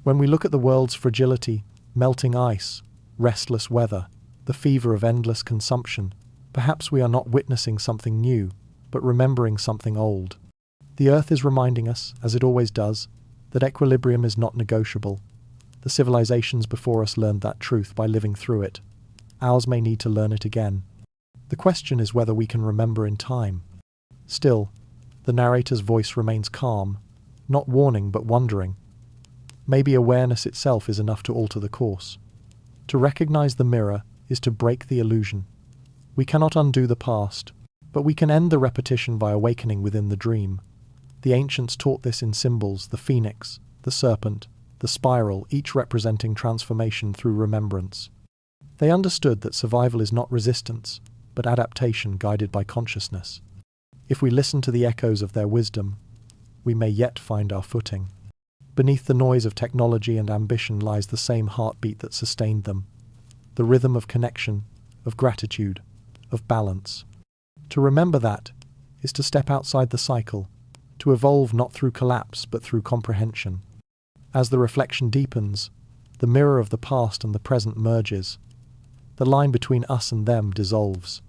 when we look at the world's fragility, melting ice, restless weather, the fever of endless consumption, perhaps we are not witnessing something new, but remembering something old. The Earth is reminding us, as it always does, that equilibrium is not negotiable. The civilizations before us learned that truth by living through it. Ours may need to learn it again. The question is whether we can remember in time. Still, the narrator's voice remains calm, not warning but wondering. Maybe awareness itself is enough to alter the course. To recognize the mirror is to break the illusion. We cannot undo the past, but we can end the repetition by awakening within the dream. The ancients taught this in symbols: the phoenix, the serpent, the spiral, each representing transformation through remembrance. They understood that survival is not resistance, but adaptation guided by consciousness. If we listen to the echoes of their wisdom, we may yet find our footing. Beneath the noise of technology and ambition lies the same heartbeat that sustained them, the rhythm of connection, of gratitude, of balance. To remember that is to step outside the cycle, to evolve not through collapse but through comprehension. As the reflection deepens, the mirror of the past and the present merges. The line between us and them dissolves.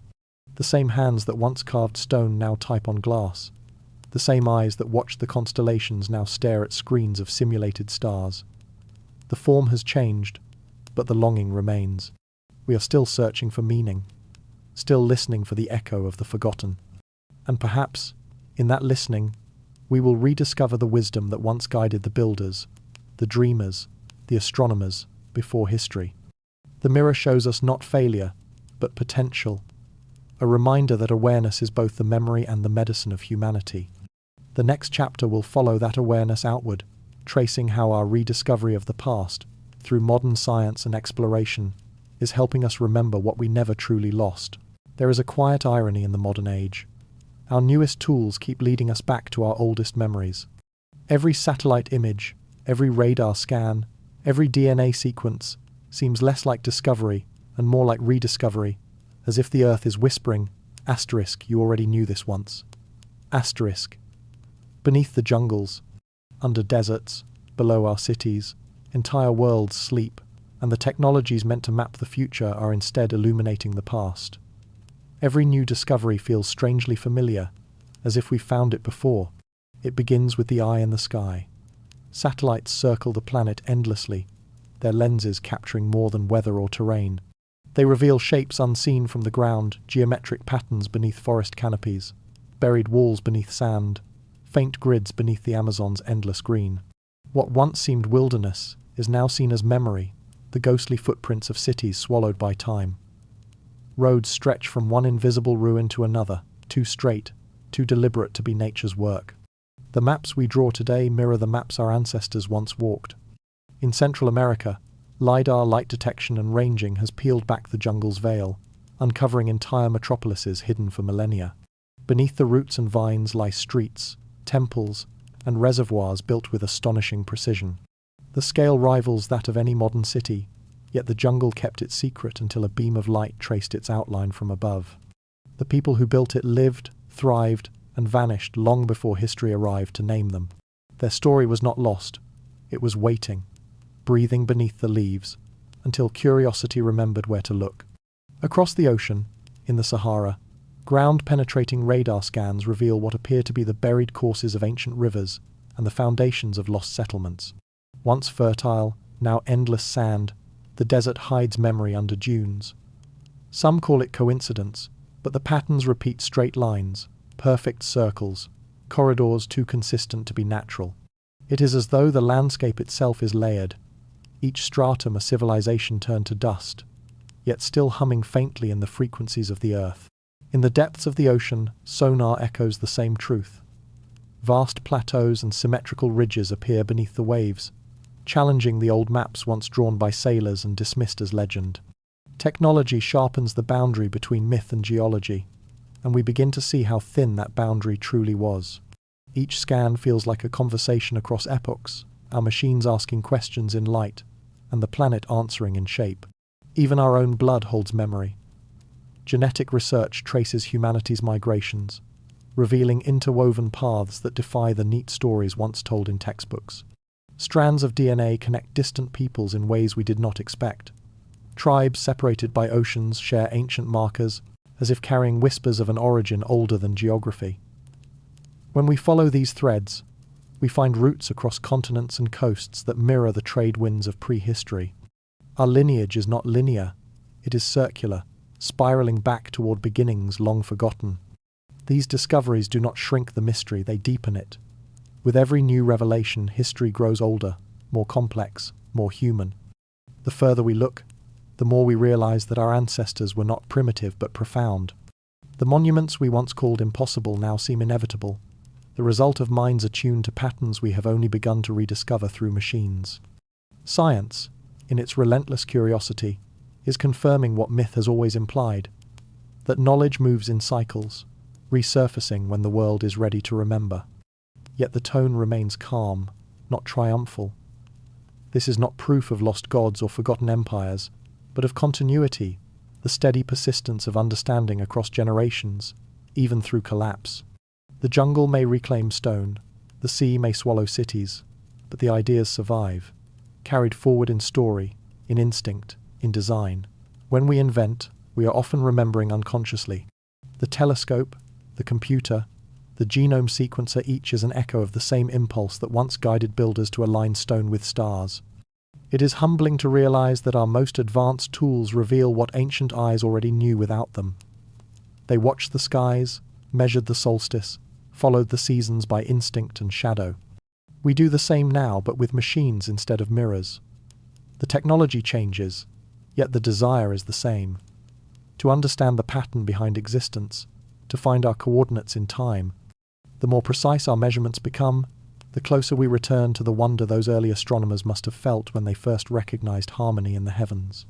The same hands that once carved stone now type on glass. The same eyes that watched the constellations now stare at screens of simulated stars. The form has changed, but the longing remains. We are still searching for meaning, still listening for the echo of the forgotten. And perhaps, in that listening, we will rediscover the wisdom that once guided the builders, the dreamers, the astronomers before history. The mirror shows us not failure, but potential, a reminder that awareness is both the memory and the medicine of humanity. The next chapter will follow that awareness outward, tracing how our rediscovery of the past, through modern science and exploration, is helping us remember what we never truly lost. There is a quiet irony in the modern age. Our newest tools keep leading us back to our oldest memories. Every satellite image, every radar scan, every DNA sequence seems less like discovery and more like rediscovery, as if the Earth is whispering, asterisk, you already knew this once. Asterisk. Beneath the jungles, under deserts, below our cities, entire worlds sleep, and the technologies meant to map the future are instead illuminating the past. Every new discovery feels strangely familiar, as if we found it before. It begins with the eye in the sky. Satellites circle the planet endlessly, their lenses capturing more than weather or terrain. They reveal shapes unseen from the ground, geometric patterns beneath forest canopies, buried walls beneath sand, faint grids beneath the Amazon's endless green. What once seemed wilderness is now seen as memory, the ghostly footprints of cities swallowed by time. Roads stretch from one invisible ruin to another, too straight, too deliberate to be nature's work. The maps we draw today mirror the maps our ancestors once walked. In Central America, LiDAR light detection and ranging has peeled back the jungle's veil, uncovering entire metropolises hidden for millennia. Beneath the roots and vines lie streets, temples, and reservoirs built with astonishing precision. The scale rivals that of any modern city, yet the jungle kept it secret until a beam of light traced its outline from above. The people who built it lived, thrived, and vanished long before history arrived to name them. Their story was not lost, it was waiting, breathing beneath the leaves, until curiosity remembered where to look. Across the ocean, in the Sahara, ground-penetrating radar scans reveal what appear to be the buried courses of ancient rivers and the foundations of lost settlements. Once fertile, now endless sand, the desert hides memory under dunes. Some call it coincidence, but the patterns repeat straight lines, perfect circles, corridors too consistent to be natural. It is as though the landscape itself is layered, each stratum a civilization turned to dust, yet still humming faintly in the frequencies of the earth. In the depths of the ocean, sonar echoes the same truth. Vast plateaus and symmetrical ridges appear beneath the waves, challenging the old maps once drawn by sailors and dismissed as legend. Technology sharpens the boundary between myth and geology, and we begin to see how thin that boundary truly was. Each scan feels like a conversation across epochs, our machines asking questions in light, and the planet answering in shape. Even our own blood holds memory. Genetic research traces humanity's migrations, revealing interwoven paths that defy the neat stories once told in textbooks. Strands of DNA connect distant peoples in ways we did not expect. Tribes separated by oceans share ancient markers, as if carrying whispers of an origin older than geography. When we follow these threads, we find roots across continents and coasts that mirror the trade winds of prehistory. Our lineage is not linear, it is circular, spiraling back toward beginnings long forgotten. These discoveries do not shrink the mystery, they deepen it. With every new revelation, history grows older, more complex, more human. The further we look, the more we realize that our ancestors were not primitive but profound. The monuments we once called impossible now seem inevitable, the result of minds attuned to patterns we have only begun to rediscover through machines. Science, in its relentless curiosity, is confirming what myth has always implied, that knowledge moves in cycles, resurfacing when the world is ready to remember. Yet the tone remains calm, not triumphal. This is not proof of lost gods or forgotten empires, but of continuity, the steady persistence of understanding across generations, even through collapse. The jungle may reclaim stone, the sea may swallow cities, but the ideas survive, carried forward in story, in instinct, in design. When we invent, we are often remembering unconsciously. The telescope, the computer, the genome sequencer, each is an echo of the same impulse that once guided builders to align stone with stars. It is humbling to realize that our most advanced tools reveal what ancient eyes already knew without them. They watched the skies, measured the solstice, followed the seasons by instinct and shadow. We do the same now, but with machines instead of mirrors. The technology changes, yet the desire is the same. To understand the pattern behind existence, to find our coordinates in time. The more precise our measurements become, the closer we return to the wonder those early astronomers must have felt when they first recognized harmony in the heavens.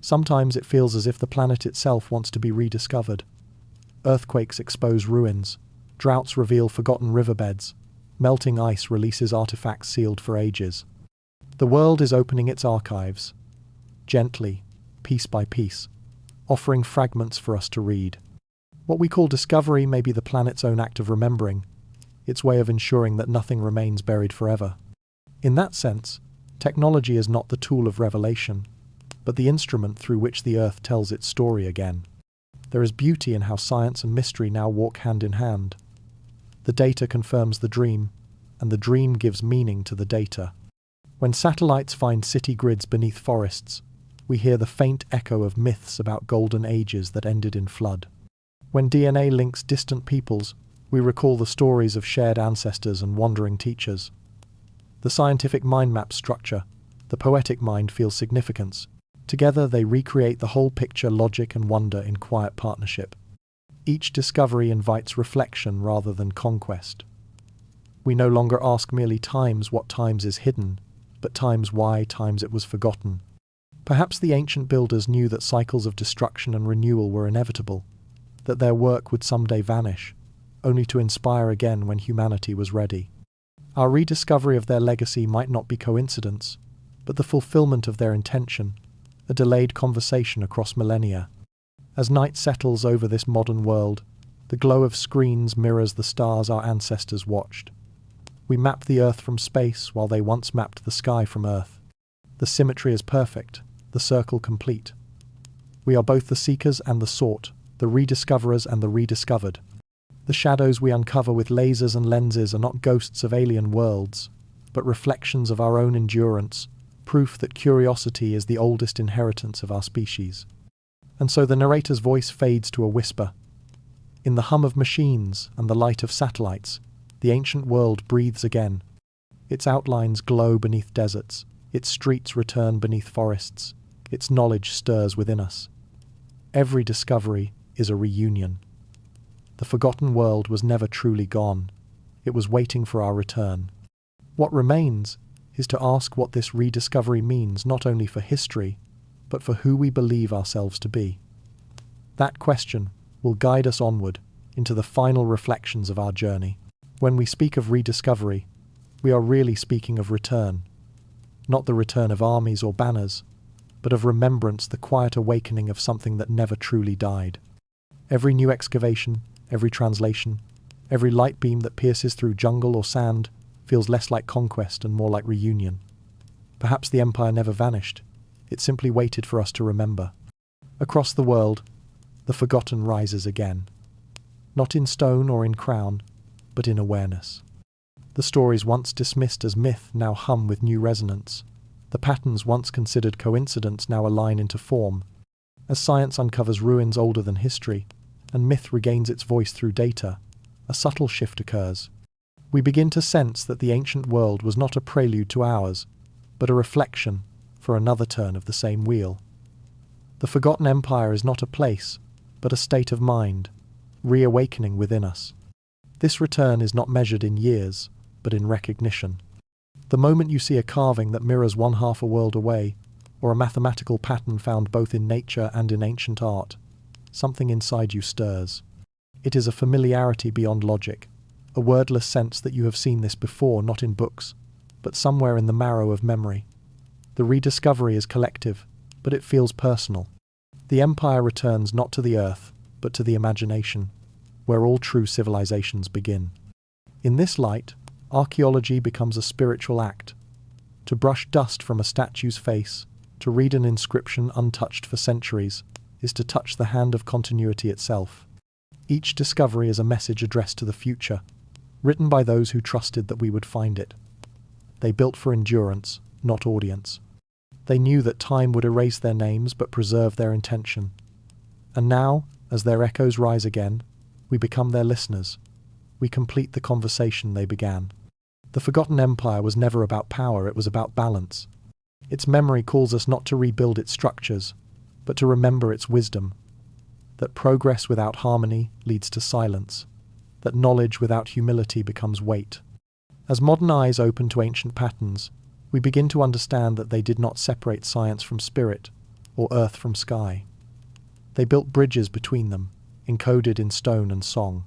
Sometimes it feels as if the planet itself wants to be rediscovered. Earthquakes expose ruins, droughts reveal forgotten riverbeds, melting ice releases artifacts sealed for ages. The world is opening its archives, gently, piece by piece, offering fragments for us to read. What we call discovery may be the planet's own act of remembering, its way of ensuring that nothing remains buried forever. In that sense, technology is not the tool of revelation, but the instrument through which the Earth tells its story again. There is beauty in how science and mystery now walk hand in hand. The data confirms the dream, and the dream gives meaning to the data. When satellites find city grids beneath forests, we hear the faint echo of myths about golden ages that ended in flood. When DNA links distant peoples, we recall the stories of shared ancestors and wandering teachers. The scientific mind maps structure, the poetic mind feels significance. Together they recreate the whole picture, logic and wonder in quiet partnership. Each discovery invites reflection rather than conquest. We no longer ask merely times what times is hidden, but times why times it was forgotten. Perhaps the ancient builders knew that cycles of destruction and renewal were inevitable, that their work would someday vanish, only to inspire again when humanity was ready. Our rediscovery of their legacy might not be coincidence, but the fulfillment of their intention, a delayed conversation across millennia. As night settles over this modern world, the glow of screens mirrors the stars our ancestors watched. We map the Earth from space while they once mapped the sky from Earth. The symmetry is perfect, the circle complete. We are both the seekers and the sought, the rediscoverers and the rediscovered. The shadows we uncover with lasers and lenses are not ghosts of alien worlds, but reflections of our own endurance, proof that curiosity is the oldest inheritance of our species. And so the narrator's voice fades to a whisper. In the hum of machines and the light of satellites, the ancient world breathes again. Its outlines glow beneath deserts, its streets return beneath forests, its knowledge stirs within us. Every discovery is a reunion. The forgotten world was never truly gone. It was waiting for our return. What remains is to ask what this rediscovery means not only for history, but for who we believe ourselves to be. That question will guide us onward into the final reflections of our journey. When we speak of rediscovery, we are really speaking of return. Not the return of armies or banners, but of remembrance, the quiet awakening of something that never truly died. Every new excavation, every translation, every light beam that pierces through jungle or sand feels less like conquest and more like reunion. Perhaps the empire never vanished. It simply waited for us to remember. Across the world, the forgotten rises again. Not in stone or in crown, but in awareness. The stories once dismissed as myth now hum with new resonance. The patterns once considered coincidence now align into form. As science uncovers ruins older than history, and myth regains its voice through data, a subtle shift occurs. We begin to sense that the ancient world was not a prelude to ours, but a reflection for another turn of the same wheel. The forgotten empire is not a place, but a state of mind, reawakening within us. This return is not measured in years, but in recognition. The moment you see a carving that mirrors one half a world away, or a mathematical pattern found both in nature and in ancient art, something inside you stirs. It is a familiarity beyond logic, a wordless sense that you have seen this before, not in books, but somewhere in the marrow of memory. The rediscovery is collective, but it feels personal. The empire returns not to the earth, but to the imagination, where all true civilizations begin. In this light, archaeology becomes a spiritual act. To brush dust from a statue's face, To read an inscription untouched for centuries is to touch the hand of continuity itself. Each discovery is a message addressed to the future, written by those who trusted that we would find it. They built for endurance, not audience. They knew that time would erase their names but preserve their intention. And now, as their echoes rise again, we become their listeners. We complete the conversation they began. The Forgotten Empire was never about power, it was about balance. Its memory calls us not to rebuild its structures, but to remember its wisdom. That progress without harmony leads to silence. That knowledge without humility becomes weight. As modern eyes open to ancient patterns, we begin to understand that they did not separate science from spirit, or earth from sky. They built bridges between them, encoded in stone and song.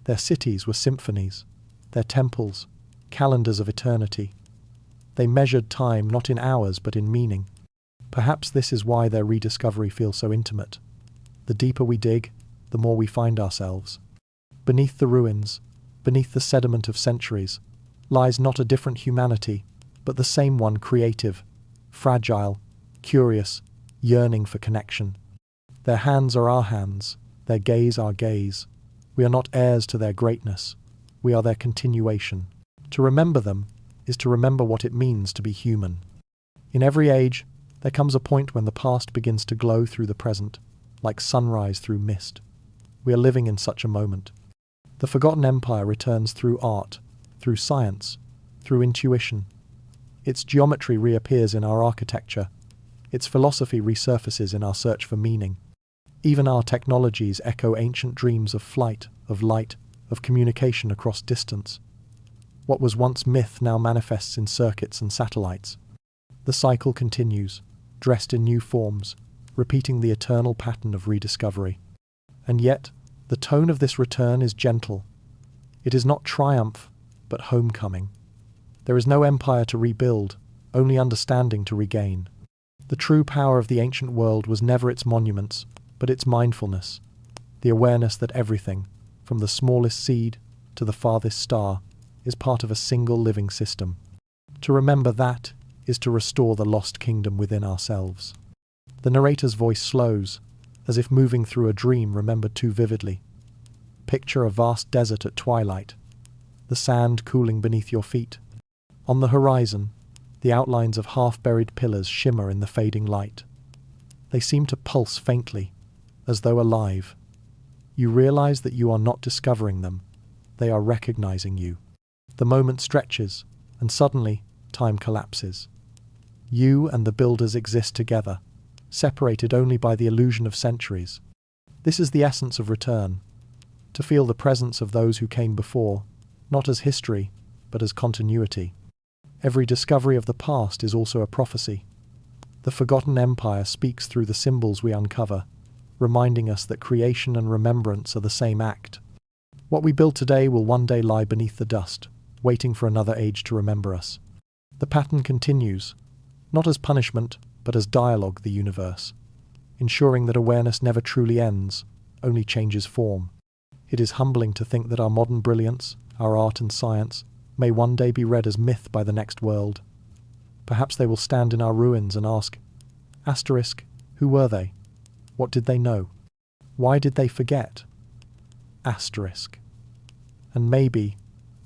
Their cities were symphonies, their temples, calendars of eternity. They measured time not in hours but in meaning. Perhaps this is why their rediscovery feels so intimate. The deeper we dig, the more we find ourselves. Beneath the ruins, beneath the sediment of centuries, lies not a different humanity, but the same one, creative, fragile, curious, yearning for connection. Their hands are our hands, their gaze our gaze. We are not heirs to their greatness, we are their continuation. To remember them is to remember what it means to be human. In every age, there comes a point when the past begins to glow through the present, like sunrise through mist. We are living in such a moment. The Forgotten Empire returns through art, through science, through intuition. Its geometry reappears in our architecture. Its philosophy resurfaces in our search for meaning. Even our technologies echo ancient dreams of flight, of light, of communication across distance. What was once myth now manifests in circuits and satellites. The cycle continues, dressed in new forms, repeating the eternal pattern of rediscovery. And yet, the tone of this return is gentle. It is not triumph, but homecoming. There is no empire to rebuild, only understanding to regain. The true power of the ancient world was never its monuments, but its mindfulness, the awareness that everything, from the smallest seed to the farthest star, is part of a single living system. To remember that is to restore the lost kingdom within ourselves. The narrator's voice slows, as if moving through a dream remembered too vividly. Picture a vast desert at twilight, the sand cooling beneath your feet. On the horizon, the outlines of half-buried pillars shimmer in the fading light. They seem to pulse faintly, as though alive. You realize that you are not discovering them, they are recognizing you. The moment stretches, and suddenly, time collapses. You and the builders exist together, separated only by the illusion of centuries. This is the essence of return, to feel the presence of those who came before, not as history, but as continuity. Every discovery of the past is also a prophecy. The Forgotten Empire speaks through the symbols we uncover, reminding us that creation and remembrance are the same act. What we build today will one day lie beneath the dust, waiting for another age to remember us. The pattern continues, not as punishment, but as dialogue the universe, ensuring that awareness never truly ends, only changes form. It is humbling to think that our modern brilliance, our art and science, may one day be read as myth by the next world. Perhaps they will stand in our ruins and ask, asterisk, who were they? What did they know? Why did they forget? Asterisk. And maybe,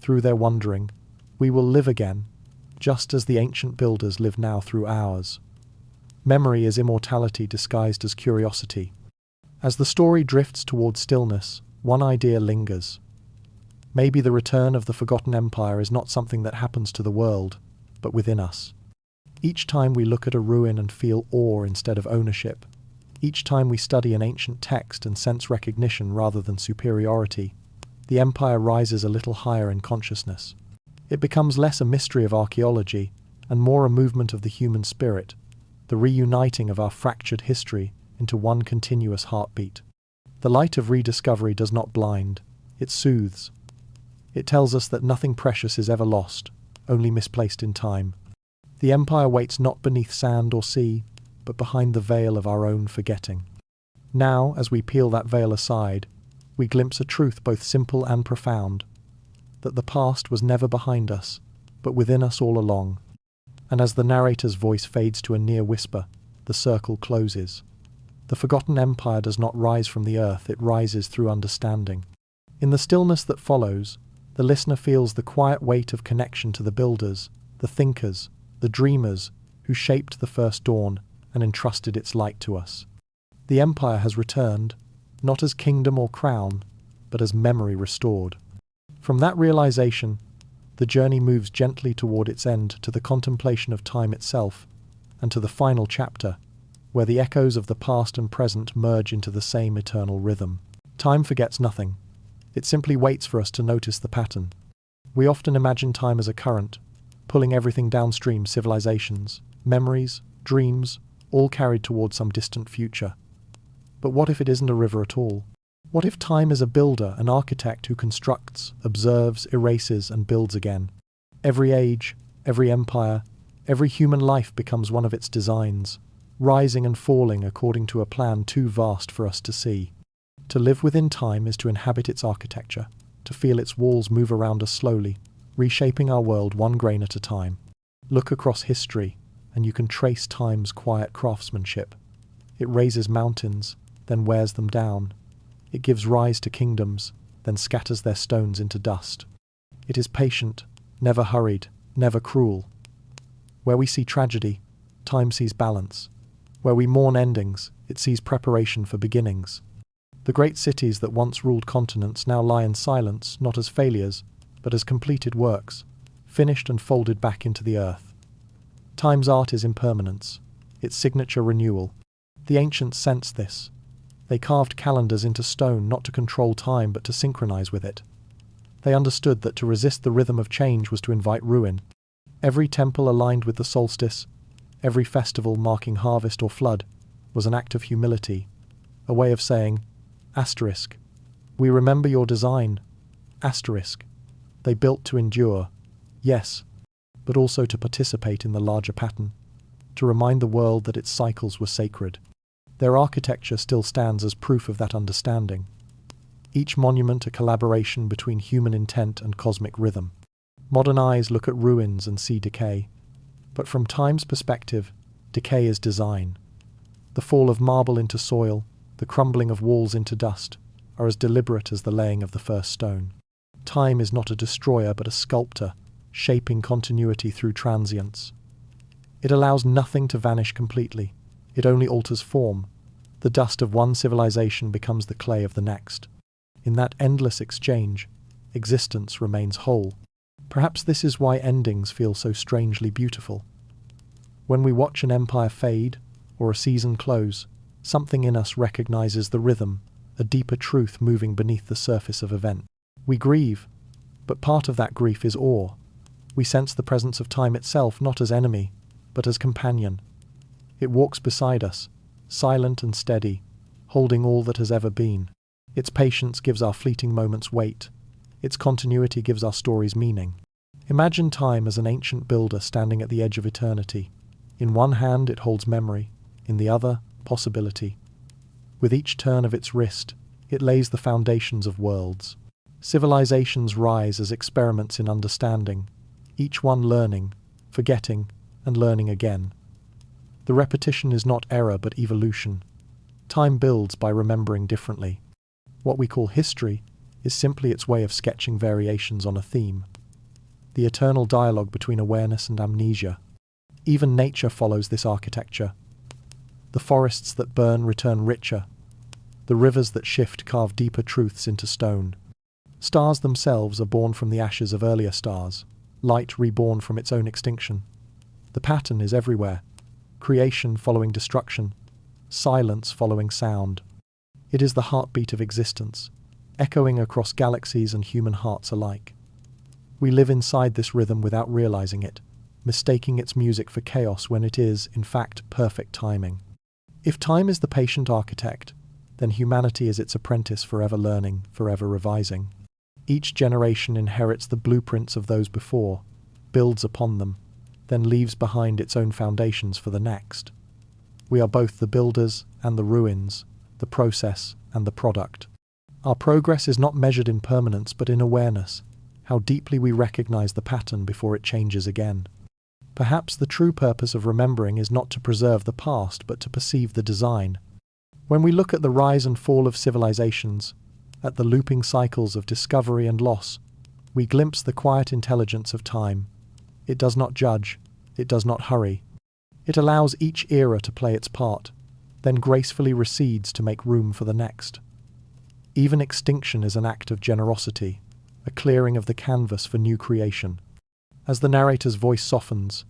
through their wondering, we will live again, just as the ancient builders live now through ours. Memory is immortality disguised as curiosity. As the story drifts toward stillness, one idea lingers. Maybe the return of the Forgotten Empire is not something that happens to the world, but within us. Each time we look at a ruin and feel awe instead of ownership, each time we study an ancient text and sense recognition rather than superiority, the empire rises a little higher in consciousness. It becomes less a mystery of archaeology and more a movement of the human spirit, the reuniting of our fractured history into one continuous heartbeat. The light of rediscovery does not blind, it soothes. It tells us that nothing precious is ever lost, only misplaced in time. The empire waits not beneath sand or sea, but behind the veil of our own forgetting. Now, as we peel that veil aside, we glimpse a truth both simple and profound, that the past was never behind us, but within us all along. And as the narrator's voice fades to a near whisper, the circle closes. The forgotten empire does not rise from the earth, it rises through understanding. In the stillness that follows, the listener feels the quiet weight of connection to the builders, the thinkers, the dreamers who shaped the first dawn and entrusted its light to us. The empire has returned, not as kingdom or crown, but as memory restored. From that realization, the journey moves gently toward its end, to the contemplation of time itself, and to the final chapter, where the echoes of the past and present merge into the same eternal rhythm. Time forgets nothing. It simply waits for us to notice the pattern. We often imagine time as a current, pulling everything downstream: civilizations, memories, dreams, all carried toward some distant future. But what if it isn't a river at all? What if time is a builder, an architect who constructs, observes, erases, and builds again? Every age, every empire, every human life becomes one of its designs, rising and falling according to a plan too vast for us to see. To live within time is to inhabit its architecture, to feel its walls move around us slowly, reshaping our world one grain at a time. Look across history, and you can trace time's quiet craftsmanship. It raises mountains, then wears them down. It gives rise to kingdoms, then scatters their stones into dust. It is patient, never hurried, never cruel. Where we see tragedy, time sees balance. Where we mourn endings, it sees preparation for beginnings. The great cities that once ruled continents now lie in silence, not as failures, but as completed works, finished and folded back into the earth. Time's art is impermanence, its signature renewal. The ancients sensed this. They carved calendars into stone not to control time but to synchronize with it. They understood that to resist the rhythm of change was to invite ruin. Every temple aligned with the solstice, every festival marking harvest or flood, was an act of humility, a way of saying, asterisk, we remember your design, asterisk. They built to endure, yes, but also to participate in the larger pattern, to remind the world that its cycles were sacred. Their architecture still stands as proof of that understanding. Each monument a collaboration between human intent and cosmic rhythm. Modern eyes look at ruins and see decay, but from time's perspective, decay is design. The fall of marble into soil, the crumbling of walls into dust, are as deliberate as the laying of the first stone. Time is not a destroyer but a sculptor, shaping continuity through transience. It allows nothing to vanish completely. It only alters form. The dust of one civilization becomes the clay of the next. In that endless exchange, existence remains whole. Perhaps this is why endings feel so strangely beautiful. When we watch an empire fade, or a season close, something in us recognizes the rhythm, a deeper truth moving beneath the surface of event. We grieve, but part of that grief is awe. We sense the presence of time itself not as enemy, but as companion. It walks beside us, silent and steady, holding all that has ever been. Its patience gives our fleeting moments weight. Its continuity gives our stories meaning. Imagine time as an ancient builder standing at the edge of eternity. In one hand it holds memory, in the other, possibility. With each turn of its wrist, it lays the foundations of worlds. Civilizations rise as experiments in understanding, each one learning, forgetting, and learning again. The repetition is not error but evolution. Time builds by remembering differently. What we call history is simply its way of sketching variations on a theme. The eternal dialogue between awareness and amnesia. Even nature follows this architecture. The forests that burn return richer. The rivers that shift carve deeper truths into stone. Stars themselves are born from the ashes of earlier stars, light reborn from its own extinction. The pattern is everywhere. Creation following destruction, silence following sound. It is the heartbeat of existence, echoing across galaxies and human hearts alike. We live inside this rhythm without realizing it, mistaking its music for chaos when it is, in fact, perfect timing. If time is the patient architect, then humanity is its apprentice, forever learning, forever revising. Each generation inherits the blueprints of those before, builds upon them, then leaves behind its own foundations for the next. We are both the builders and the ruins, the process and the product. Our progress is not measured in permanence but in awareness, how deeply we recognize the pattern before it changes again. Perhaps the true purpose of remembering is not to preserve the past, but to perceive the design. When we look at the rise and fall of civilizations, at the looping cycles of discovery and loss, we glimpse the quiet intelligence of time. It does not judge, it does not hurry. It allows each era to play its part, then gracefully recedes to make room for the next. Even extinction is an act of generosity, a clearing of the canvas for new creation. As the narrator's voice softens,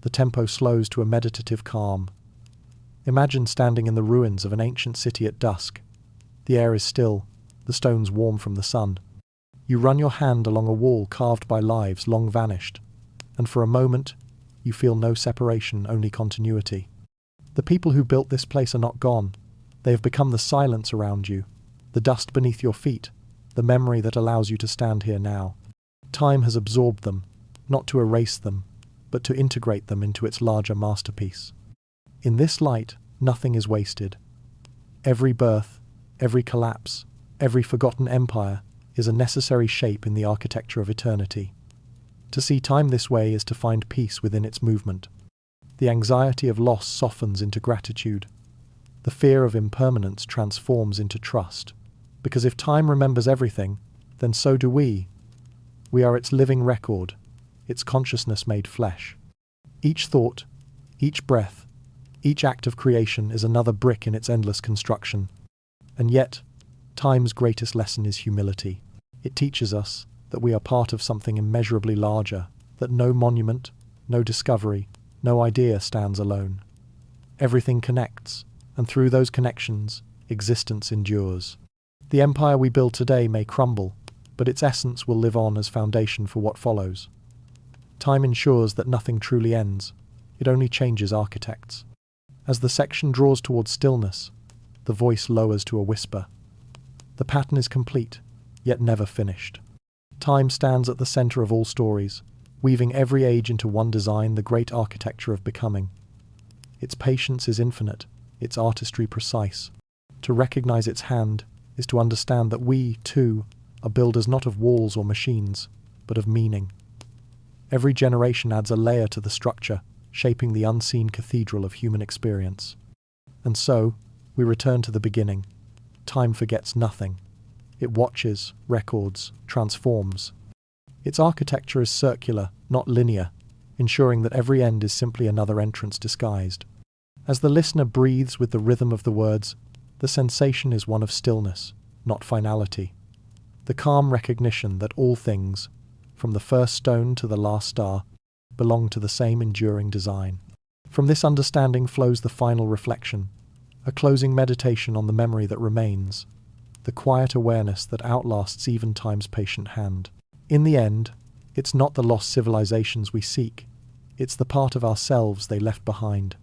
the tempo slows to a meditative calm. Imagine standing in the ruins of an ancient city at dusk. The air is still, the stones warm from the sun. You run your hand along a wall carved by lives long vanished, and for a moment you feel no separation, only continuity. The people who built this place are not gone. They have become the silence around you, the dust beneath your feet, the memory that allows you to stand here now. Time has absorbed them, not to erase them, but to integrate them into its larger masterpiece. In this light, nothing is wasted. Every birth, every collapse, every forgotten empire is a necessary shape in the architecture of eternity. To see time this way is to find peace within its movement. The anxiety of loss softens into gratitude. The fear of impermanence transforms into trust. Because if time remembers everything, then so do we. We are its living record, its consciousness made flesh. Each thought, each breath, each act of creation is another brick in its endless construction. And yet, time's greatest lesson is humility. It teaches us that we are part of something immeasurably larger, that no monument, no discovery, no idea stands alone. Everything connects, and through those connections, existence endures. The empire we build today may crumble, but its essence will live on as foundation for what follows. Time ensures that nothing truly ends, it only changes architects. As the section draws towards stillness, the voice lowers to a whisper. The pattern is complete, yet never finished. Time stands at the center of all stories, weaving every age into one design, the great architecture of becoming. Its patience is infinite, its artistry precise. To recognize its hand is to understand that we, too, are builders not of walls or machines, but of meaning. Every generation adds a layer to the structure, shaping the unseen cathedral of human experience. And so, we return to the beginning. Time forgets nothing. It watches, records, transforms. Its architecture is circular, not linear, ensuring that every end is simply another entrance disguised. As the listener breathes with the rhythm of the words, the sensation is one of stillness, not finality. The calm recognition that all things, from the first stone to the last star, belong to the same enduring design. From this understanding flows the final reflection, a closing meditation on the memory that remains, the quiet awareness that outlasts even time's patient hand. In the end, it's not the lost civilizations we seek, it's the part of ourselves they left behind.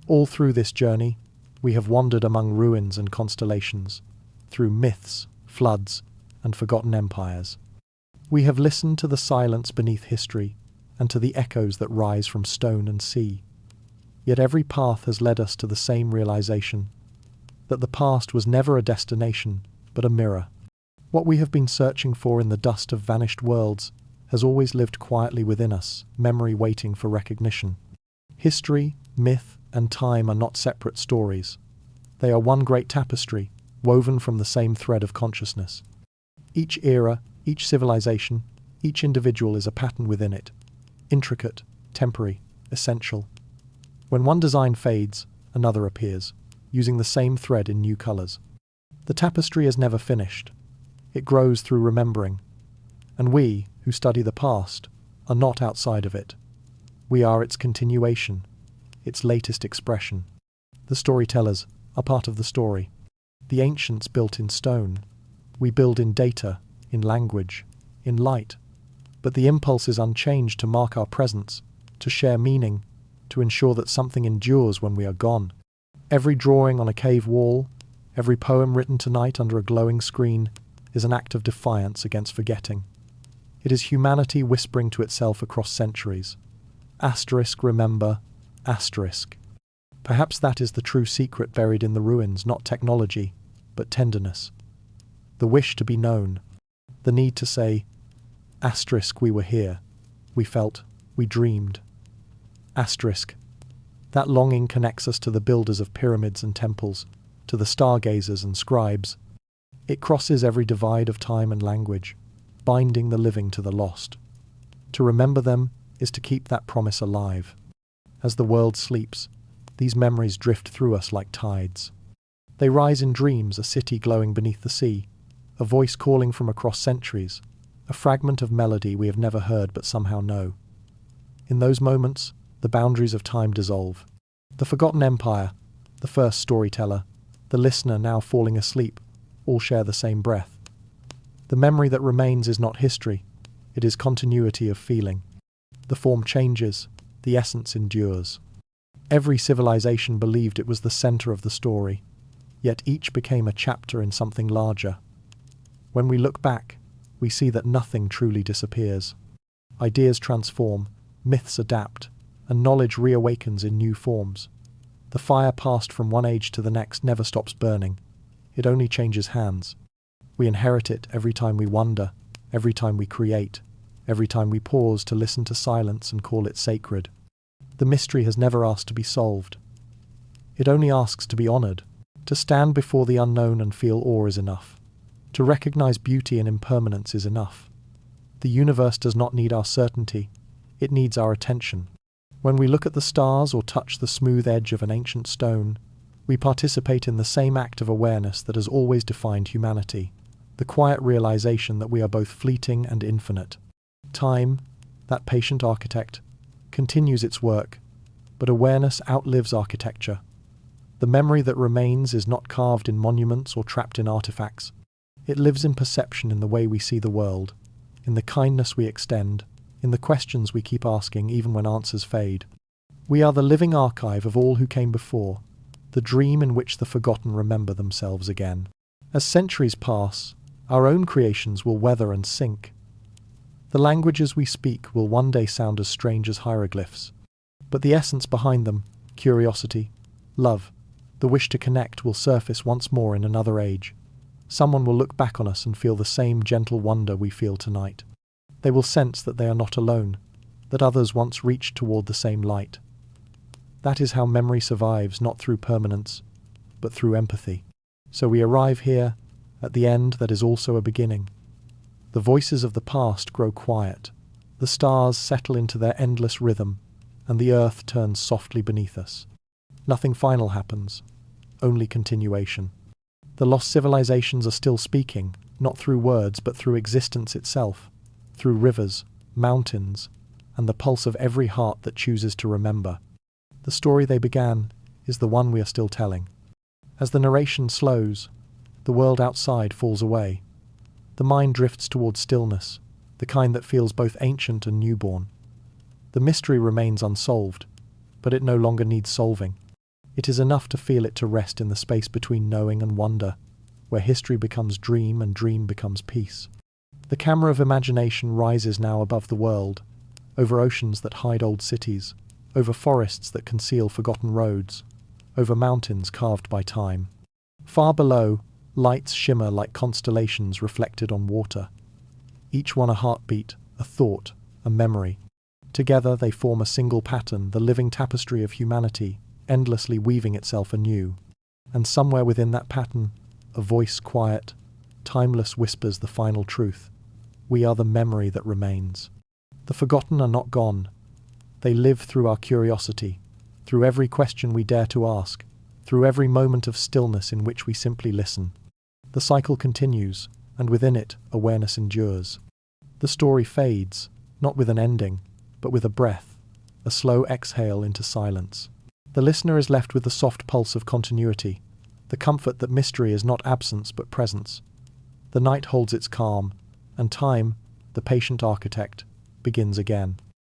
All through this journey, we have wandered among ruins and constellations, through myths, floods, and forgotten empires. We have listened to the silence beneath history and to the echoes that rise from stone and sea. Yet every path has led us to the same realization, that the past was never a destination, but a mirror. What we have been searching for in the dust of vanished worlds has always lived quietly within us, memory waiting for recognition. History, myth, and time are not separate stories. They are one great tapestry, woven from the same thread of consciousness. Each era, each civilization, each individual is a pattern within it, intricate, temporary, essential. When one design fades, another appears, using the same thread in new colors. The tapestry is never finished. It grows through remembering. And we, who study the past, are not outside of it. We are its continuation, its latest expression. The storytellers are part of the story. The ancients built in stone. We build in data, in language, in light. But the impulse is unchanged to mark our presence, to share meaning, to ensure that something endures when we are gone. Every drawing on a cave wall, every poem written tonight under a glowing screen, is an act of defiance against forgetting. It is humanity whispering to itself across centuries. Asterisk, remember, asterisk. Perhaps that is the true secret buried in the ruins, not technology, but tenderness. The wish to be known, the need to say, asterisk, we were here, we felt, we dreamed. Asterisk. That longing connects us to the builders of pyramids and temples, to the stargazers and scribes. It crosses every divide of time and language, binding the living to the lost. To remember them is to keep that promise alive. As the world sleeps, these memories drift through us like tides. They rise in dreams, a city glowing beneath the sea, a voice calling from across centuries, a fragment of melody we have never heard but somehow know. In those moments, the boundaries of time dissolve. The forgotten empire, the first storyteller, the listener now falling asleep, all share the same breath. The memory that remains is not history, it is continuity of feeling. The form changes, the essence endures. Every civilization believed it was the center of the story, yet each became a chapter in something larger. When we look back, we see that nothing truly disappears. Ideas transform, myths adapt, and knowledge reawakens in new forms. The fire passed from one age to the next never stops burning. It only changes hands. We inherit it every time we wonder, every time we create, every time we pause to listen to silence and call it sacred. The mystery has never asked to be solved. It only asks to be honored. To stand before the unknown and feel awe is enough. To recognize beauty and impermanence is enough. The universe does not need our certainty, it needs our attention. When we look at the stars or touch the smooth edge of an ancient stone, we participate in the same act of awareness that has always defined humanity, the quiet realization that we are both fleeting and infinite. Time, that patient architect, continues its work, but awareness outlives architecture. The memory that remains is not carved in monuments or trapped in artifacts. It lives in perception, in the way we see the world, in the kindness we extend, in the questions we keep asking even when answers fade. We are the living archive of all who came before, the dream in which the forgotten remember themselves again. As centuries pass, our own creations will weather and sink. The languages we speak will one day sound as strange as hieroglyphs, but the essence behind them, curiosity, love, the wish to connect, will surface once more in another age. Someone will look back on us and feel the same gentle wonder we feel tonight. They will sense that they are not alone, that others once reached toward the same light. That is how memory survives, not through permanence, but through empathy. So we arrive here, at the end that is also a beginning. The voices of the past grow quiet, the stars settle into their endless rhythm, and the earth turns softly beneath us. Nothing final happens, only continuation. The lost civilizations are still speaking, not through words but through existence itself, through rivers, mountains, and the pulse of every heart that chooses to remember. The story they began is the one we are still telling. As the narration slows, the world outside falls away. The mind drifts towards stillness, the kind that feels both ancient and newborn. The mystery remains unsolved, but it no longer needs solving. It is enough to feel it to rest in the space between knowing and wonder, where history becomes dream and dream becomes peace. The camera of imagination rises now above the world, over oceans that hide old cities, over forests that conceal forgotten roads, over mountains carved by time. Far below, lights shimmer like constellations reflected on water. Each one a heartbeat, a thought, a memory. Together they form a single pattern, the living tapestry of humanity, endlessly weaving itself anew. And somewhere within that pattern, a voice quiet, timeless whispers the final truth. We are the memory that remains. The forgotten are not gone. They live through our curiosity, through every question we dare to ask, through every moment of stillness in which we simply listen. The cycle continues, and within it, awareness endures. The story fades, not with an ending, but with a breath, a slow exhale into silence. The listener is left with the soft pulse of continuity, the comfort that mystery is not absence but presence. The night holds its calm, and time, the patient architect, begins again.